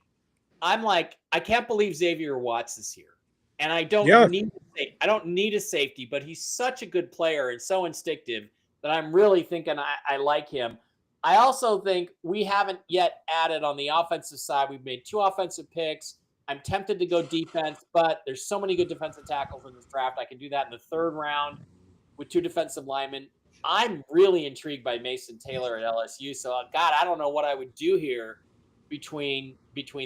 [SPEAKER 2] I'm like, I can't believe Xavier Watts is here. And I don't need a safety, but he's such a good player and so instinctive that I'm really thinking I like him. I also think we haven't yet added on the offensive side. We've made 2 offensive picks. I'm tempted to go defense, but there's so many good defensive tackles in this draft. I can do that in the 3rd round with 2 defensive linemen. I'm really intrigued by Mason Taylor at LSU. So, God, I don't know what I would do here between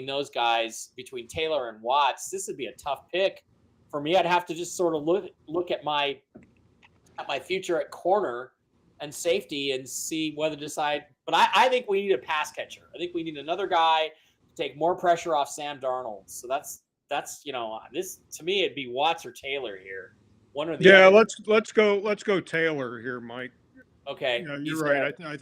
[SPEAKER 2] those guys, between Taylor and Watts. This would be a tough pick for me. I'd have to just sort of look at my future at corner and safety and see whether to decide. But I think we need a pass catcher. I think we need another guy to take more pressure off Sam Darnold. So that's this to me, it'd be Watts or Taylor here. One or the other.
[SPEAKER 3] Yeah, let's go Taylor here, Mike.
[SPEAKER 2] Okay.
[SPEAKER 3] Yeah, you're right. I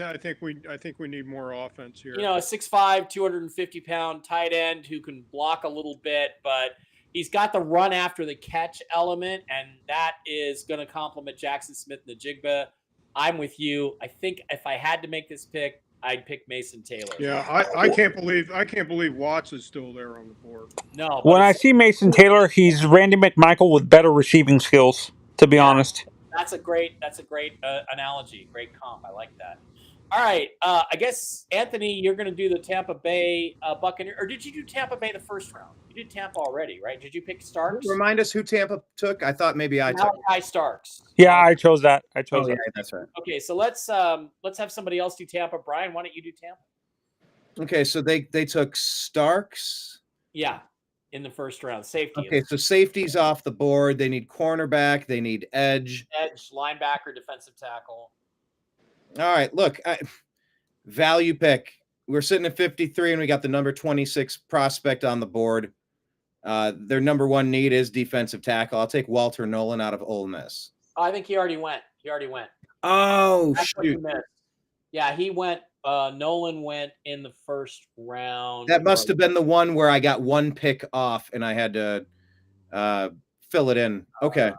[SPEAKER 3] think we need more offense here.
[SPEAKER 2] A 6'5", 250-pound tight end who can block a little bit, but he's got the run after the catch element, and that is going to complement Jackson Smith and the Jigba. I'm with you. I think if I had to make this pick, I'd pick Mason Taylor.
[SPEAKER 3] Yeah, I can't believe Watts is still there on the board.
[SPEAKER 2] No.
[SPEAKER 4] When I see Mason Taylor, he's Randy McMichael with better receiving skills, to be honest.
[SPEAKER 2] That's a great analogy. Great comp. I like that. All right. I guess, Anthony, you're going to do the Tampa Bay Buccaneers. Or did you do Tampa Bay the first round? You did Tampa already, right? Did you pick Starks?
[SPEAKER 1] Remind us who Tampa took. I thought maybe I took
[SPEAKER 2] Malachi Starks.
[SPEAKER 4] Yeah, I chose that.
[SPEAKER 1] Yeah, that's right.
[SPEAKER 2] Okay, so let's have somebody else do Tampa. Brian, why don't you do Tampa?
[SPEAKER 1] Okay, so they took Starks.
[SPEAKER 2] Yeah, in the first round. Safety.
[SPEAKER 1] Okay, so safety's off the board. They need cornerback. They need edge.
[SPEAKER 2] Edge, linebacker, defensive tackle.
[SPEAKER 1] All right, look, value pick. We're sitting at 53, and we got the number 26 prospect on the board. Their number 1 need is defensive tackle. I'll take Walter Nolan out of Ole Miss.
[SPEAKER 2] I think he already went.
[SPEAKER 1] Oh,
[SPEAKER 2] That's
[SPEAKER 1] shoot.
[SPEAKER 2] Yeah, he went. Nolan went in the first round.
[SPEAKER 1] That must have been the one where I got 1 pick off, and I had to fill it in. Okay.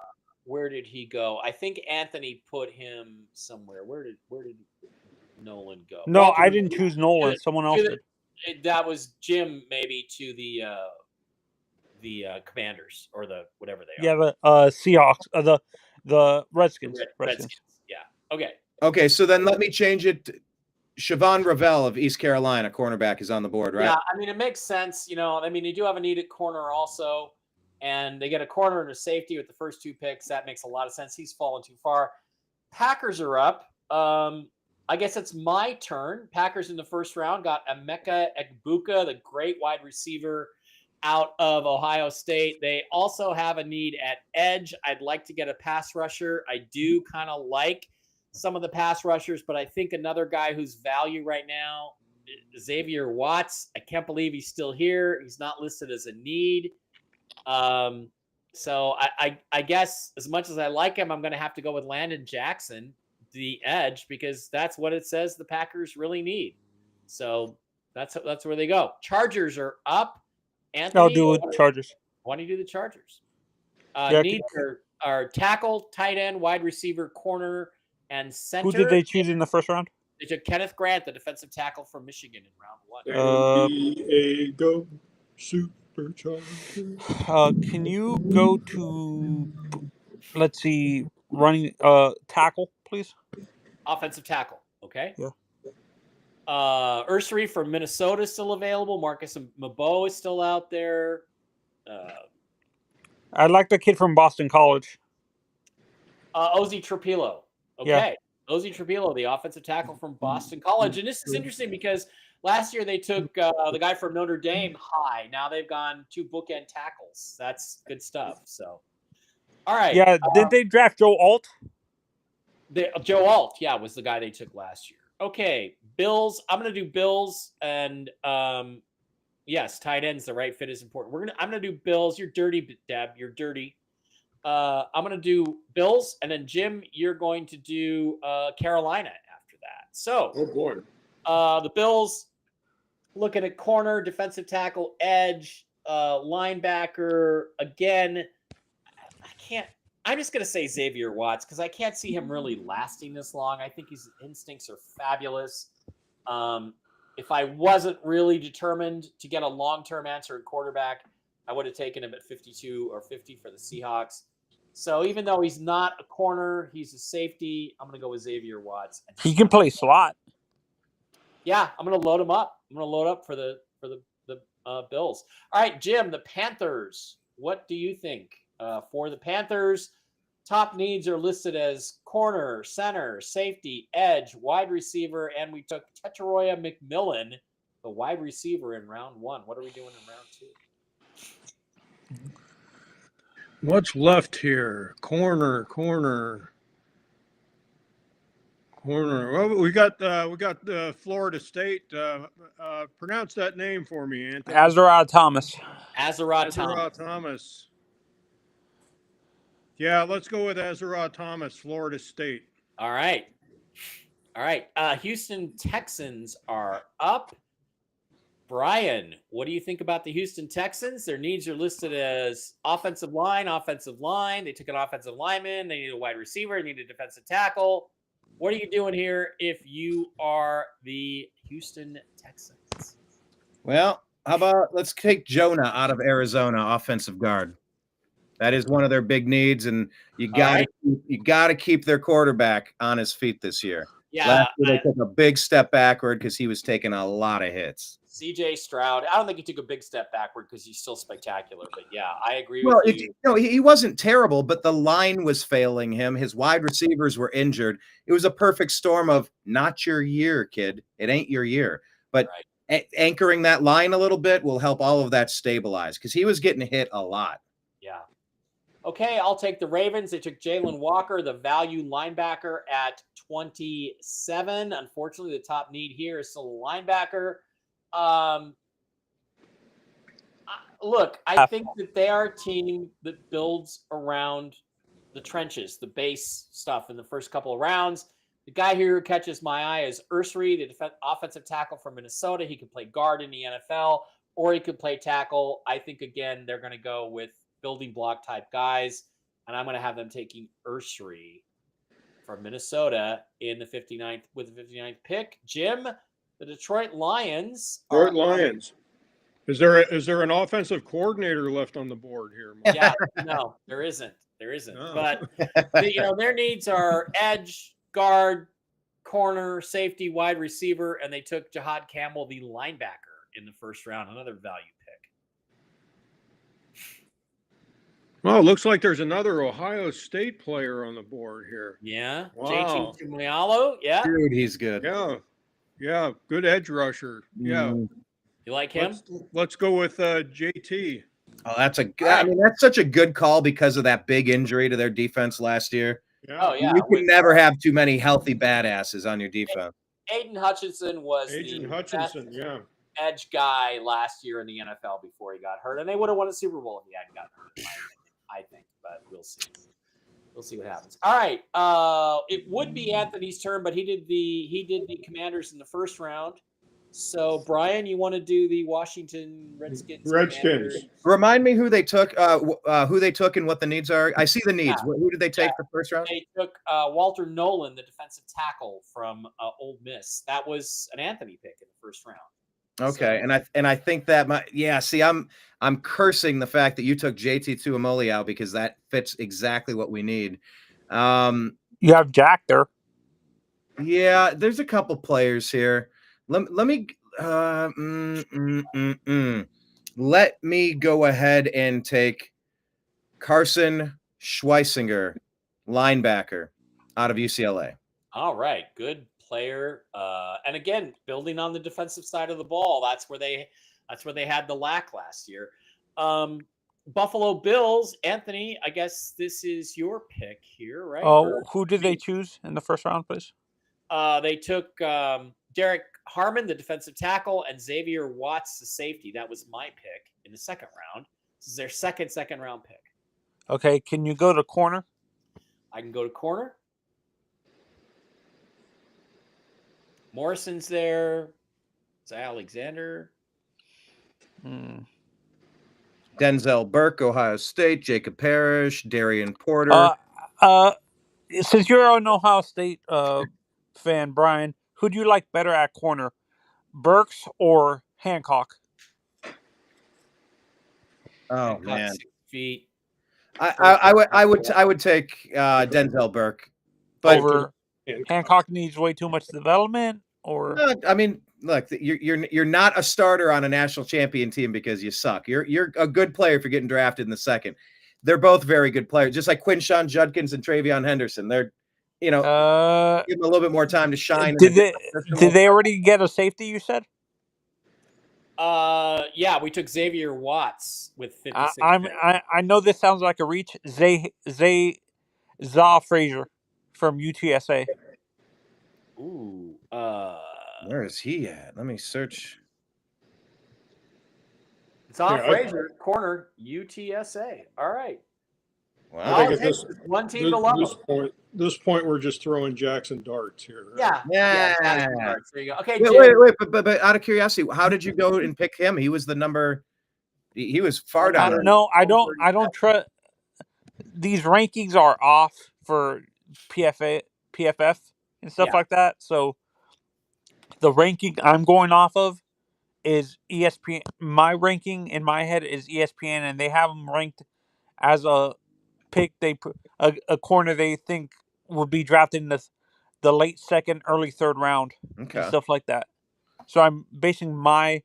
[SPEAKER 2] Where did he go? I think Anthony put him somewhere. Where did Nolan go?
[SPEAKER 4] No,
[SPEAKER 2] Walter,
[SPEAKER 4] I didn't choose Nolan. Someone else did.
[SPEAKER 2] That was Jim, maybe, to the Commanders or the whatever they are.
[SPEAKER 4] Yeah, the Seahawks, the Redskins.
[SPEAKER 2] Redskins. Yeah. Okay.
[SPEAKER 1] Okay, so then let me change it. Siobhan Ravel of East Carolina, cornerback, is on the board, right?
[SPEAKER 2] Yeah, I mean, it makes sense. You do have a need at corner also, and they get a corner and a safety with the first 2 picks. That makes a lot of sense. He's fallen too far. Packers are up. I guess it's my turn. Packers in the first round got Emeka Egbuka, the great wide receiver out of Ohio State. They also have a need at edge. I'd like to get a pass rusher. I do kind of like some of the pass rushers, but I think another guy whose value right now, Xavier Watts. I can't believe he's still here. He's not listed as a need. So I guess as much as I like him, I'm going to have to go with Landon Jackson, the edge, because that's what it says the Packers really need. So that's where they go. Chargers are up. Anthony,
[SPEAKER 4] I'll do the Chargers.
[SPEAKER 2] Why don't you do the Chargers?
[SPEAKER 4] Yeah,
[SPEAKER 2] Needs are tackle, tight end, wide receiver, corner, and center.
[SPEAKER 4] Who did they choose in the first round?
[SPEAKER 2] They took Kenneth Grant, the defensive tackle from Michigan, in round 1.
[SPEAKER 3] Diego Supercharger.
[SPEAKER 4] Can you go to, let's see, running tackle, please?
[SPEAKER 2] Offensive tackle. Okay.
[SPEAKER 4] Yeah.
[SPEAKER 2] Ursary from Minnesota is still available. Marcus Mabo is still out there.
[SPEAKER 4] I like the kid from Boston College.
[SPEAKER 2] Ozzy Trapilo. Okay.
[SPEAKER 4] Yeah.
[SPEAKER 2] Ozzy Trapilo, the offensive tackle from Boston College. And this is interesting because last year they took the guy from Notre Dame high. Now they've gone 2 bookend tackles. That's good stuff. So, all right.
[SPEAKER 4] Yeah. Did they draft Joe Alt?
[SPEAKER 2] Joe Alt, was the guy they took last year. Okay. Bills. I'm going to do Bills and yes, tight ends. The right fit is important. I'm going to do Bills. You're dirty, Deb. You're dirty. I'm going to do Bills, and then Jim, you're going to do Carolina after that. So,
[SPEAKER 3] oh boy,
[SPEAKER 2] the Bills looking at corner, defensive tackle, edge, linebacker. Again, I'm just going to say Xavier Watts because I can't see him really lasting this long. I think his instincts are fabulous. If I wasn't really determined to get a long-term answer at quarterback, I would have taken him at 52 or 50 for the Seahawks. So even though he's not a corner, he's a safety. I'm going to go with Xavier Watts.
[SPEAKER 4] He can play slot.
[SPEAKER 2] Yeah, I'm going to load him up. I'm going to load up for the Bills. All right, Jim, the Panthers. What do you think? For the Panthers, top needs are listed as corner, center, safety, edge, wide receiver, and we took Teteroya McMillan, the wide receiver, in round 1. What are we doing in round 2?
[SPEAKER 3] What's left here? Corner. Well, we got Florida State. Pronounce that name for me, Anthony.
[SPEAKER 4] Azarad Thomas.
[SPEAKER 2] Azarad
[SPEAKER 3] Thomas. Yeah, let's go with Azarad Thomas, Florida State.
[SPEAKER 2] All right. Houston Texans are up. Brian, what do you think about the Houston Texans? Their needs are listed as offensive line. They took an offensive lineman. They need a wide receiver. They need a defensive tackle. What are you doing here if you are the Houston Texans?
[SPEAKER 1] Well, how about let's take Jonah out of Arizona, offensive guard. That is one of their big needs, and you got to keep their quarterback on his feet this year.
[SPEAKER 2] Yeah,
[SPEAKER 1] last year they took a big step backward because he was taking a lot of hits.
[SPEAKER 2] CJ Stroud. I don't think he took a big step backward because he's still spectacular. But yeah, I agree with you.
[SPEAKER 1] No, he wasn't terrible, but the line was failing him. His wide receivers were injured. It was a perfect storm of not your year, kid. It ain't your year. But anchoring that line a little bit will help all of that stabilize because he was getting hit a lot.
[SPEAKER 2] Yeah. Okay, I'll take the Ravens. They took Jalen Walker, the value linebacker, at 27. Unfortunately, the top need here is still a linebacker. Look, I think that they are a team that builds around the trenches, the base stuff in the first couple of rounds. The guy here who catches my eye is Ursary, the offensive tackle from Minnesota. He could play guard in the NFL, or he could play tackle. I think, again, they're going to go with building block type guys, and I'm going to have them taking Ursary from Minnesota in the 59th with the 59th pick. Jim, the Detroit Lions.
[SPEAKER 3] Is there an offensive coordinator left on the board here?
[SPEAKER 2] Yeah, no, there isn't. No. But their needs are edge, guard, corner, safety, wide receiver, and they took Jihad Campbell, the linebacker, in the first round, another value pick.
[SPEAKER 3] Well, it looks like there's another Ohio State player on the board here.
[SPEAKER 2] Yeah.
[SPEAKER 3] Wow.
[SPEAKER 2] JT Tuimoloau. Yeah.
[SPEAKER 1] Dude, he's good.
[SPEAKER 3] Yeah. Good edge rusher. Yeah.
[SPEAKER 2] You like him?
[SPEAKER 3] Let's go with JT.
[SPEAKER 1] Oh, that's such a good call because of that big injury to their defense last year.
[SPEAKER 3] Yeah.
[SPEAKER 2] Oh, yeah.
[SPEAKER 1] You can never have too many healthy badasses on your defense.
[SPEAKER 2] Aiden Hutchinson was best edge guy last year in the NFL before he got hurt, and they would have won a Super Bowl if he hadn't gotten hurt, I think, but we'll see. We'll see what happens. All right. It would be Anthony's turn, but he did the Commanders in the first round. So, Brian, you want to do the Washington Redskins?
[SPEAKER 1] Remind me who they took and what the needs are. I see the needs. Yeah. Who did they take the first round?
[SPEAKER 2] They took Walter Nolan, the defensive tackle from Ole Miss. That was an Anthony pick in the first round.
[SPEAKER 1] Okay, so, and I think that see, I'm cursing the fact that you took JT Tuimoloau because that fits exactly what we need.
[SPEAKER 4] You have Jack there.
[SPEAKER 1] Yeah, there's a couple players here. Let me go ahead and take Carson Schweisinger, linebacker out of UCLA.
[SPEAKER 2] All right, good player. And again, building on the defensive side of the ball, that's where they had the lack last year. Buffalo Bills, Anthony, I guess this is your pick here, right?
[SPEAKER 4] Oh, who did they choose in the first round, please?
[SPEAKER 2] They took Derek Harmon, the defensive tackle, and Xavier Watts, the safety. That was my pick in the second round. This is their second round pick.
[SPEAKER 4] Okay, can you go to corner?
[SPEAKER 2] I can go to corner. Morrison's there. It's Alexander.
[SPEAKER 1] Denzel Burke, Ohio State. Jacob Parrish, Darian Porter.
[SPEAKER 4] Since you're an Ohio State fan, Brian, who do you like better at corner, Burks or Hancock?
[SPEAKER 1] Oh
[SPEAKER 2] Hancock,
[SPEAKER 1] man,
[SPEAKER 2] 6 feet.
[SPEAKER 1] I would take Denzel Burke, but
[SPEAKER 4] Over Hancock needs way too much development, or
[SPEAKER 1] I mean, look, you're not a starter on a national champion team because you suck. You're a good player if you're getting drafted in the second. They're both very good players, just like Quinshawn Judkins and Travion Henderson. They're, give them a little bit more time to shine.
[SPEAKER 4] Did they already get a safety? You said.
[SPEAKER 2] Yeah, we took Xavier Watts with 56.
[SPEAKER 4] I know this sounds like a reach. Za Frazier from UTSA.
[SPEAKER 2] Ooh.
[SPEAKER 1] Where is he at? Let me search.
[SPEAKER 2] Za Frazier, corner, UTSA. All right.
[SPEAKER 1] Wow.
[SPEAKER 3] I think at
[SPEAKER 2] one team to love.
[SPEAKER 3] This point, we're just throwing Jackson darts here.
[SPEAKER 2] Right?
[SPEAKER 1] Yeah.
[SPEAKER 2] There you go. Okay,
[SPEAKER 1] wait. But out of curiosity, how did you go and pick him? He was the number. He was far down.
[SPEAKER 4] No, I don't trust. These rankings are off for PFF and stuff like that. So the ranking I'm going off of is ESPN. My ranking in my head is ESPN, and they have them ranked as a pick. They put a corner they think would be drafted in the late second, early third round, and stuff like that. So I'm basing my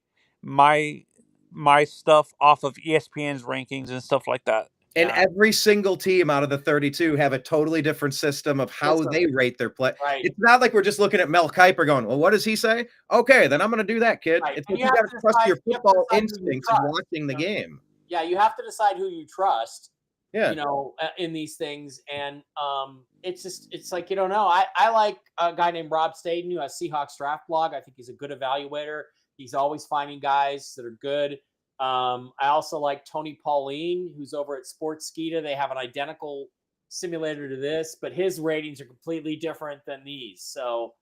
[SPEAKER 4] stuff off of ESPN's rankings and stuff like that.
[SPEAKER 1] And every single team out of the 32 have a totally different system of how they rate their play.
[SPEAKER 2] Right.
[SPEAKER 1] It's not like we're just looking at Mel Kiper going, well, what does he say? Okay, then I'm going to do that, kid.
[SPEAKER 2] Right.
[SPEAKER 1] It's you got to trust your football instincts of watching the game.
[SPEAKER 2] Yeah, you have to decide who you trust.
[SPEAKER 1] Yeah.
[SPEAKER 2] In these things. And it's like, you don't know. I like a guy named Rob Staden who has Seahawks Draft Blog. I think he's a good evaluator. He's always finding guys that are good. I also like Tony Pauline, who's over at Sportskeeda. They have an identical simulator to this, but his ratings are completely different than these. So,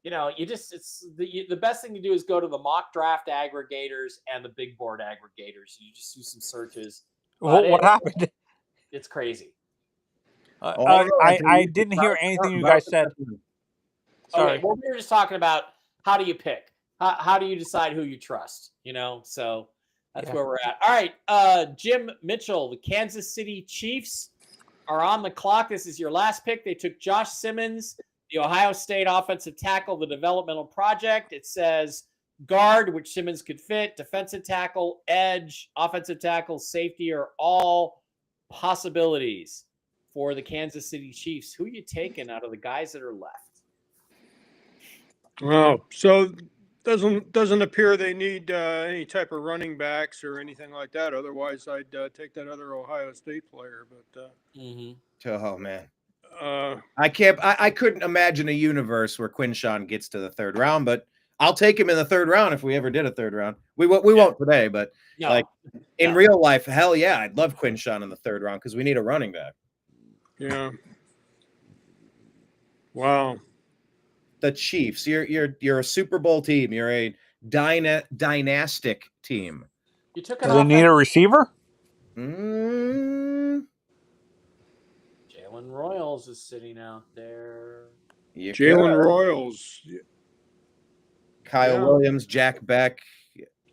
[SPEAKER 2] it's the best thing to do is go to the mock draft aggregators and the big board aggregators. You just do some searches.
[SPEAKER 4] What happened?
[SPEAKER 2] It's crazy.
[SPEAKER 4] I didn't hear anything you guys said. Sorry.
[SPEAKER 2] Okay, well, we were just talking about how do you pick? How do you decide who you trust? So that's where we're at. All right, Jim Mitchell, the Kansas City Chiefs are on the clock. This is your last pick. They took Josh Simmons, the Ohio State offensive tackle, the developmental project. It says guard, which Simmons could fit, defensive tackle, edge, offensive tackle, safety are all possibilities for the Kansas City Chiefs. Who are you taking out of the guys that are left?
[SPEAKER 3] Well, so doesn't appear they need any type of running backs or anything like that. Otherwise, I'd take that other Ohio State player. But
[SPEAKER 1] oh man, I couldn't imagine a universe where Quinshawn gets to the third round, but I'll take him in the third round if we ever did a third round. We won't today, but in real life, hell yeah, I'd love Quinshawn in the third round because we need a running back.
[SPEAKER 3] Yeah. Wow.
[SPEAKER 1] The Chiefs, you're a Super Bowl team. You're a dynastic team.
[SPEAKER 2] You took
[SPEAKER 4] Do they need a receiver?
[SPEAKER 2] Jalen Royals is sitting out there.
[SPEAKER 3] Jalen Royals.
[SPEAKER 1] Kyle Williams, Jack Beck,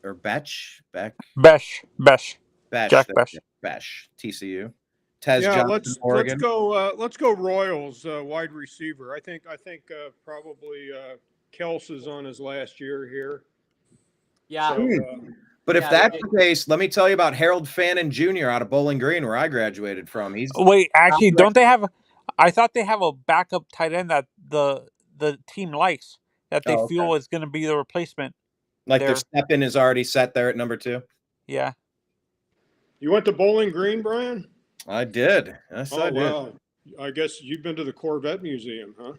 [SPEAKER 1] or Besh.
[SPEAKER 4] Jack
[SPEAKER 1] Besh, TCU. Tez Johnson,
[SPEAKER 3] let's
[SPEAKER 1] Oregon.
[SPEAKER 3] Let's go Royals wide receiver. I think probably Kels is on his last year here.
[SPEAKER 2] Yeah.
[SPEAKER 3] So,
[SPEAKER 1] but if that's the case, let me tell you about Harold Fannin Jr. out of Bowling Green, where I graduated from.
[SPEAKER 4] Don't they have? I thought they have a backup tight end that the team likes that they feel is going to be the replacement.
[SPEAKER 1] Like their step-in is already set there at number 2.
[SPEAKER 4] Yeah.
[SPEAKER 3] You went to Bowling Green, Brian?
[SPEAKER 1] I did. Yes, I did.
[SPEAKER 3] Wow. I guess you've been to the Corvette Museum, huh?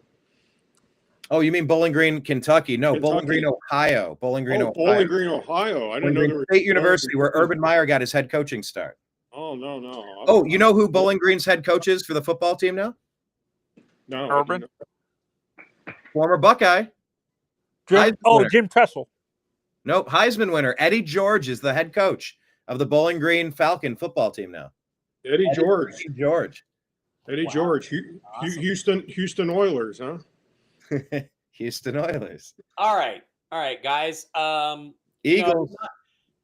[SPEAKER 1] Oh, you mean Bowling Green, Kentucky? No, Bowling Green, Ohio. Bowling Green, Ohio.
[SPEAKER 3] Bowling Green, Ohio. I didn't know there was
[SPEAKER 1] State University, where Urban Meyer got his head coaching start.
[SPEAKER 3] Oh, no.
[SPEAKER 1] Oh, you know who Bowling Green's head coach is for the football team now?
[SPEAKER 3] No.
[SPEAKER 4] Urban?
[SPEAKER 1] Former Buckeye.
[SPEAKER 4] Jim Tressel.
[SPEAKER 1] Nope, Heisman winner. Eddie George is the head coach. of the Bowling Green Falcon football team now.
[SPEAKER 3] Eddie George.
[SPEAKER 1] Eddie
[SPEAKER 3] Wow. George. Awesome. Houston Oilers, huh?
[SPEAKER 1] Houston Oilers.
[SPEAKER 2] All right, guys.
[SPEAKER 1] Eagles.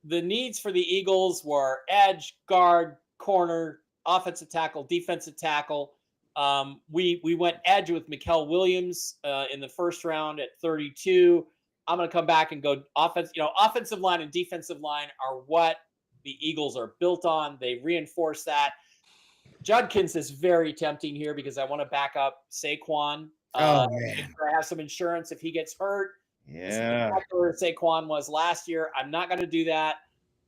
[SPEAKER 2] The needs for the Eagles were edge, guard, corner, offensive tackle, defensive tackle. We went edge with Mikael Williams in the first round at 32. I'm going to come back and go offense. Offensive line and defensive line are what the Eagles are built on. They reinforce that. Judkins is very tempting here because I want to back up Saquon.
[SPEAKER 1] Man.
[SPEAKER 2] I have some insurance if he gets hurt.
[SPEAKER 1] Yeah.
[SPEAKER 2] Saquon was last year. I'm not going to do that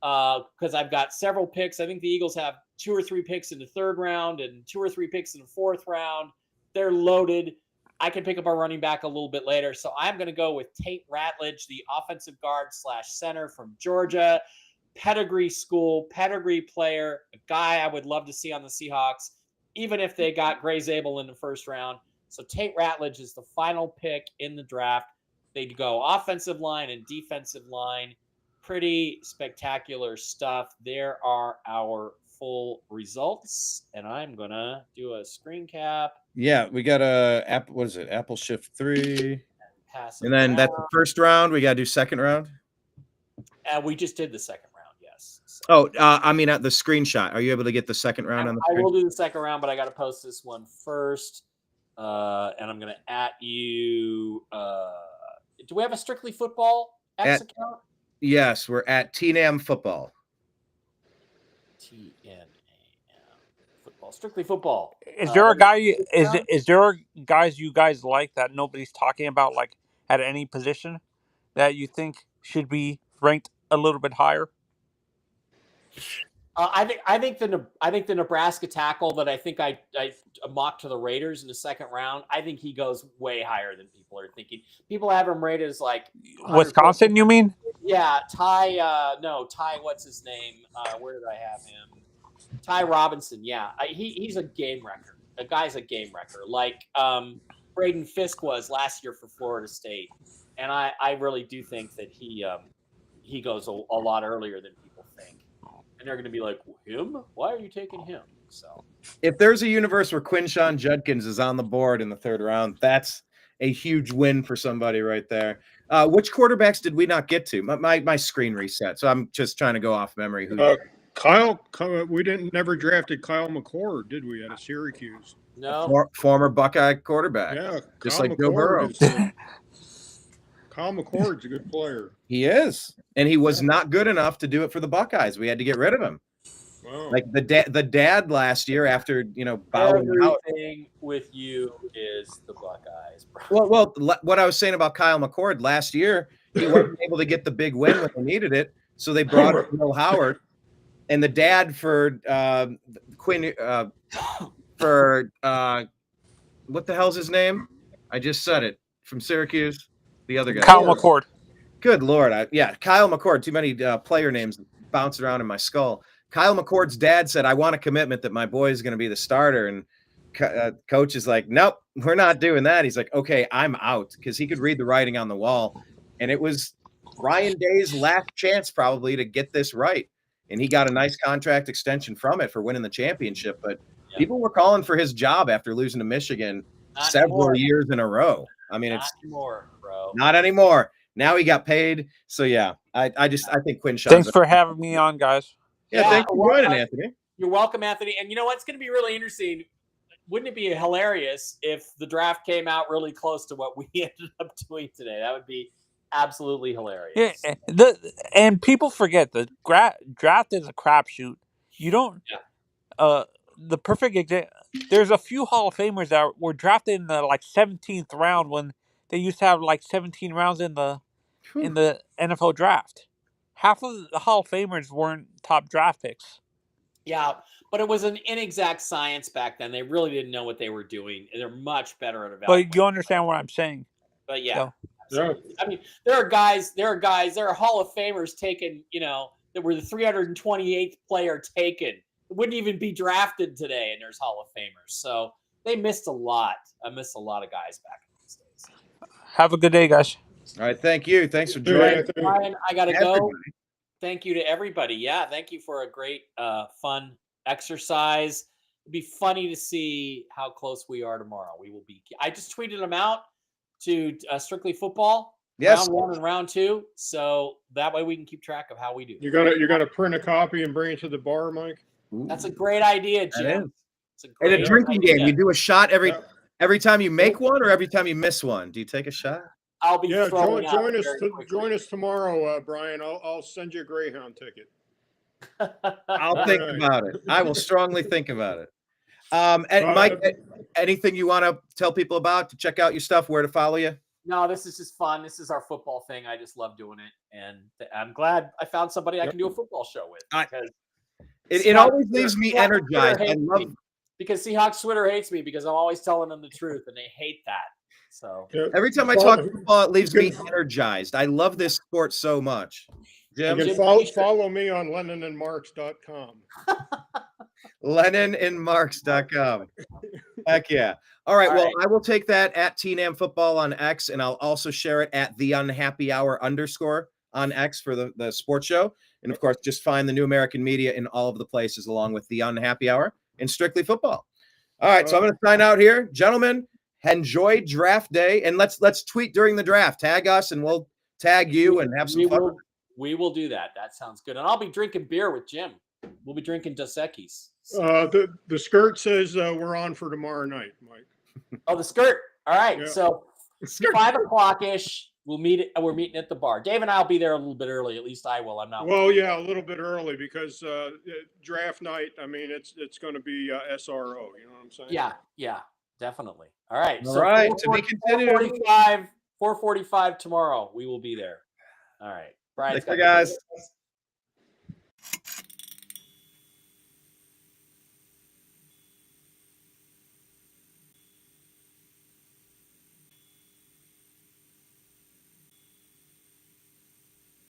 [SPEAKER 2] because I've got several picks. I think the Eagles have 2 or 3 picks in the third round and 2 or 3 picks in the fourth round. They're loaded. I can pick up our running back a little bit later. So I'm going to go with Tate Ratledge, the offensive guard / center from Georgia. Pedigree school, pedigree player, a guy I would love to see on the Seahawks, even if they got Gray Zabel in the first round. So Tate Ratledge is the final pick in the draft. They'd go offensive line and defensive line. Pretty spectacular stuff. There are our full results, and I'm going to do a screen cap.
[SPEAKER 1] Yeah, we got Apple Shift 3. And then
[SPEAKER 2] around.
[SPEAKER 1] that's the first round. We got to do second round.
[SPEAKER 2] We just did the second round, yes. So.
[SPEAKER 1] Oh, I mean, at the screenshot. Are you able to get the second round on the screen?
[SPEAKER 2] I will do the second round, but I got to post this one first. And I'm going to at you. Do we have a Strictly Football X account?
[SPEAKER 1] Yes, we're at TNAM Football.
[SPEAKER 2] TNAM Football. Strictly Football.
[SPEAKER 4] Is there a guy? Is there guys you guys like that nobody's talking about, like at any position, that you think should be ranked a little bit higher?
[SPEAKER 2] I think the Nebraska tackle that I think I mocked to the Raiders in the second round. I think he goes way higher than people are thinking. People have him rated as like
[SPEAKER 4] Wisconsin. You mean?
[SPEAKER 2] Yeah, Ty. What's his name? Where did I have him? Ty Robinson. Yeah, he's a game wrecker. The guy's a game wrecker, like Braden Fisk was last year for Florida State, and I really do think that he goes a lot earlier than people think. And they're going to be like, him? Why are you taking him? So,
[SPEAKER 1] if there's a universe where Quinshawn Judkins is on the board in the third round, that's a huge win for somebody right there. Which quarterbacks did we not get to? My screen reset, so I'm just trying to go off memory.
[SPEAKER 3] Kyle, we never drafted Kyle McCord, did we, out of Syracuse?
[SPEAKER 2] No.
[SPEAKER 1] Former Buckeye quarterback.
[SPEAKER 3] Yeah,
[SPEAKER 1] just like Joe Burrow.
[SPEAKER 3] Kyle McCord's a good player.
[SPEAKER 1] He is, and he was not good enough to do it for the Buckeyes. We had to get rid of him.
[SPEAKER 3] Wow.
[SPEAKER 1] Like the dad last year, after bowing out.
[SPEAKER 2] Everything with you is the Buckeyes, bro.
[SPEAKER 1] Well, what I was saying about Kyle McCord last year, he wasn't able to get the big win when they needed it, so they brought in Will Howard, and the dad for Quinn what the hell's his name? I just said it, from Syracuse. The other guy,
[SPEAKER 4] Kyle McCord.
[SPEAKER 1] Good Lord. Kyle McCord. Too many player names bouncing around in my skull. Kyle McCord's dad said, I want a commitment that my boy is going to be the starter. And coach is like, nope, we're not doing that. He's like, okay, I'm out, because he could read the writing on the wall. And it was Ryan Day's last chance probably to get this right. And he got a nice contract extension from it for winning the championship. But people were calling for his job after losing to Michigan several years in a row. I mean,
[SPEAKER 2] not anymore, bro.
[SPEAKER 1] Not anymore. Now he got paid. So yeah, I think Quinshawn.
[SPEAKER 4] Thanks for having me on, guys.
[SPEAKER 1] Yeah, thanks for joining, Anthony.
[SPEAKER 2] You're welcome, Anthony. And you know what's going to be really interesting? Wouldn't it be hilarious if the draft came out really close to what we ended up doing today? That would be absolutely hilarious.
[SPEAKER 4] Yeah, and people forget the draft is a crapshoot. You don't. Yeah. The perfect example. There's a few Hall of Famers that were drafted in the 17th round when they used to have 17 rounds in the NFL draft. Half of the Hall of Famers weren't top draft picks.
[SPEAKER 2] Yeah, but it was an inexact science back then. They really didn't know what they were doing. They're much better at evaluating.
[SPEAKER 4] But you understand what I'm saying.
[SPEAKER 2] But yeah. I mean, there are Hall of Famers taken, that were the 328th player taken. It wouldn't even be drafted today, and there's Hall of Famers. So they missed a lot. I missed a lot of guys back in those days.
[SPEAKER 4] Have a good day, guys.
[SPEAKER 1] All right, thank you. Thanks for joining.
[SPEAKER 2] Brian, I got to go. Thank you to everybody. Yeah, thank you for a great, fun exercise. It'd be funny to see how close we are tomorrow. We will be. I just tweeted them out to Strictly Football.
[SPEAKER 1] Yes.
[SPEAKER 2] Round 1 and round 2, so that way we can keep track of how we do.
[SPEAKER 3] You're gonna print a copy and bring it to the bar, Mike?
[SPEAKER 2] That's a great idea, Jim.
[SPEAKER 1] It's a great drinking game. You do a shot every time you make one, or every time you miss one. Do you take a shot?
[SPEAKER 2] I'll be
[SPEAKER 3] join us tomorrow, Brian. I'll send you a Greyhound ticket.
[SPEAKER 1] I'll think about it. I will strongly think about it. And Mike, anything you want to tell people about to check out your stuff, where to follow you?
[SPEAKER 2] No, this is just fun. This is our football thing. I just love doing it, and I'm glad I found somebody I can do a football show with. Because
[SPEAKER 1] it always leaves me energized. I love
[SPEAKER 2] because Seahawks Twitter hates me because I'm always telling them the truth, and they hate that. So
[SPEAKER 1] every time I talk football, it leaves me energized. I love this sport so much.
[SPEAKER 3] Jim, you can follow me on LennonandMarks.com.
[SPEAKER 1] LennonandMarks.com. Heck yeah. All right. Well, I will take that at TNAM Football on X, and I'll also share it at the Unhappy Hour _ on X for the sports show. And of course, just find the New American Media in all of the places, along with the Unhappy Hour and Strictly Football. All right. So I'm going to sign out here. Gentlemen, enjoy draft day, and let's tweet during the draft. Tag us, and we'll tag you and have some fun.
[SPEAKER 2] We will do that. That sounds good. And I'll be drinking beer with Jim. We'll be drinking Dos Equis.
[SPEAKER 3] The skirt says we're on for tomorrow night, Mike.
[SPEAKER 2] Oh, the skirt. All right.
[SPEAKER 3] Yeah.
[SPEAKER 2] So 5 o'clock-ish, we're meeting at the bar. Dave and I'll be there a little bit early. At least I will. I'm not.
[SPEAKER 3] Well, yeah, a little bit early because draft night. I mean, it's going to be SRO. You know what I'm saying?
[SPEAKER 2] Yeah, definitely. All right.
[SPEAKER 1] All right. To be continued.
[SPEAKER 2] 4:45 tomorrow. We will be there. All right. Brian.
[SPEAKER 1] Thanks, guys.